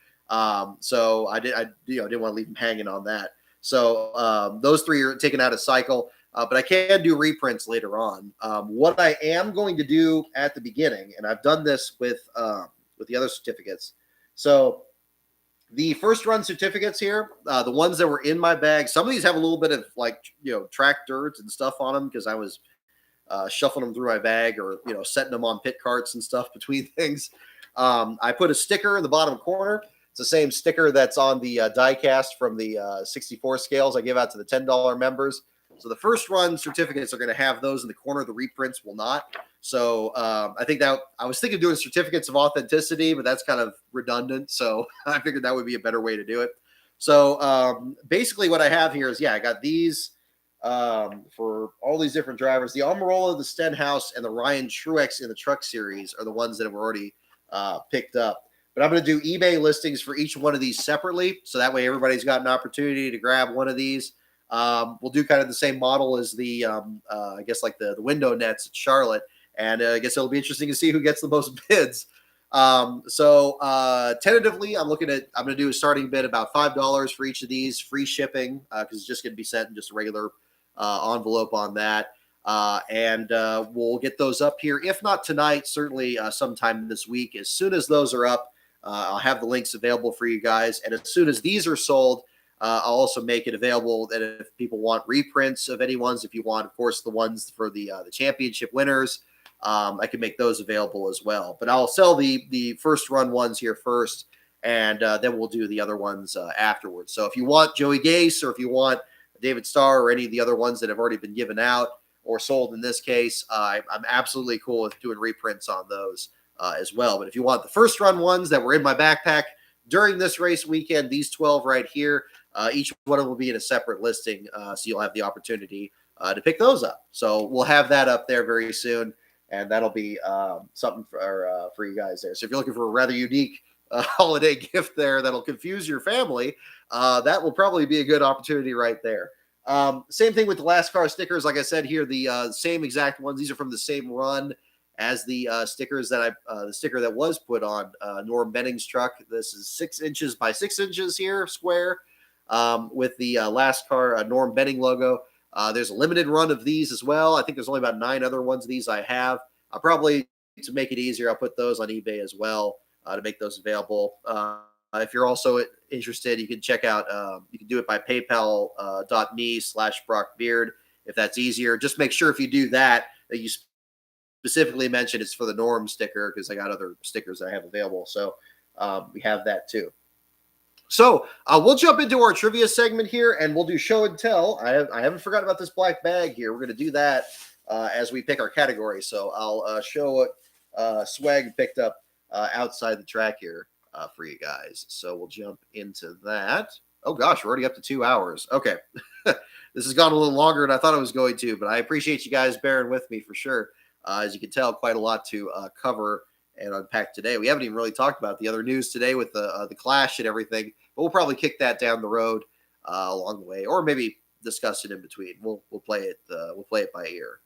So I didn't want to leave them hanging on that. So those 3 are taken out of cycle, but I can do reprints later on. What I am going to do at the beginning, and I've done this with the other certificates. So the first run certificates here, the ones that were in my bag, some of these have a little bit of track dirt and stuff on them because I was shuffling them through my bag or setting them on pit carts and stuff between things. I put a sticker in the bottom corner. It's the same sticker that's on the diecast from the 64 scales I give out to the $10 members. So the first run certificates are going to have those in the corner. The reprints will not. So I think that I was thinking of doing certificates of authenticity, but that's kind of redundant. So I figured that would be a better way to do it. So basically what I have here is, I got these for all these different drivers. The Almirola, the Stenhouse, and the Ryan Truex in the Truck Series are the ones that have already picked up. But I'm going to do eBay listings for each one of these separately. So that way everybody's got an opportunity to grab one of these. We'll do kind of the same model as the, I guess like the window nets at Charlotte. And I guess it'll be interesting to see who gets the most bids. Tentatively, I'm going to do a starting bid about $5 for each of these, free shipping, because it's just going to be sent in just a regular envelope on that. And we'll get those up here. If not tonight, certainly sometime this week. As soon as those are up, I'll have the links available for you guys. And as soon as these are sold, I'll also make it available that if people want reprints of any ones, if you want, of course, the ones for the championship winners, I can make those available as well. But I'll sell the first run ones here first, and then we'll do the other ones afterwards. So if you want Joey Gase or if you want David Starr or any of the other ones that have already been given out or sold in this case, I'm absolutely cool with doing reprints on those as well. But if you want the first run ones that were in my backpack during this race weekend, these 12 right here, each one of them will be in a separate listing, so you'll have the opportunity to pick those up. So we'll have that up there very soon, and that'll be something for you guys there. So if you're looking for a rather unique holiday gift there that'll confuse your family, that will probably be a good opportunity right there. Same thing with the LASTCAR stickers. Like I said here, the same exact ones. These are from the same run as the stickers that the sticker that was put on Norm Benning's truck. This is 6 inches by 6 inches here, square, with the LASTCAR Norm Benning logo. There's a limited run of these as well. I think there's only about 9 other ones of these I have. I'll probably, to make it easier, I'll put those on eBay as well to make those available. If you're also interested, you can check out, you can do it by paypal.me/BrockBeard if that's easier. Just make sure if you do that, that you specifically mention it's for the Norm sticker, because I got other stickers that I have available. So we have that too. So we'll jump into our trivia segment here, and we'll do show and tell. I haven't forgotten about this black bag here. We're going to do that as we pick our category. So I'll show what Swag picked up outside the track here for you guys. So we'll jump into that. Oh gosh, we're already up to 2 hours. Okay. This has gone a little longer than I thought it was going to, but I appreciate you guys bearing with me for sure. As you can tell, quite a lot to cover and unpack today. We haven't even really talked about the other news today with the clash and everything, but we'll probably kick that down the road along the way, or maybe discuss it in between. We'll play it. We'll play it by ear.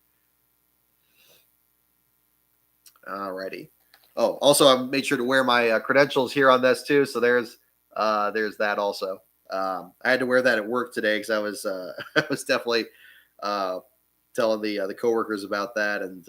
Alrighty. Oh, also, I made sure to wear my credentials here on this too. So there's that also. I had to wear that at work today because I was I was definitely telling the coworkers about that, and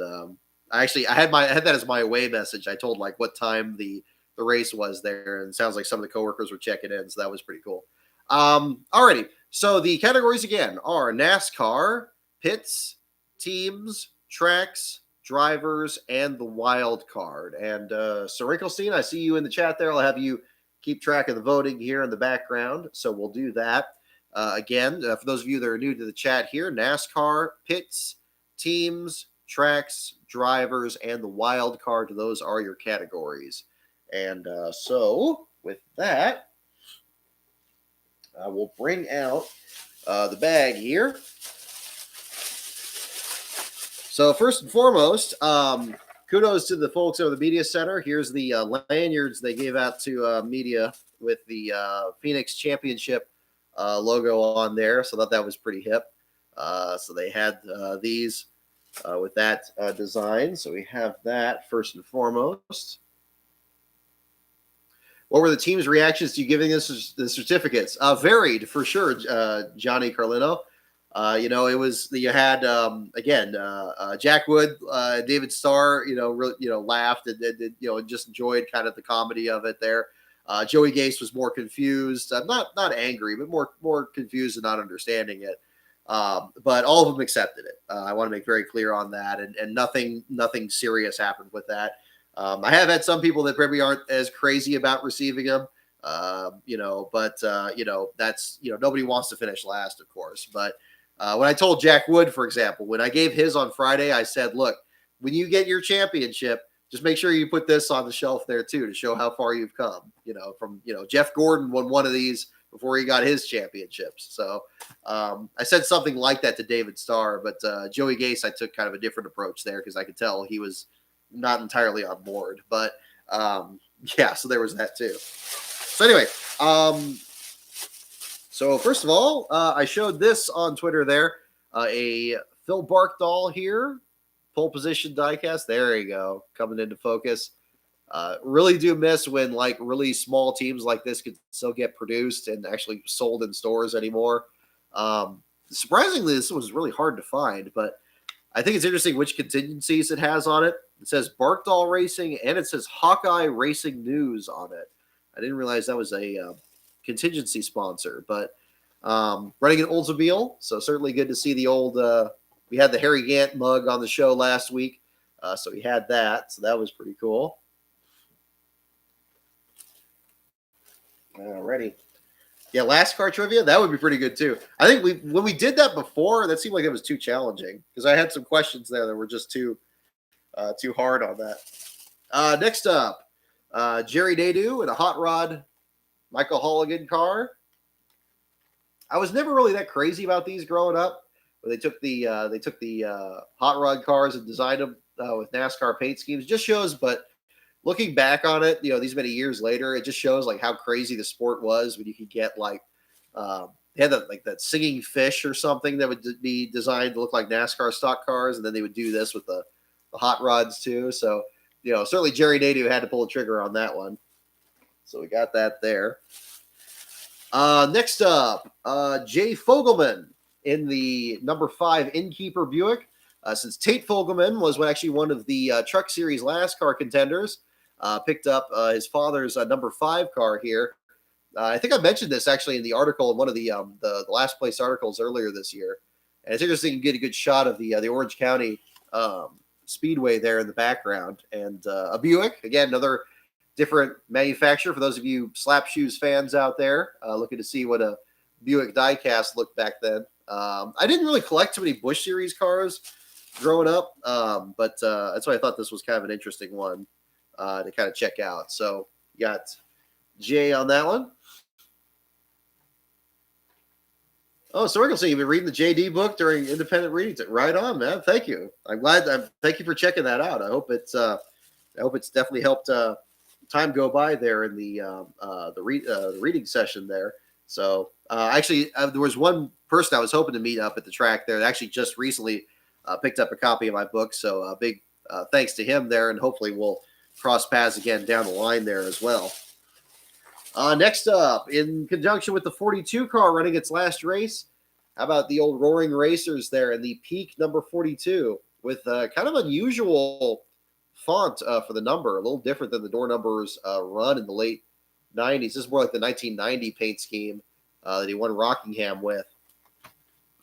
I had that as my away message. I told like what time the race was there, and it sounds like some of the coworkers were checking in, so that was pretty cool. Alrighty. So the categories again are NASCAR, pits, teams, tracks, drivers, and the wild card. And Sir Rinkelstein, I see you in the chat there. I'll have you keep track of the voting here in the background. So we'll do that. Again, for those of you that are new to the chat here, NASCAR, pits, teams, tracks, drivers, and the wild card. Those are your categories. And so with that, we'll bring out the bag here. So first and foremost, kudos to the folks over the Media Center. Here's the lanyards they gave out to media with the Phoenix Championship logo on there. So I thought that was pretty hip. So they had these with that design. So we have that first and foremost. What were the team's reactions to you giving us the certificates? Varied for sure, Johnny Carlino. It was you had again Jack Wood, David Starr. Really, laughed and just enjoyed kind of the comedy of it there. Joey Gase was more confused, not angry, but more confused and not understanding it. But all of them accepted it. I want to make very clear on that, and nothing serious happened with that. I have had some people that probably aren't as crazy about receiving them, but that's nobody wants to finish last, of course, but. When I told Jack Wood, for example, when I gave his on Friday, I said, look, when you get your championship, just make sure you put this on the shelf there too, to show how far you've come, Jeff Gordon won one of these before he got his championships. So I said something like that to David Starr, but Joey Gase, I took kind of a different approach there because I could tell he was not entirely on board, but so there was that too. So anyway, so first of all, I showed this on Twitter there, a Phil Barkdahl here, pole position diecast. There you go, coming into focus. Really do miss when like really small teams like this could still get produced and actually sold in stores anymore. Surprisingly, this was really hard to find, but I think it's interesting which contingencies it has on it. It says Barkdahl Racing and it says Hawkeye Racing News on it. I didn't realize that was a contingency sponsor, but running an Oldsmobile, so certainly good to see the old we had the Harry Gant mug on the show last week, so we had that, so that was pretty cool. Alrighty. Yeah, LASTCAR trivia, that would be pretty good too. I think when we did that before, that seemed like it was too challenging because I had some questions there that were just too hard on that. Next up, Jerry Nadeau in a hot rod Michael Holligan car. I was never really that crazy about these growing up, but they took the hot rod cars and designed them with NASCAR paint schemes. Just shows, but looking back on it, these many years later, it just shows like how crazy the sport was when you could get like they had that singing fish or something that would be designed to look like NASCAR stock cars, and then they would do this with the hot rods too. So certainly Jerry Nadeau had to pull the trigger on that one. So we got that there. Next up, Jay Fogelman in the number 5 Innkeeper Buick. Since Tate Fogelman was actually one of the Truck Series LASTCAR contenders, picked up his father's number 5 car here. I think I mentioned this actually in the article, in one of the last place articles earlier this year. And it's interesting to get a good shot of the Orange County Speedway there in the background. And a Buick, again, another different manufacturer for those of you Slap Shoes fans out there looking to see what a Buick diecast looked back then. I didn't really collect too many Busch Series cars growing up, but that's why I thought this was kind of an interesting one to kind of check out. So you got Jay on that one. Oh, so you've been reading the JD book during independent readings. Right on, man. Thank you. I'm glad. Thank you for checking that out. I hope it's definitely helped time go by there in the reading session there. So actually, there was one person I was hoping to meet up at the track there that actually just recently picked up a copy of my book. So big thanks to him there, and hopefully we'll cross paths again down the line there as well. Next up, in conjunction with the 42 car running its last race, how about the old Roaring Racers there in the Peak number 42 with kind of unusual font for the number, a little different than the door numbers run in the late 90s. This is more like the 1990 paint scheme that he won Rockingham with.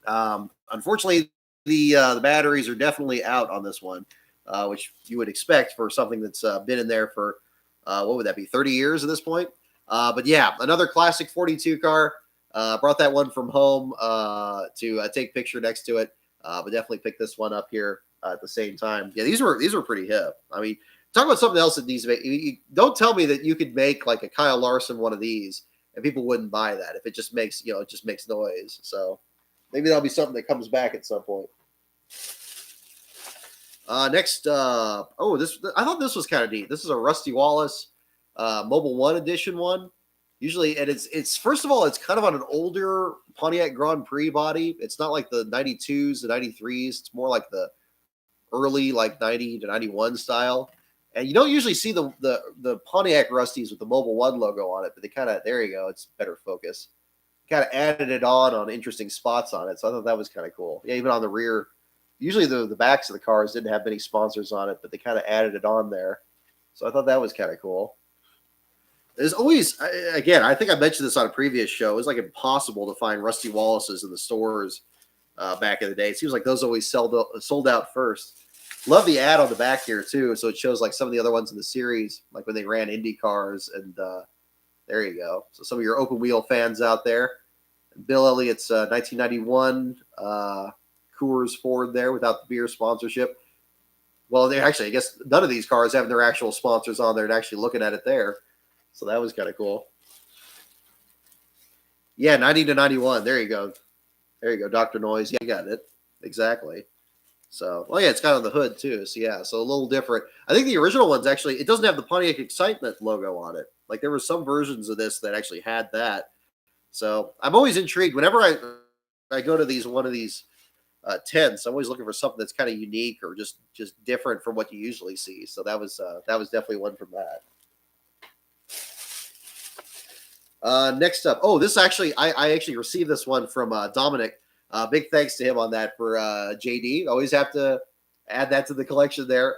Unfortunately, the batteries are definitely out on this one, which you would expect for something that's been in there for, what would that be, 30 years at this point? But yeah, another classic 42 car. Brought that one from home to take a picture next to it. But definitely picked this one up here at the same time. Yeah, these were pretty hip. I mean, talk about something else that needs to make. Don't tell me that you could make like a Kyle Larson one of these and people wouldn't buy that if it just makes it just makes noise. So maybe that'll be something that comes back at some point. Next, I thought this was kind of neat. This is a Rusty Wallace Mobile One edition one. Usually, and it's first of all, it's kind of on an older Pontiac Grand Prix body. It's not like the 92s, the 93s. It's more like the early like 90 to 91 style. And you don't usually see the Pontiac Rusties with the Mobile One logo on it, but they kind of, there you go. It's better focus. Kind of added it on interesting spots on it. So I thought that was kind of cool. Yeah, even on the rear. Usually the backs of the cars didn't have many sponsors on it, but they kind of added it on there. So I thought that was kind of cool. There's always, again, I think I mentioned this on a previous show. It was like impossible to find Rusty Wallaces in the stores back in the day. It seems like those always sold out first. Love the ad on the back here too. So it shows like some of the other ones in the series, like when they ran Indy cars. And there you go. So some of your open wheel fans out there. Bill Elliott's 1991 Coors Ford there without the beer sponsorship. Well, they actually, I guess none of these cars have their actual sponsors on there and actually looking at it there. So that was kind of cool. Yeah, 90 to 91. There you go. There you go. Dr. Noise. Yeah, you got it. Exactly. So, well, yeah, it's got on the hood too. So, yeah, so a little different. I think the original one's actually, it doesn't have the Pontiac Excitement logo on it. Like there were some versions of this that actually had that. So I'm always intrigued. Whenever I go to one of these tents, I'm always looking for something that's kind of unique or just different from what you usually see. So that was definitely one from that. Next up, this actually, I actually received this one from Dominic. Big thanks to him on that for JD. Always have to add that to the collection there.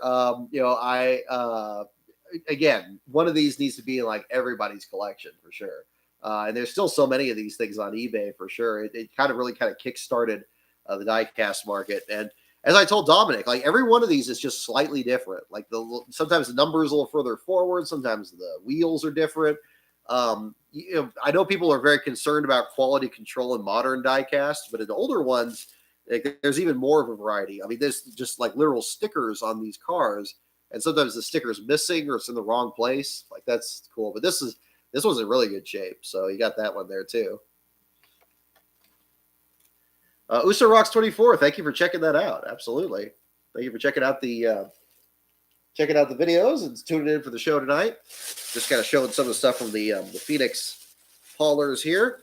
Again, one of these needs to be in like everybody's collection for sure. And there's still so many of these things on eBay for sure. It kind of really kickstarted the diecast market. And as I told Dominic, like every one of these is just slightly different. Like sometimes the number is a little further forward. Sometimes the wheels are different. I know people are very concerned about quality control in modern diecast, but in the older ones, there's even more of a variety. I mean, there's just like literal stickers on these cars, and sometimes the sticker's missing or it's in the wrong place. Like that's cool. But this one's in really good shape, so you got that one there too. USA Rocks 24. Thank you for checking that out. Absolutely. Thank you for checking out the checking out the videos and tuning in for the show tonight. Just kind of showing some of the stuff from the Phoenix haulers here.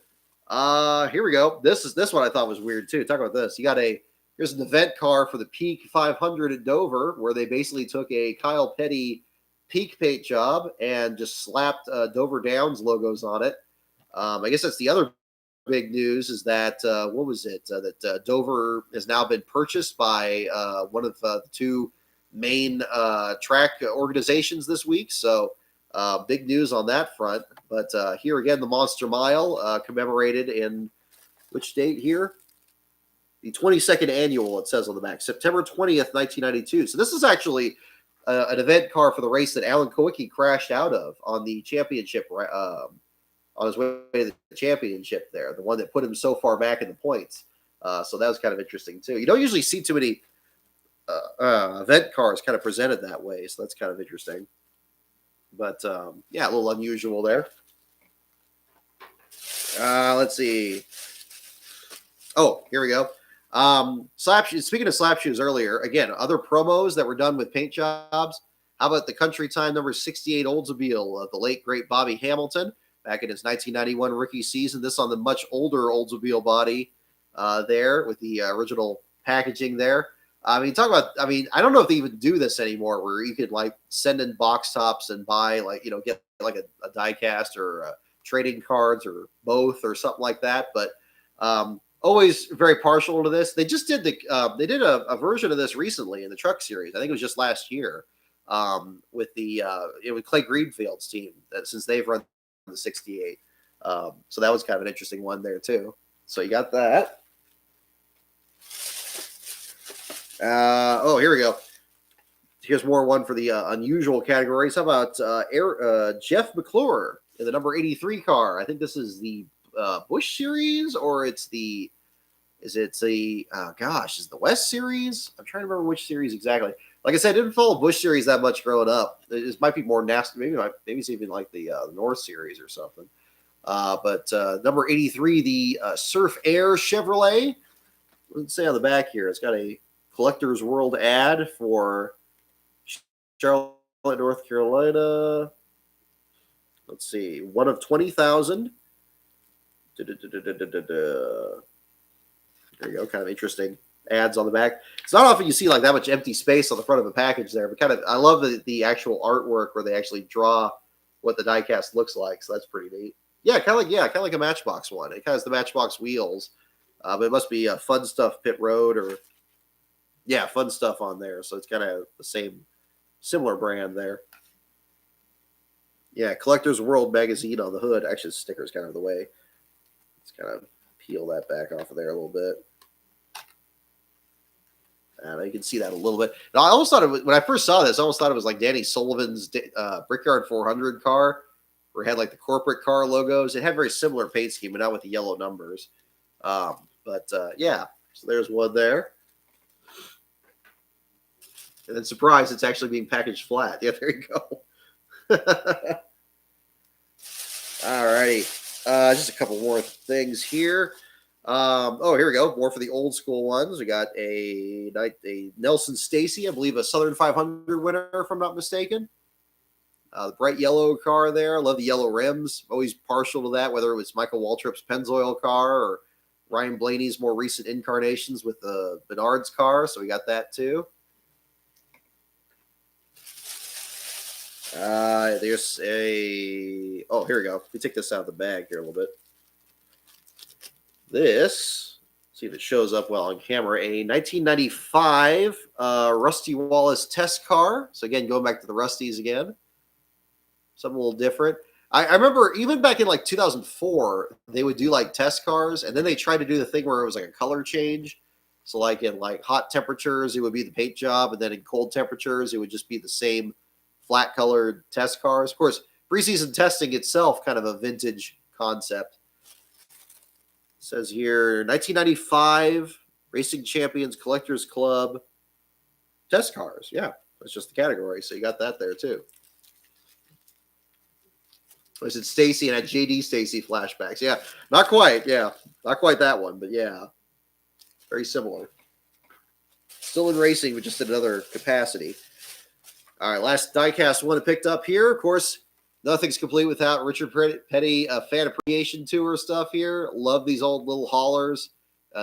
Here we go. This one I thought was weird too. Talk about this. Here's an event car for the Peak 500 at Dover, where they basically took a Kyle Petty Peak paint job and just slapped Dover Downs logos on it. I guess that's the other big news is that what was it? That Dover has now been purchased by one of the two main track organizations this week. So big news on that front. But here again, the Monster Mile commemorated in which date here? The 22nd annual, it says on the back, September 20th, 1992. So this is actually an event car for the race that Alan Kowicki crashed out of on the championship, on his way to the championship there, the one that put him so far back in the points. So that was kind of interesting too. You don't usually see too many event cars kind of presented that way, so that's kind of interesting. But yeah, a little unusual there. Let's see. Oh, here we go. Slap shoes. Speaking of slap shoes earlier, again, other promos that were done with paint jobs. How about the Country Time number 68 Oldsmobile of the late great Bobby Hamilton back in his 1991 rookie season? This on the much older Oldsmobile body there with the original packaging there. I mean, I don't know if they even do this anymore, where you could like send in box tops and buy get like a die cast or trading cards or both or something like that. But always very partial to this. They just did a version of this recently in the Truck Series. I think it was just last year with with Clay Greenfield's team, since they've run the 68. So that was kind of an interesting one there too. So you got that. Here we go. Here's more one for the unusual categories. How about Jeff McClure in the number 83 car? I think this is the Busch Series, or is it the West Series? I'm trying to remember which series exactly. Like I said, I didn't follow Busch Series that much growing up. This might be more nasty. Maybe it's even like the North Series or something. But number 83, the Surf Air Chevrolet. What does it say on the back here? It's got a Collector's World ad for Charlotte, North Carolina. Let's see, one of 20,000. There you go. Kind of interesting ads on the back. It's not often you see like that much empty space on the front of a package there, but I love the actual artwork where they actually draw what the diecast looks like. So that's pretty neat. Yeah, kind of like a Matchbox one. It kind of has the Matchbox wheels, but it must be Fun Stuff Pit Road or Fun Stuff on there. So it's kind of the similar brand there. Yeah, Collector's World magazine on the hood. Actually, the sticker's kind of the way. Let's kind of peel that back off of there a little bit. And you can see that a little bit. Now, I almost thought when I first saw this, I almost thought it was like Danny Sullivan's Brickyard 400 car, where it had like the corporate car logos. It had very similar paint scheme, but not with the yellow numbers. Yeah, so there's one there. And then surprise, it's actually being packaged flat. Yeah, there you go. All righty. Just a couple more things here. Here we go. More for the old school ones. We got a Nelson Stacy, I believe a Southern 500 winner, if I'm not mistaken. The bright yellow car there. I love the yellow rims. Always partial to that, whether it was Michael Waltrip's Pennzoil car or Ryan Blaney's more recent incarnations with the Menards car. So we got that too. There's here we go. Let me take this out of the bag here a little bit. This, see if it shows up well on camera, a 1995 Rusty Wallace test car. So again, going back to the Rusties again. Something a little different. I remember even back in like 2004, they would do like test cars, and then they tried to do the thing where it was like a color change. So like in like hot temperatures, it would be the paint job, and then in cold temperatures, it would just be the same flat colored test cars. Of course, preseason testing itself, kind of a vintage concept. It says here 1995 Racing Champions Collectors Club test cars. Yeah, that's just the category. So you got that there too. I said Stacy and had JD Stacy flashbacks. Yeah, not quite. Yeah, not quite that one, but yeah, very similar. Still in racing, but just in another capacity. All right, last diecast one I picked up here. Of course, nothing's complete without Richard Petty fan appreciation tour stuff here. Love these old little haulers.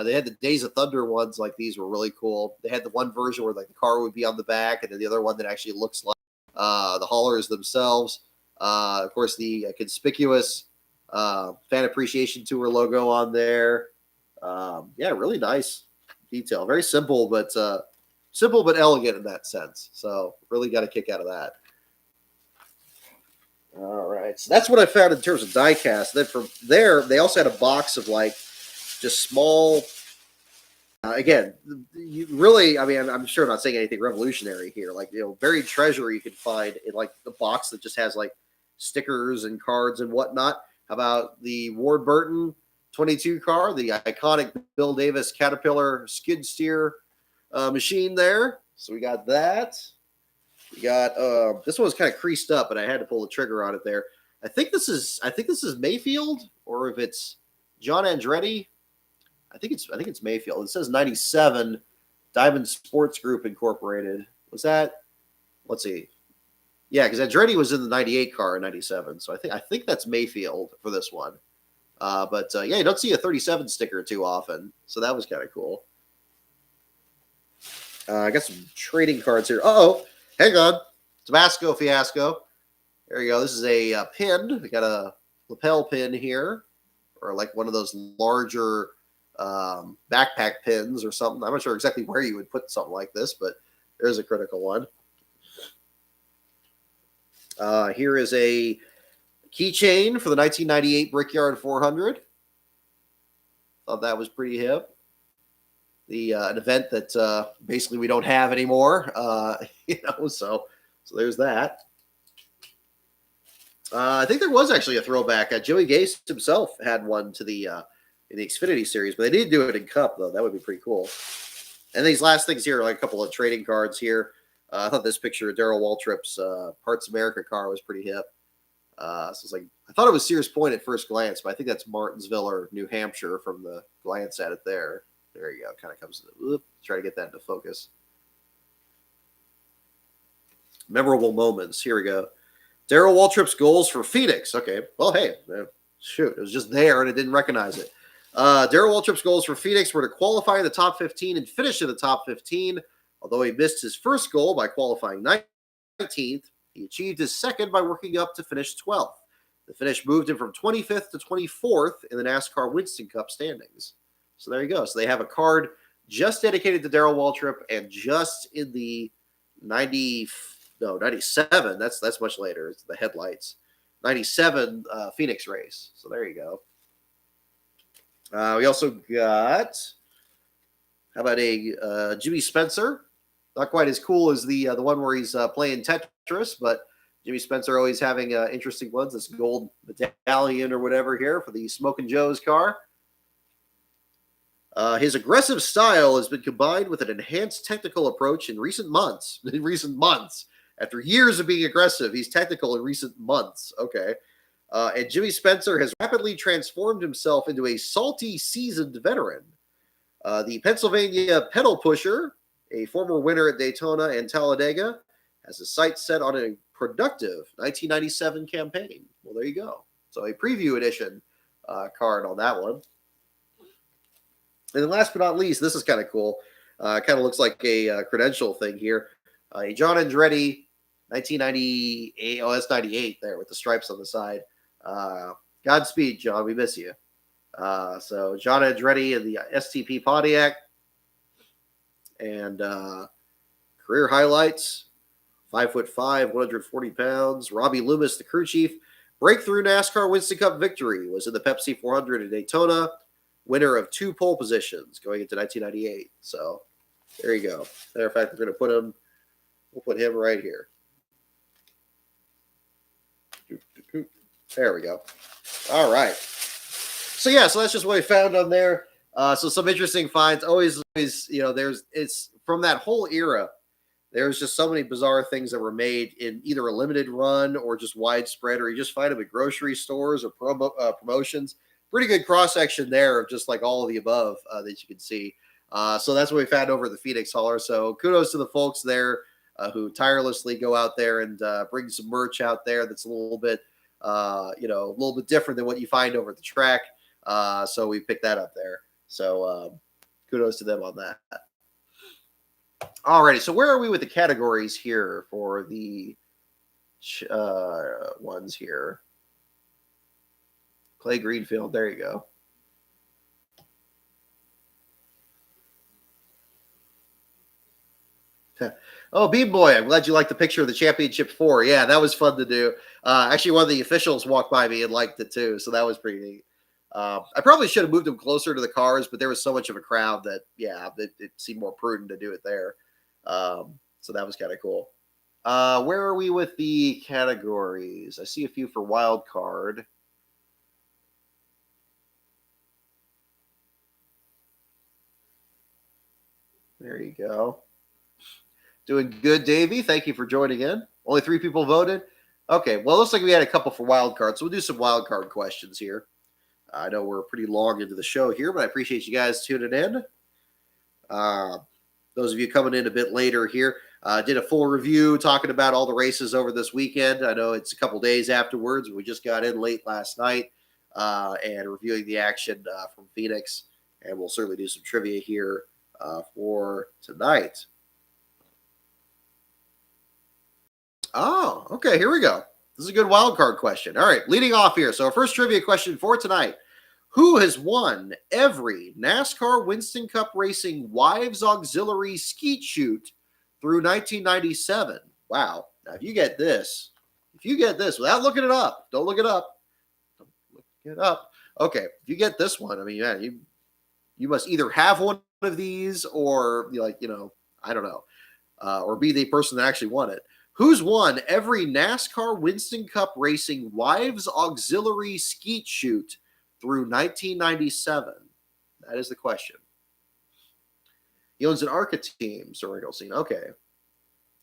They had the Days of Thunder ones, like these were really cool. They had the one version where like the car would be on the back, and then the other one that actually looks like the haulers themselves. Of course, the conspicuous fan appreciation tour logo on there. Yeah, really nice detail. Very simple, but elegant in that sense. So really got a kick out of that. All right, so that's what I found in terms of diecast. Then from there, they also had a box of like just small. Again, you really, I mean, I'm sure I'm not saying anything revolutionary here. Like, buried treasure you can find in like the box that just has like stickers and cards and whatnot. How about the Ward Burton 22 car, the iconic Bill Davis Caterpillar skid steer machine there. So we got that. We got this one was kind of creased up, but I had to pull the trigger on it there. I think this is Mayfield, or if it's John Andretti. I think it's Mayfield. It says 97 Diamond Sports Group Incorporated. Was that? Let's see. Yeah, because Andretti was in the 98 car in 97. So I think that's Mayfield for this one. But yeah, you don't see a 37 sticker too often. So that was kind of cool. I got some trading cards here. Uh-oh. Hang on. Tabasco Fiasco. There you go. This is a pin. We got a lapel pin here. Or like one of those larger backpack pins or something. I'm not sure exactly where you would put something like this, but there's a critical one. Here is a keychain for the 1998 Brickyard 400. Thought that was pretty hip. An event that basically we don't have anymore. So there's that. I think there was actually a throwback. Joey Gase himself had one to the in the Xfinity series, but they did do it in Cup though. That would be pretty cool. And these last things here are like a couple of trading cards here. I thought this picture of Darrell Waltrip's Parts America car was pretty hip. So it's like I thought it was Sears Point at first glance, but I think that's Martinsville or New Hampshire from the glance at it there. There you go. Kind of comes to the try to get that into focus. Memorable moments. Here we go. Darrell Waltrip's goals for Phoenix. Okay. Well, hey, shoot, it was just there and it didn't recognize it. Darrell Waltrip's goals for Phoenix were to qualify in the top 15 and finish in the top 15. Although he missed his first goal by qualifying 19th, he achieved his second by working up to finish 12th. The finish moved him from 25th to 24th in the NASCAR Winston Cup standings. So there you go. So they have a card just dedicated to Darrell Waltrip, and just in the 97. That's much later. It's the headlights. 97 Phoenix race. So there you go. We also got, how about a Jimmy Spencer? Not quite as cool as the one where he's playing Tetris, but Jimmy Spencer always having interesting ones. This gold medallion or whatever here for the Smokin' Joe's car. His aggressive style has been combined with an enhanced technical approach in recent months. After years of being aggressive, he's technical in recent months. Okay. And Jimmy Spencer has rapidly transformed himself into a salty, seasoned veteran. The Pennsylvania pedal pusher, a former winner at Daytona and Talladega, has his sights set on a productive 1997 campaign. Well, there you go. So a preview edition card on that one. And then last but not least, this is kind of cool. Kind of looks like a credential thing here. A John Andretti 1998. Oh, that's 98 there with the stripes on the side. Godspeed, John. We miss you. So John Andretti in the STP Pontiac. And career highlights. 5'5", 140 pounds. Robbie Loomis, the crew chief. Breakthrough NASCAR Winston Cup victory. Was in the Pepsi 400 in Daytona. Winner of 2 pole positions going into 1998. So there you go. Matter of fact, we're going to put him. We'll put him right here. There we go. All right. So yeah, so that's just what we found on there. So some interesting finds. Always, it's from that whole era. There's just so many bizarre things that were made in either a limited run or just widespread, or you just find them at grocery stores or promotions. Pretty good cross section there of just like all of the above that you can see. So that's what we found over at the Phoenix Hauler. So kudos to the folks there who tirelessly go out there and bring some merch out there that's a little bit, a little bit different than what you find over at the track. So we picked that up there. So kudos to them on that. Alrighty, so where are we with the categories here for the ones here? Clay Greenfield, there you go. Oh, Bean Boy, I'm glad you liked the picture of the Championship 4. Yeah, that was fun to do. Actually, one of the officials walked by me and liked it too, so that was pretty neat. I probably should have moved them closer to the cars, but there was so much of a crowd that, it seemed more prudent to do it there. So that was kind of cool. Where are we with the categories? I see a few for wild card. There you go. Doing good, Davey. Thank you for joining in. Only 3 people voted. Okay, well, it looks like we had a couple for wild cards, so we'll do some wild card questions here. I know we're pretty long into the show here, but I appreciate you guys tuning in. Those of you coming in a bit later here, did a full review talking about all the races over this weekend. I know it's a couple days afterwards. We just got in late last night and reviewing the action from Phoenix, and we'll certainly do some trivia here for tonight. Oh, okay. Here we go. This is a good wild card question. All right, leading off here. So our first trivia question for tonight. Who has won every NASCAR Winston Cup Racing Wives Auxiliary Skeet Shoot through 1997? Wow. Now, if you get this without looking it up, don't look it up. Don't look it up. Okay, if you get this one, I mean, yeah, you must either have one of these or, I don't know, or be the person that actually won it. Who's won every NASCAR Winston Cup Racing Wives Auxiliary Skeet Shoot through 1997? That is the question. He owns an ARCA team, Sir Ringleseen. Okay.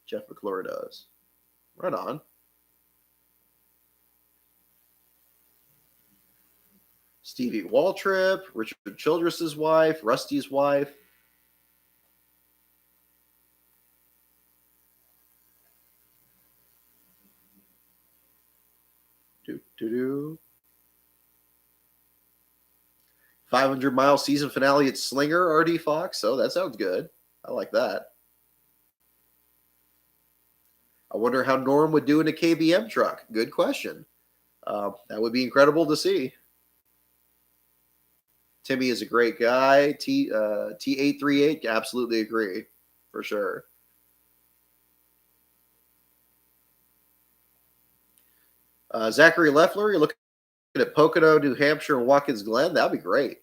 Jeff McClure does. Right on. Stevie Waltrip, Richard Childress's wife, Rusty's wife. Do 500-mile season finale at Slinger, R.D. Fox. Oh, that sounds good. I like that. I wonder how Norm would do in a KBM truck. Good question. That would be incredible to see. Timmy is a great guy. T838, absolutely agree. For sure. Zachary Leffler, you're looking at Pocono, New Hampshire, and Watkins Glen. That'd be great.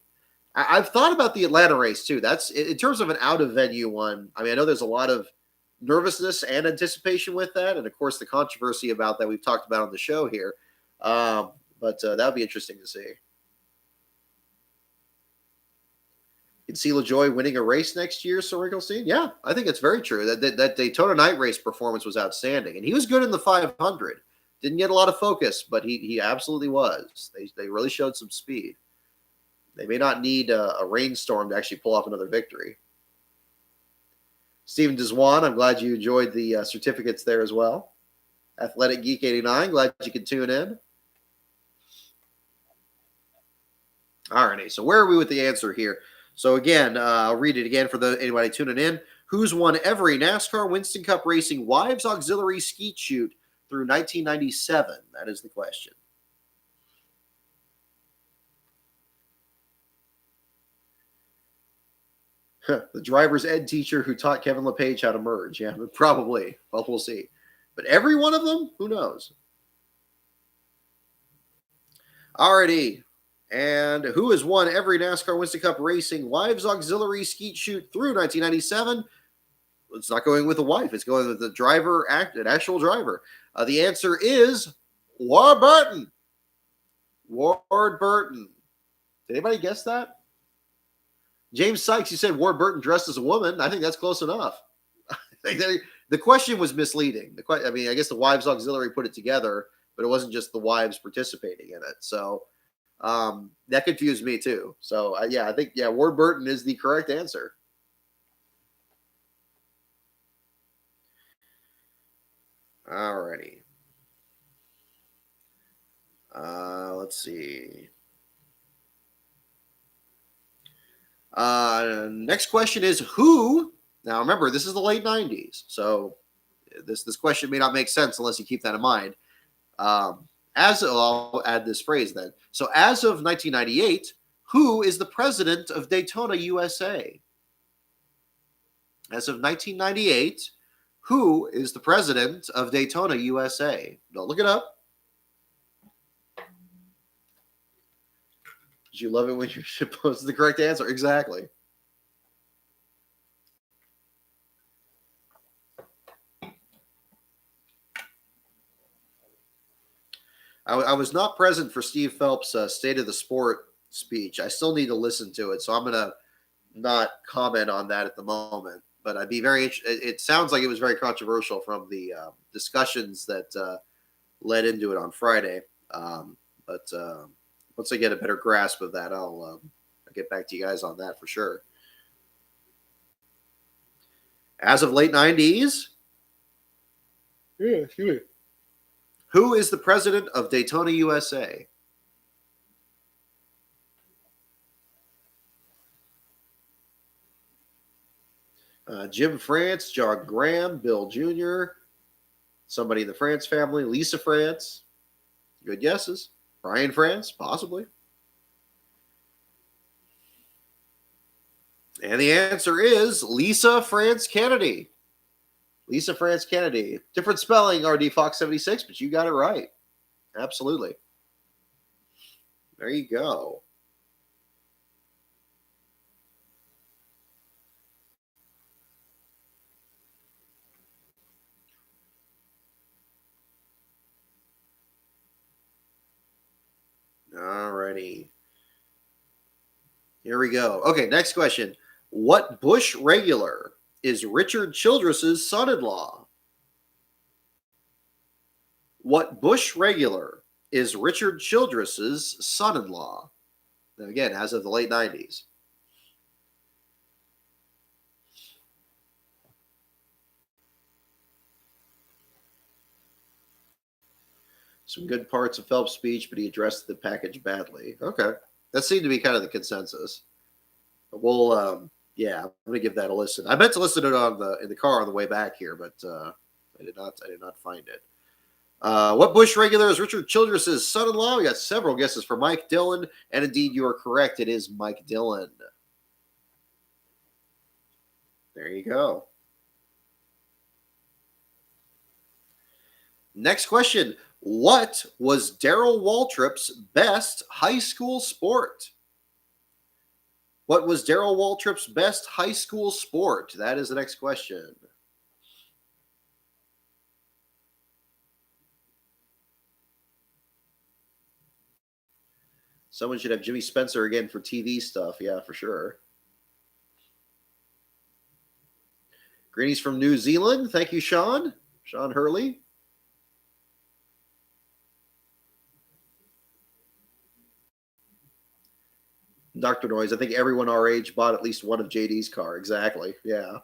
I've thought about the Atlanta race too. That's in terms of an out of venue one. I mean, I know there's a lot of nervousness and anticipation with that, and of course the controversy about that we've talked about on the show here. But that would be interesting to see. You can see LaJoy winning a race next year, Sir Ringleseen. Yeah, I think it's very true. That Daytona night race performance was outstanding, and he was good in the 500. Didn't get a lot of focus, but he absolutely was. They really showed some speed. They may not need a rainstorm to actually pull off another victory. Stephen Deswan, I'm glad you enjoyed the certificates there as well. Athletic Geek 89, glad you could tune in. All righty, so where are we with the answer here? So again, I'll read it again for anybody tuning in. Who's won every NASCAR Winston Cup Racing Wives Auxiliary Skeet Shoot through 1997? That is the question. The driver's ed teacher who taught Kevin LePage how to merge. Yeah, probably. Well, we'll see. But every one of them? Who knows? Alrighty. And who has won every NASCAR Winston Cup Racing Wives Auxiliary Skeet Shoot through 1997? It's not going with a wife. It's going with the driver, an actual driver. The answer is Ward Burton. Ward Burton. Did anybody guess that? James Sykes, you said Ward Burton dressed as a woman. I think that's close enough. The question was misleading. I mean, I guess the Wives Auxiliary put it together, but it wasn't just the wives participating in it. So that confused me too. So I think Ward Burton is the correct answer. All righty. Let's see. Next question is who? Now remember, this is the late '90s, so this question may not make sense unless you keep that in mind. I'll add this phrase then. So as of 1998, who is the president of Daytona, USA? As of 1998, who is the president of Daytona, USA? Don't look it up. Did you love it when you're supposed to the correct answer? Exactly. I was not present for Steve Phelps' State of the Sport speech. I still need to listen to it, so I'm going to not comment on that at the moment. But I'd be very interested. It sounds like it was very controversial from the discussions that led into it on Friday. But once I get a better grasp of that, I'll get back to you guys on that for sure. As of late '90s, who is the president of Daytona, USA? Jim France, John Graham, Bill Jr., somebody in the France family, Lisa France. Good guesses. Brian France, possibly. And the answer is Lisa France Kennedy. Lisa France Kennedy. Different spelling, RD Fox 76, but you got it right. Absolutely. There you go. All righty. Here we go. Okay, next question. What Bush regular is Richard Childress's son-in-law? What Bush regular is Richard Childress's son-in-law? Now, again, as of the late '90s. Some good parts of Phelps' speech, but he addressed the package badly. Okay. That seemed to be kind of the consensus. We'll, yeah, I'm going to give that a listen. I meant to listen to it in the car on the way back here, but I did not find it. What Bush regular is Richard Childress's son-in-law? We got several guesses for Mike Dillon, and indeed you are correct. It is Mike Dillon. There you go. Next question. What was Darrell Waltrip's best high school sport? What was Darrell Waltrip's best high school sport? That is the next question. Someone should have Jimmy Spencer again for TV stuff. Yeah, for sure. Greenies from New Zealand. Thank you, Sean. Sean Hurley. Dr. Noise. I think everyone our age bought at least one of JD's car. Exactly. Yeah.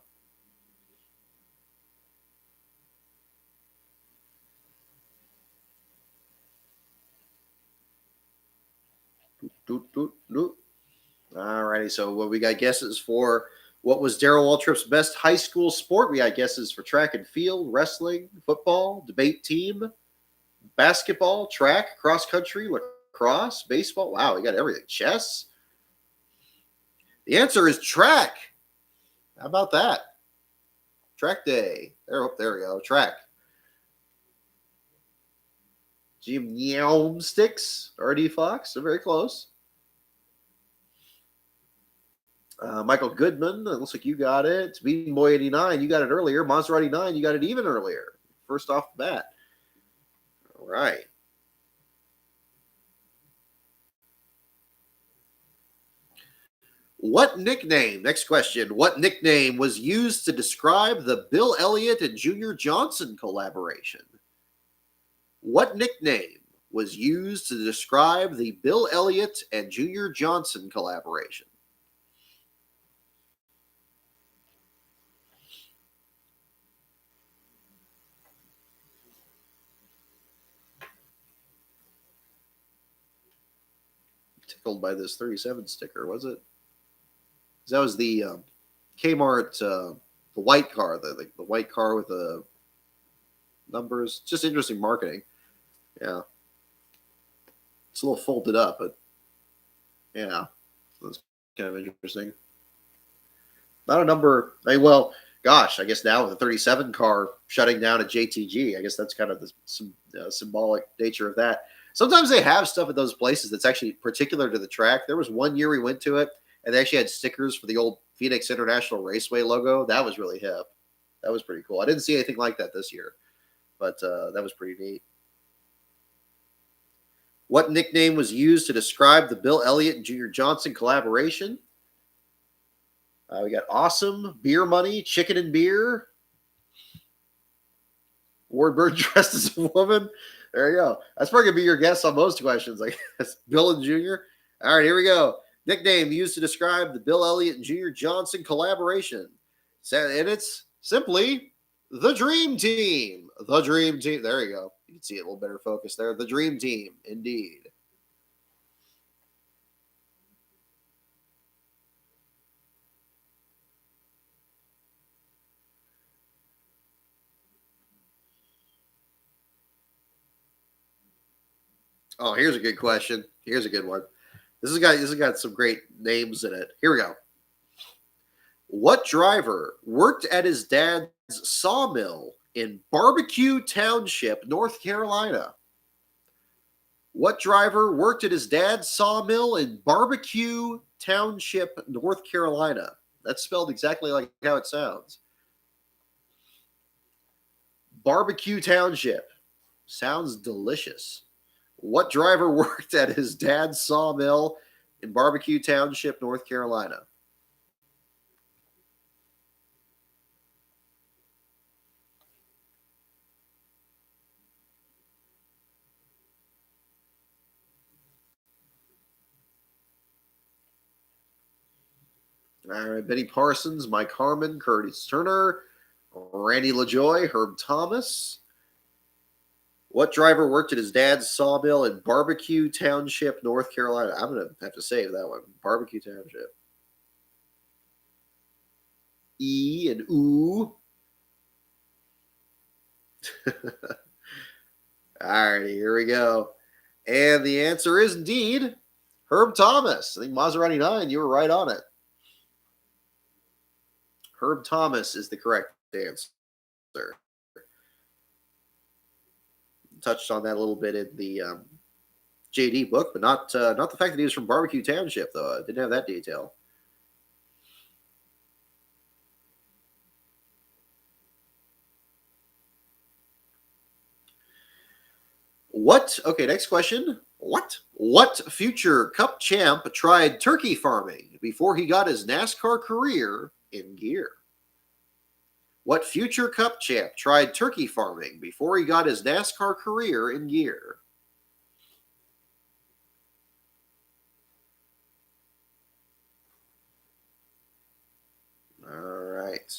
All righty. So what we got guesses for what was Darrell Waltrip's best high school sport? We got guesses for track and field, wrestling, football, debate team, basketball, track, cross country, lacrosse, baseball. Wow, we got everything. Chess. The answer is track. How about that? Track day. There we go. Track. Gymnastics. RD Fox. They're very close. Michael Goodman. It looks like you got it. Beating Boy 89. You got it earlier. Maserati 9. You got it even earlier. First off the bat. All right. What nickname, next question, what nickname was used to describe the Bill Elliott and Junior Johnson collaboration? What nickname was used to describe the Bill Elliott and Junior Johnson collaboration? tickled by this 37 sticker, was it? That was the Kmart, the white car, the white car with the numbers. Just interesting marketing. Yeah. It's a little folded up, but yeah, that's kind of interesting. Not a number. Well, gosh, I guess now with the 37 car shutting down at JTG, I guess that's kind of the symbolic nature of that. Sometimes they have stuff at those places that's actually particular to the track. There was one year we went to it, and they actually had stickers for the old Phoenix International Raceway logo. That was really hip. That was pretty cool. I didn't see anything like that this year, but that was pretty neat. What nickname was used to describe the Bill Elliott and Junior Johnson collaboration? We got Awesome, Beer Money, Chicken and Beer. Wardbird dressed as a woman. There you go. That's probably going to be your guess on most questions, I guess. Bill and Junior. All right, here we go. Nickname used to describe the Bill Elliott and Junior Johnson collaboration. And it's simply the Dream Team. The Dream Team. There you go. You can see it a little better focus there. The Dream Team, indeed. Oh, here's a good question. Here's a good one. This has got some great names in it. Here we go. What driver worked at his dad's sawmill in Barbecue Township, North Carolina? What driver worked at his dad's sawmill in Barbecue Township, North Carolina? That's spelled exactly like how it sounds. Barbecue Township. Sounds delicious. What driver worked at his dad's sawmill in Barbecue Township, North Carolina? All right, Benny Parsons, Mike Harmon, Curtis Turner, Randy LaJoy, Herb Thomas. What driver worked at his dad's sawmill in Barbecue Township, North Carolina? I'm going to have to save that one. Barbecue Township. E and ooh. All right, here we go. And the answer is indeed Herb Thomas. I think Maserati 9, you were right on it. Herb Thomas is the correct answer. Touched on that a little bit in the JD book, but not the fact that he was from Barbecue Township, though. I didn't have that detail. What? Okay, next question. What future Cup champ tried turkey farming before he got his NASCAR career in gear? What future Cup champ tried turkey farming before he got his NASCAR career in gear? All right.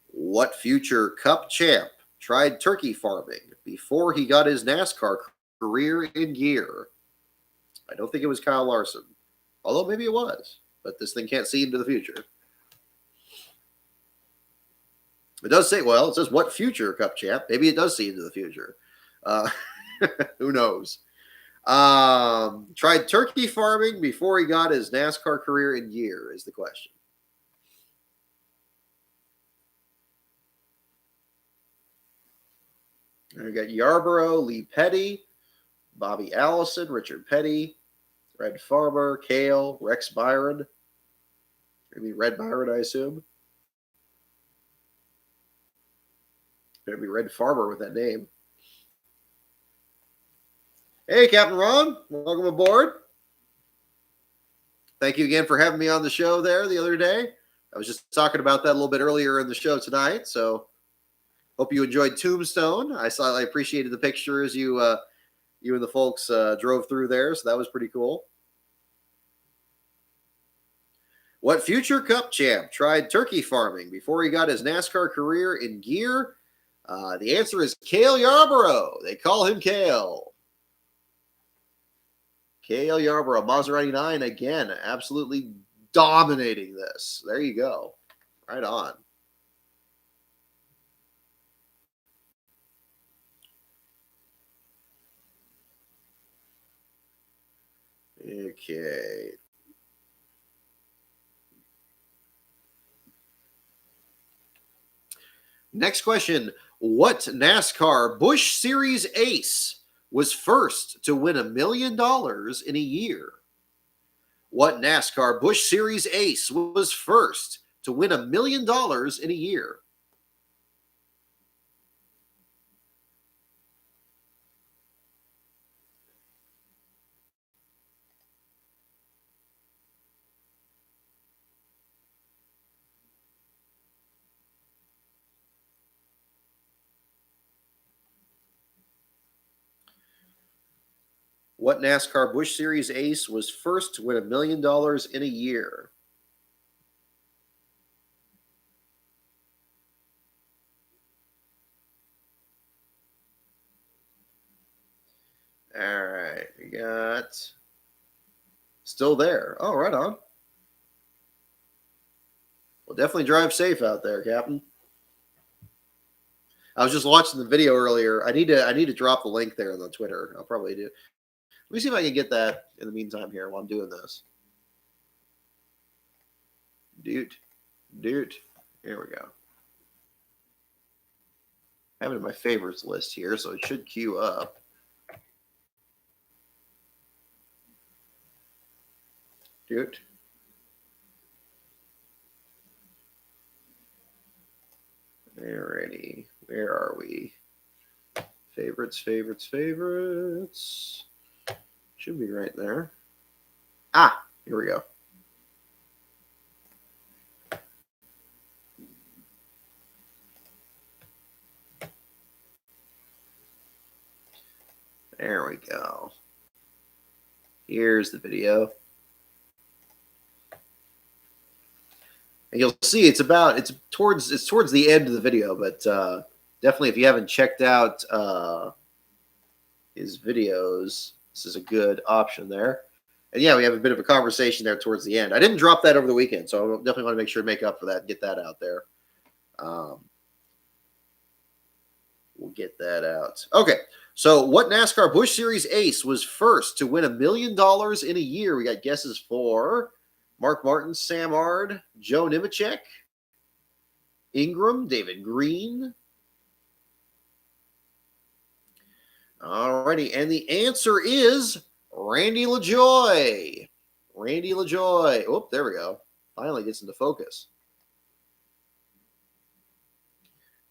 What future Cup champ tried turkey farming before he got his NASCAR career in gear? I don't think it was Kyle Larson, although maybe it was, but this thing can't see into the future. It does say, well, it says what future Cup champ. Maybe it does see into the future. Who knows? Tried turkey farming before he got his NASCAR career in gear is the question. And we got Yarborough, Lee Petty, Bobby Allison, Richard Petty, Red Farmer, Kale, Rex Byron. Maybe Red Byron, I assume. Better be Red Farmer with that name. Hey, Captain Ron. Welcome aboard. Thank you again for having me on the show there the other day. I was just talking about that a little bit earlier in the show tonight, so hope you enjoyed Tombstone. I appreciated the pictures you and the folks drove through there, so that was pretty cool. What future Cup champ tried turkey farming before he got his NASCAR career in gear? The answer is Cale Yarborough. They call him Cale. KL Yarborough, Maserati 9 again, absolutely dominating this. There you go. Right on. Okay. Next question. What NASCAR Busch Series ace was first to win $1 million in a year? What NASCAR Busch Series ace was first to win $1 million in a year? What NASCAR Busch Series ace was first to win $1 million in a year? All right, we got still there. Oh, right on. Well, definitely drive safe out there, Captain. I was just watching the video earlier. I need to drop the link there on the Twitter. I'll probably do. Let me see if I can get that in the meantime here while I'm doing this. Dude. Here we go. I have it in my favorites list here, so it should queue up. Dude. Alrighty. Where are we? Favorites. Should be right there. Ah, here we go. There we go. Here's the video. And you'll see it's towards the end of the video, but definitely if you haven't checked out his videos, this is a good option there. And yeah, we have a bit of a conversation there towards the end. I didn't drop that over the weekend, so I definitely want to make sure to make up for that and get that out there. We'll get that out. Okay, so what NASCAR Busch Series ace was first to win $1 million in a year? We got guesses for Mark Martin, Sam Ard, Joe Nemechek, Ingram, David Green. Alrighty, and the answer is Randy LaJoie. Randy LaJoie. Oh, there we go. Finally gets into focus.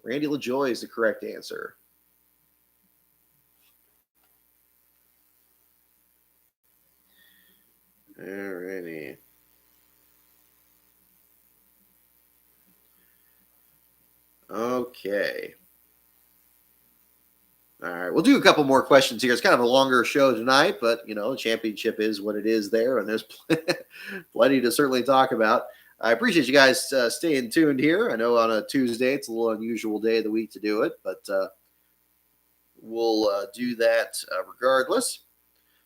Randy LaJoie is the correct answer. Alrighty. Okay. All right, we'll do a couple more questions here. It's kind of a longer show tonight, but the championship is what it is there, and there's plenty to certainly talk about. I appreciate you guys staying tuned here. I know on a Tuesday it's a little unusual day of the week to do it, but we'll do that regardless.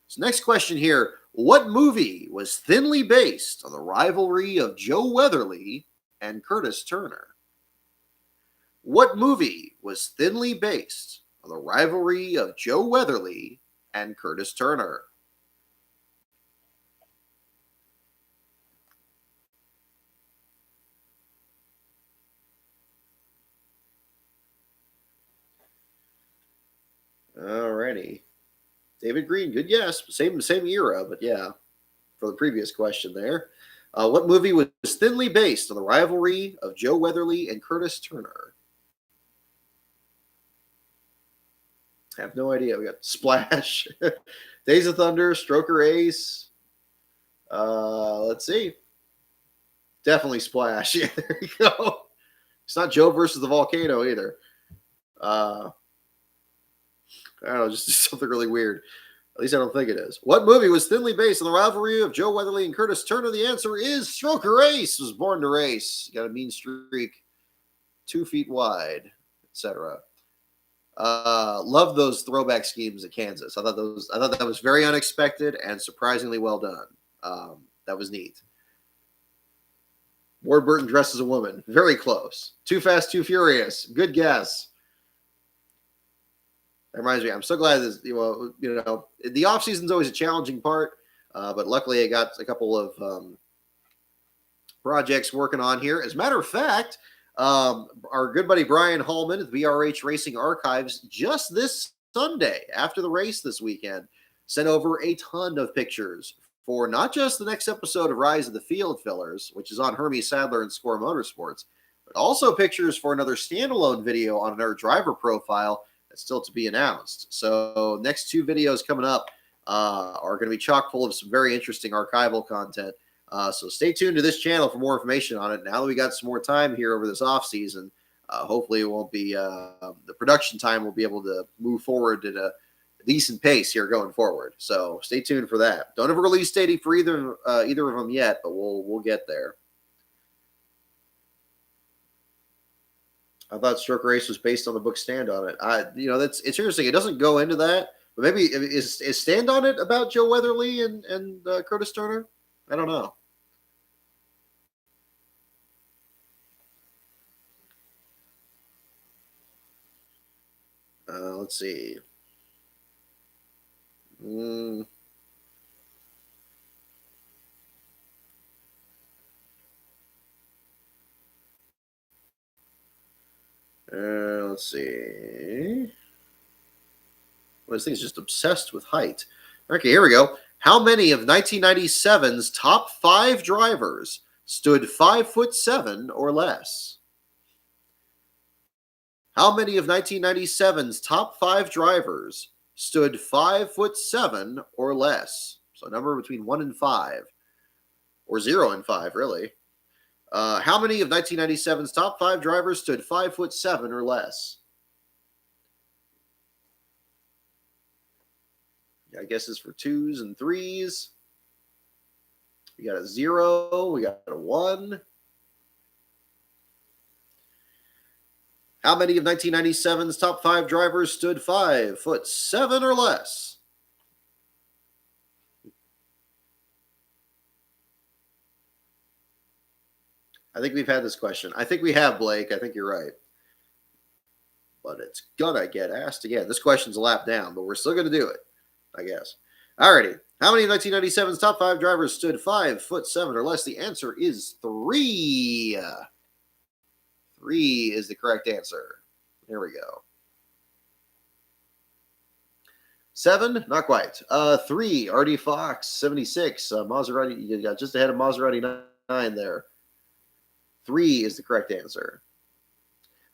So next question here. What movie was thinly based on the rivalry of Joe Weatherly and Curtis Turner? What movie was thinly based on the rivalry of Joe Weatherly and Curtis Turner? Alrighty. David Green, good guess. Same era, but yeah, for the previous question there. What movie was thinly based on the rivalry of Joe Weatherly and Curtis Turner? I have no idea. We got Splash, Days of Thunder, Stroker Ace. Let's see. Definitely Splash. Yeah, there you go. It's not Joe versus the volcano either. I don't know, just something really weird. At least I don't think it is. What movie was thinly based on the rivalry of Joe Weatherly and Curtis Turner? The answer is Stroker Ace was born to race. Got a mean streak, 2 feet wide, etc. Love those throwback schemes at Kansas. I thought that was very unexpected and surprisingly well done. That was neat. Ward Burton dressed as a woman. Very close. Too Fast, Too Furious. Good guess. That reminds me, I'm so glad this, the off season's always a challenging part, but luckily I got a couple of projects working on here. As a matter of fact, our good buddy Brian Hallman at the BRH Racing Archives just this Sunday after the race this weekend sent over a ton of pictures for not just the next episode of Rise of the Field Fillers, which is on Hermie Sadler and Score Motorsports, but also pictures for another standalone video on another driver profile that's still to be announced. So next two videos coming up are going to be chock full of some very interesting archival content. So stay tuned to this channel for more information on it. Now that we got some more time here over this off season, hopefully it won't be the production time will be able to move forward at a decent pace here going forward. So stay tuned for that. Don't have a release date for either of them yet, but we'll get there. I thought Stroke Race was based on the book Stand on It. It's interesting. It doesn't go into that, but maybe is Stand on It about Joe Weatherly and Curtis Turner? I don't know. Let's see. Let's see. Well, this thing's just obsessed with height. Okay, here we go. How many of 1997's top 5 drivers stood 5'7" or less? How many of 1997's top 5 drivers stood 5'7" or less? So a number between 1 and 5, or 0 and 5, really. How many of 1997's top 5 drivers stood 5'7" or less? I guess it's for 2s and 3s. We got a 0. We got a 1. How many of 1997's top 5 drivers stood 5'7" or less? I think we've had this question. I think we have, Blake. I think you're right. But it's gonna get asked again. This question's a lap down, but we're still gonna do it, I guess. Alrighty. How many of 1997's top 5 drivers stood 5'7" or less? The answer is 3. 3 is the correct answer. There we go. 7, not quite. 3, RD Fox, 76. Maserati, you got just ahead of Maserati 9 there. 3 is the correct answer.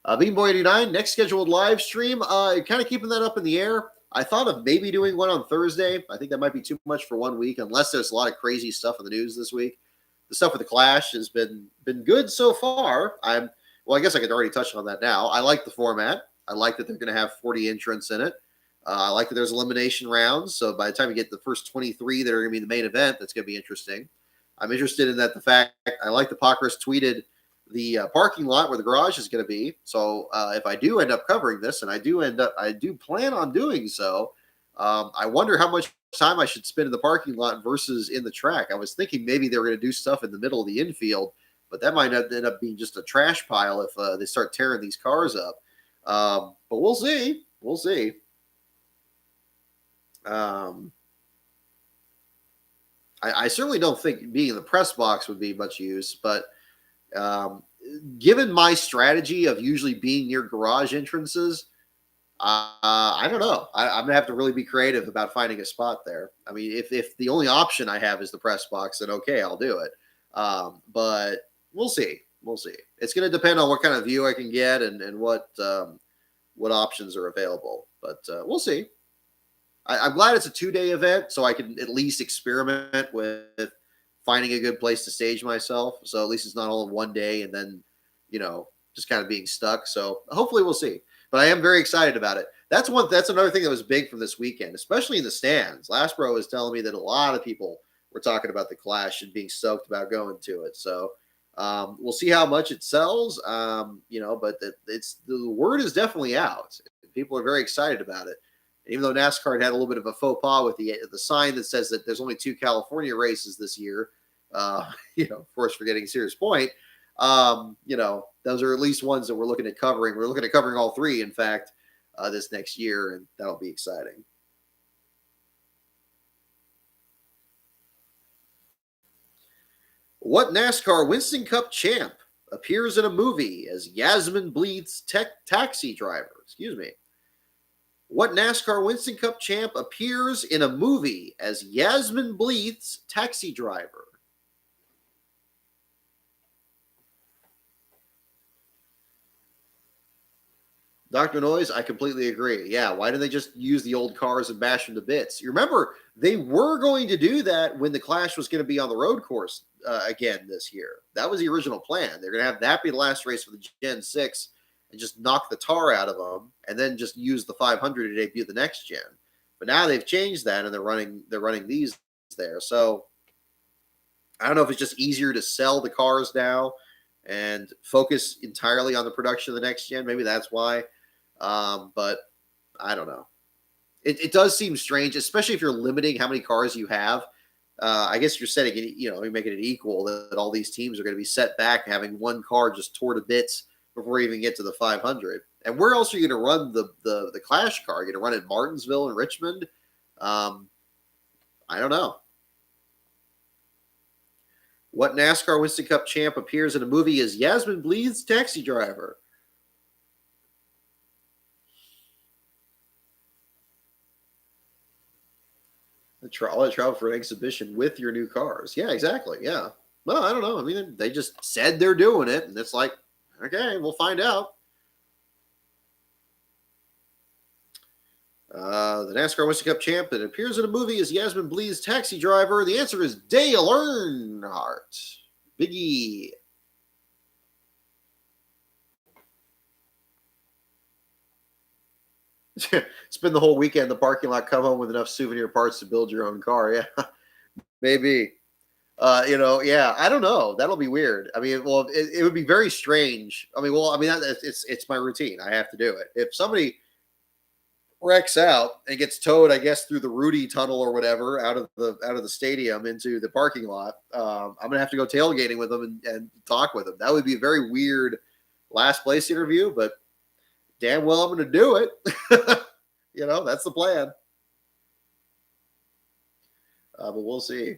Beanboy 89, next scheduled live stream. Kind of keeping that up in the air. I thought of maybe doing one on Thursday. I think that might be too much for 1 week, unless there's a lot of crazy stuff in the news this week. The stuff with the Clash has been good so far. Well, I guess I could already touch on that now. I like the format. I like that they're going to have 40 entrants in it. I like that there's elimination rounds. So by the time you get the first 23 that are going to be the main event, that's going to be interesting. I'm interested in that. The fact I like the Pockris tweeted the parking lot where the garage is going to be. So if I do end up covering this, and I do plan on doing so, I wonder how much time I should spend in the parking lot versus in the track. I was thinking maybe they were going to do stuff in the middle of the infield, but that might end up being just a trash pile if they start tearing these cars up. But we'll see. We'll see. I certainly don't think being in the press box would be much use, but given my strategy of usually being near garage entrances, I don't know. I'm gonna have to really be creative about finding a spot there. I mean, if the only option I have is the press box, then okay, I'll do it. But we'll see. We'll see. It's gonna depend on what kind of view I can get and what options are available. But we'll see. I'm glad it's a 2-day event, so I can at least experiment with finding a good place to stage myself. So at least it's not all in 1 day and then, just kind of being stuck. So hopefully we'll see. But I am very excited about it. That's another thing that was big from this weekend, especially in the stands. Last Bro was telling me that a lot of people were talking about the Clash and being stoked about going to it. So we'll see how much it sells. But the word is definitely out. People are very excited about it. And even though NASCAR had a little bit of a faux pas with the sign that says that there's only 2 California races this year, of course, forgetting Sears Point, those are at least ones that we're looking at covering. We're looking at covering all 3, in fact, this next year, and that'll be exciting. What NASCAR Winston Cup champ appears in a movie as Yasmin Bleeth's taxi driver? Excuse me. What NASCAR Winston Cup champ appears in a movie as Yasmin Bleeth's taxi driver? Dr. Noise, I completely agree. Yeah, why didn't they just use the old cars and bash them to bits? You remember, they were going to do that when the Clash was going to be on the road course again this year. That was the original plan. They're going to have that be the last race for the Gen 6 and just knock the tar out of them and then just use the 500 to debut the next gen. But now they've changed that and they're running these there. So I don't know if it's just easier to sell the cars now and focus entirely on the production of the next gen. Maybe that's why. But I don't know. It does seem strange, especially if you're limiting how many cars you have. I guess you're setting it, you're making it equal that all these teams are going to be set back having one car just tore to bits before you even get to the 500. And where else are you going to run the Clash car? You're going to run it in Martinsville and Richmond? I don't know. What NASCAR Winston Cup champ appears in a movie as Yasmin Bleeth's taxi driver? I'll travel for an exhibition with your new cars. Yeah, exactly. Yeah. Well, I don't know. I mean, they just said they're doing it, and it's like, okay, we'll find out. The NASCAR Winston Cup champ that appears in a movie as Yasmin Bleeth's taxi driver. The answer is Dale Earnhardt. Biggie. Spend the whole weekend in the parking lot, come home with enough souvenir parts to build your own car. Yeah, maybe. Yeah, I don't know. That'll be weird. I mean, well, it would be very strange. I mean, it's my routine. I have to do it. If somebody wrecks out and gets towed, I guess, through the Rudy tunnel or whatever out of the stadium into the parking lot, I'm gonna have to go tailgating with them and talk with them. That would be a very weird last place interview, but damn well I'm gonna do it. That's the plan. But we'll see.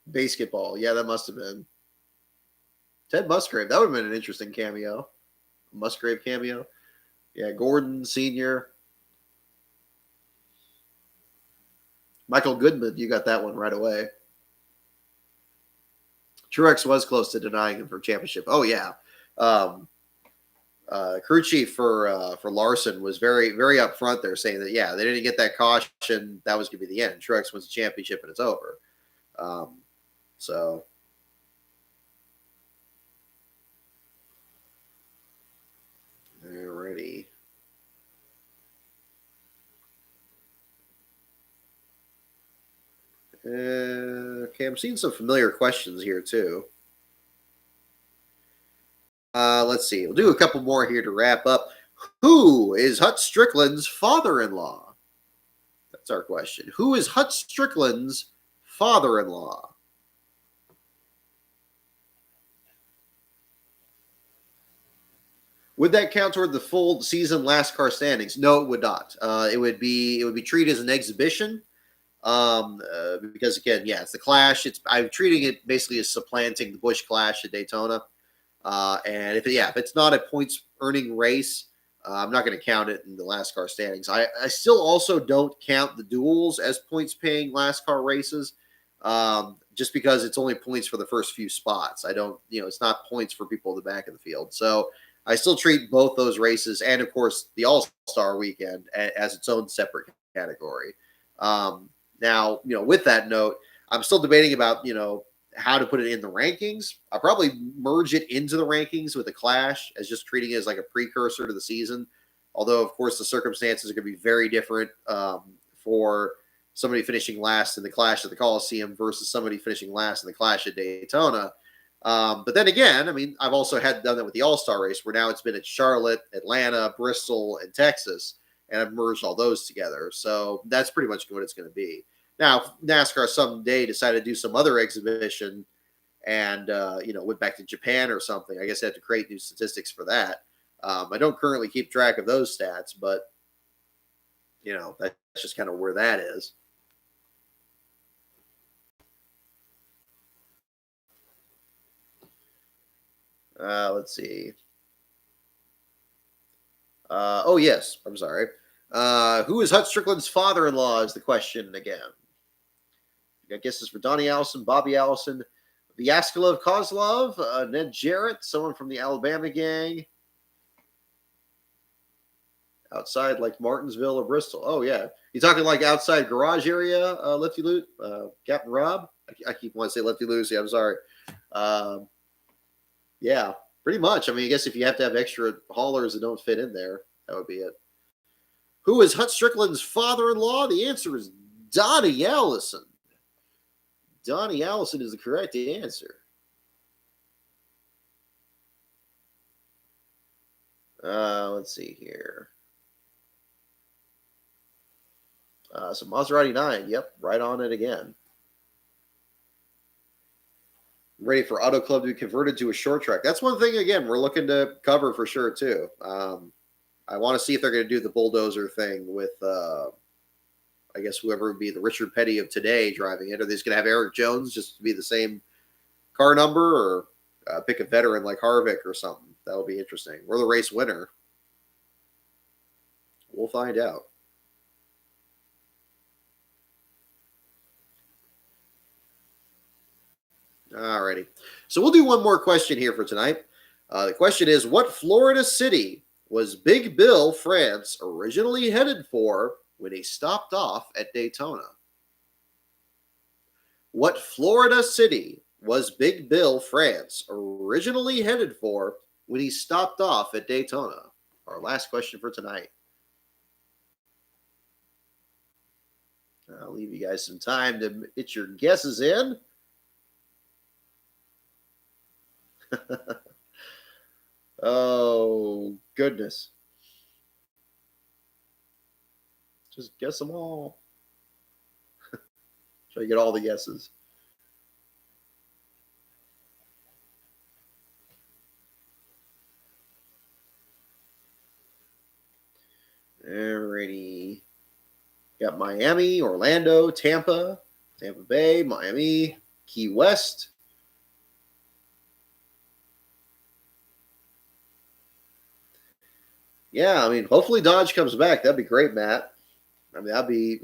Basketball, yeah, that must have been Ted Musgrave. That would have been an interesting cameo. Musgrave cameo. Yeah, Gordon Sr. Michael Goodman, you got that one right away. Truex was close to denying him for championship. Oh, yeah. Crew chief for Larson was very, very upfront there, saying that, yeah, they didn't get that caution. That was going to be the end. Truex wins the championship and it's over. So. Alrighty. Okay, I'm seeing some familiar questions here too. Let's see. We'll do a couple more here to wrap up. Who is Hut Strickland's father-in-law? That's our question. Who is Hut Strickland's father-in-law? Would that count toward the full season LASTCAR standings? No, it would not. It would be treated as an exhibition. Because again, yeah, it's the Clash. I'm treating it basically as supplanting the Busch Clash at Daytona. And if it's not a points earning race, I'm not going to count it in the LASTCAR standings. I still also don't count the duels as points paying LASTCAR races. Just because it's only points for the first few spots. I don't, it's not points for people in the back of the field. So I still treat both those races and, of course, the All-Star Weekend as its own separate category. Now, with that note, I'm still debating about, how to put it in the rankings. I'll probably merge it into the rankings with the Clash as just treating it as like a precursor to the season. Although, of course, the circumstances are going to be very different for somebody finishing last in the Clash at the Coliseum versus somebody finishing last in the Clash at Daytona. But then again, I mean, I've also done that with the All Star race, where now it's been at Charlotte, Atlanta, Bristol, and Texas, and I've merged all those together. So that's pretty much what it's going to be. Now, if NASCAR someday decided to do some other exhibition and went back to Japan or something, I guess I have to create new statistics for that. I don't currently keep track of those stats, but that's just kind of where that is. Let's see. Oh yes, I'm sorry. Who is Hut Strickland's father-in-law? Is the question again. I guess it's for Donnie Allison, Bobby Allison, Vyacheslav Kozlov, Ned Jarrett, someone from the Alabama gang. Outside like Martinsville or Bristol. Oh yeah, you talking like outside garage area, Lefty Loot, Captain Rob. I keep wanting to say Lefty Lucy. I'm sorry. Yeah, pretty much. I mean, I guess if you have to have extra haulers that don't fit in there, that would be it. Who is Hut Strickland's father-in-law? The answer is Donnie Allison. Donnie Allison is the correct answer. Let's see here. So Maserati 9. Yep, right on it again. Ready for Auto Club to be converted to a short track. That's one thing, again, we're looking to cover for sure, too. I want to see if they're going to do the bulldozer thing with, I guess, whoever would be the Richard Petty of today driving it. Are they just going to have Eric Jones just to be the same car number, or pick a veteran like Harvick or something? That'll be interesting. Or the race winner. We'll find out. Alrighty. So we'll do one more question here for tonight. The question is, what Florida city was Big Bill France originally headed for when he stopped off at Daytona? What Florida city was Big Bill France originally headed for when he stopped off at Daytona? Our last question for tonight. I'll leave you guys some time to get your guesses in. Oh, goodness. Just guess them all. Try to get all the guesses. Alrighty. Got Miami, Orlando, Tampa Bay, Miami, Key West. Yeah, I mean, hopefully Dodge comes back. That'd be great, Matt. I mean, that'd be,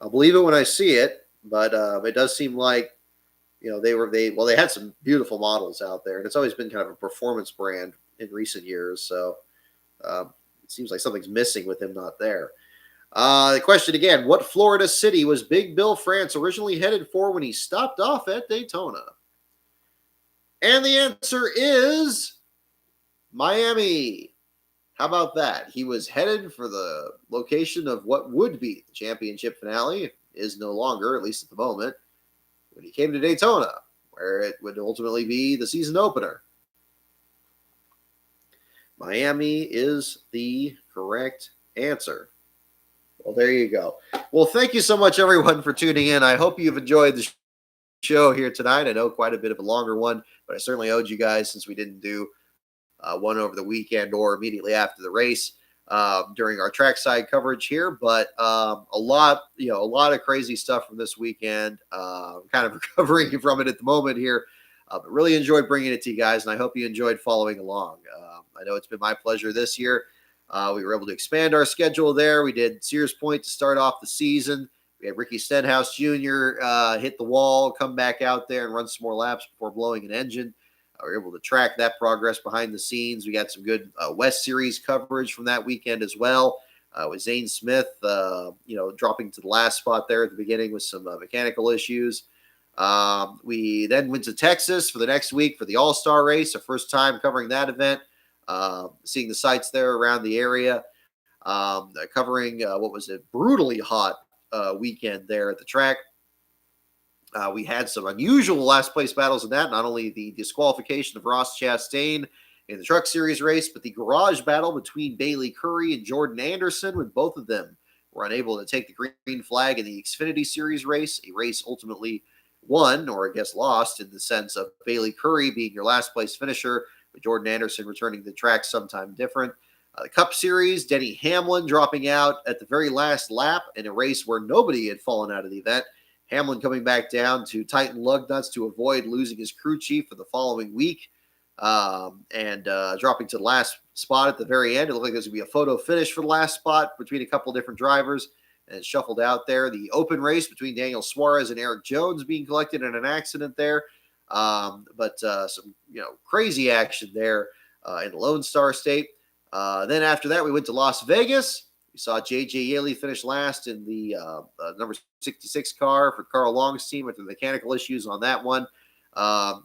I'll believe it when I see it. But it does seem like, they had some beautiful models out there, and it's always been kind of a performance brand in recent years. So it seems like something's missing with him not there. The question again: what Florida city was Big Bill France originally headed for when he stopped off at Daytona? And the answer is Miami. How about that? He was headed for the location of what would be the championship finale, is no longer, at least at the moment, when he came to Daytona, where it would ultimately be the season opener. Miami is the correct answer. Well, there you go. Well, thank you so much, everyone, for tuning in. I hope you've enjoyed the show here tonight. I know quite a bit of a longer one, but I certainly owed you guys, since we didn't do one over the weekend or immediately after the race during our trackside coverage here. But a lot of crazy stuff from this weekend. Kind of recovering from it at the moment here. But really enjoyed bringing it to you guys, and I hope you enjoyed following along. I know it's been my pleasure this year. We were able to expand our schedule there. We did Sears Point to start off the season. We had Ricky Stenhouse Jr. Hit the wall, come back out there and run some more laps before blowing an engine. We were able to track that progress behind the scenes. We got some good West Series coverage from that weekend as well. With Zane Smith, dropping to the last spot there at the beginning with some mechanical issues. We then went to Texas for the next week for the All-Star race, our first time covering that event, seeing the sights there around the area, covering brutally hot weekend there at the track. We had some unusual last place battles in that. Not only the disqualification of Ross Chastain in the Truck Series race, but the garage battle between Bailey Curry and Jordan Anderson, when both of them were unable to take the green flag in the Xfinity Series race, a race ultimately won, or I guess lost, in the sense of Bailey Curry being your last place finisher, but Jordan Anderson returning to the track sometime different. The Cup Series, Denny Hamlin dropping out at the very last lap in a race where nobody had fallen out of the event. Hamlin coming back down to tighten lug nuts to avoid losing his crew chief for the following week, and dropping to the last spot at the very end. It looked like there's going to be a photo finish for the last spot between a couple different drivers, and it shuffled out there. The open race between Daniel Suarez and Eric Jones being collected in an accident there, but some crazy action there in the Lone Star State. Then after that, we went to Las Vegas. We saw J.J. Yaley finish last in the number 66 car for Carl Long's team after mechanical issues on that one.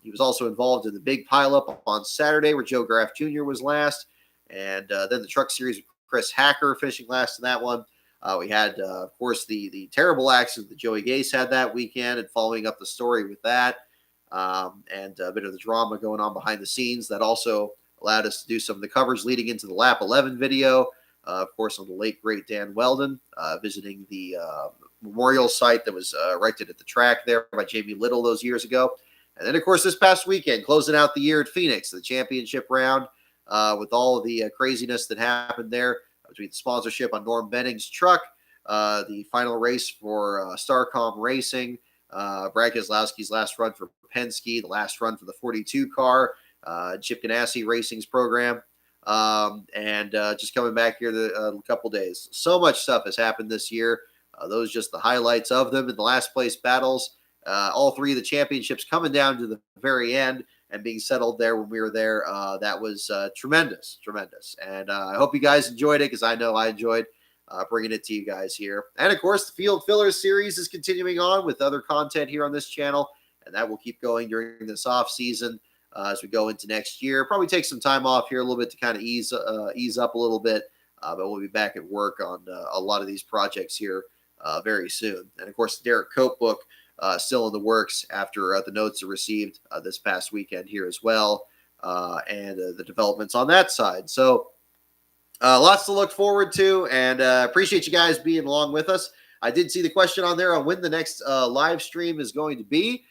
He was also involved in the big pileup on Saturday where Joe Graff Jr. was last. And then the Truck Series with Chris Hacker finishing last in that one. We had, of course, the terrible accident that Joey Gase had that weekend, and following up the story with that, and a bit of the drama going on behind the scenes that also allowed us to do some of the coverage leading into the Lap 11 video. Of course, on the late, great Dan Weldon, visiting the memorial site that was erected at the track there by Jamie Little those years ago. And then, of course, this past weekend, closing out the year at Phoenix, the championship round, with all of the craziness that happened there between the sponsorship on Norm Benning's truck, the final race for Starcom Racing, Brad Keselowski's last run for Penske, the last run for the 42 car, Chip Ganassi Racing's program, and just coming back here a couple days. So much stuff has happened this year. Those just the highlights of them in the last place battles. All three of the championships coming down to the very end and being settled there when we were there. That was tremendous. And I hope you guys enjoyed it, because I know I enjoyed bringing it to you guys here. And, of course, the Field Fillers series is continuing on with other content here on this channel, and that will keep going during this off season. As we go into next year, probably take some time off here a little bit to kind of ease up a little bit, but we'll be back at work on a lot of these projects here very soon. And of course, the Derek Cope book still in the works after the notes are received this past weekend here as well, and the developments on that side. So lots to look forward to, and appreciate you guys being along with us. I did see the question on there on when the next live stream is going to be.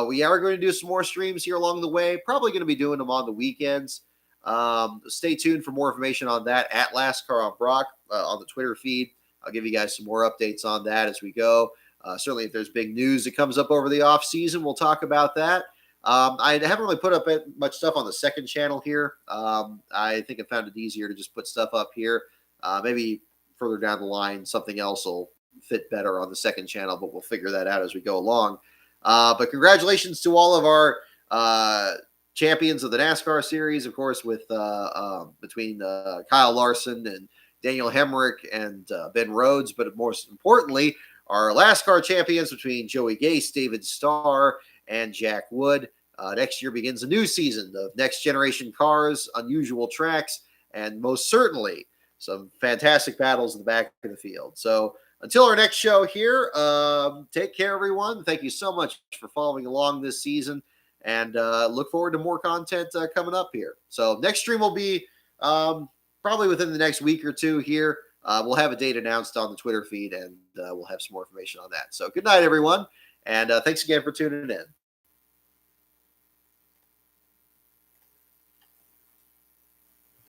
We are going to do some more streams here along the way. Probably going to be doing them on the weekends. Stay tuned for more information on that at LASTCAR on Brock on the Twitter feed. I'll give you guys some more updates on that as we go. Certainly, if there's big news that comes up over the off season, we'll talk about that. I haven't really put up much stuff on the second channel here. I think I found it easier to just put stuff up here. Maybe further down the line, something else will fit better on the second channel, but we'll figure that out as we go along. But congratulations to all of our champions of the NASCAR series, of course, with between Kyle Larson and Daniel Hemrick and Ben Rhodes, but most importantly, our LASTCAR champions between Joey Gase, David Starr, and Jack Wood. Next year begins a new season of next generation cars, unusual tracks, and most certainly some fantastic battles in the back of the field. So until our next show here, take care, everyone. Thank you so much for following along this season, and look forward to more content coming up here. So next stream will be probably within the next week or two here. We'll have a date announced on the Twitter feed, and we'll have some more information on that. So good night, everyone, and thanks again for tuning in.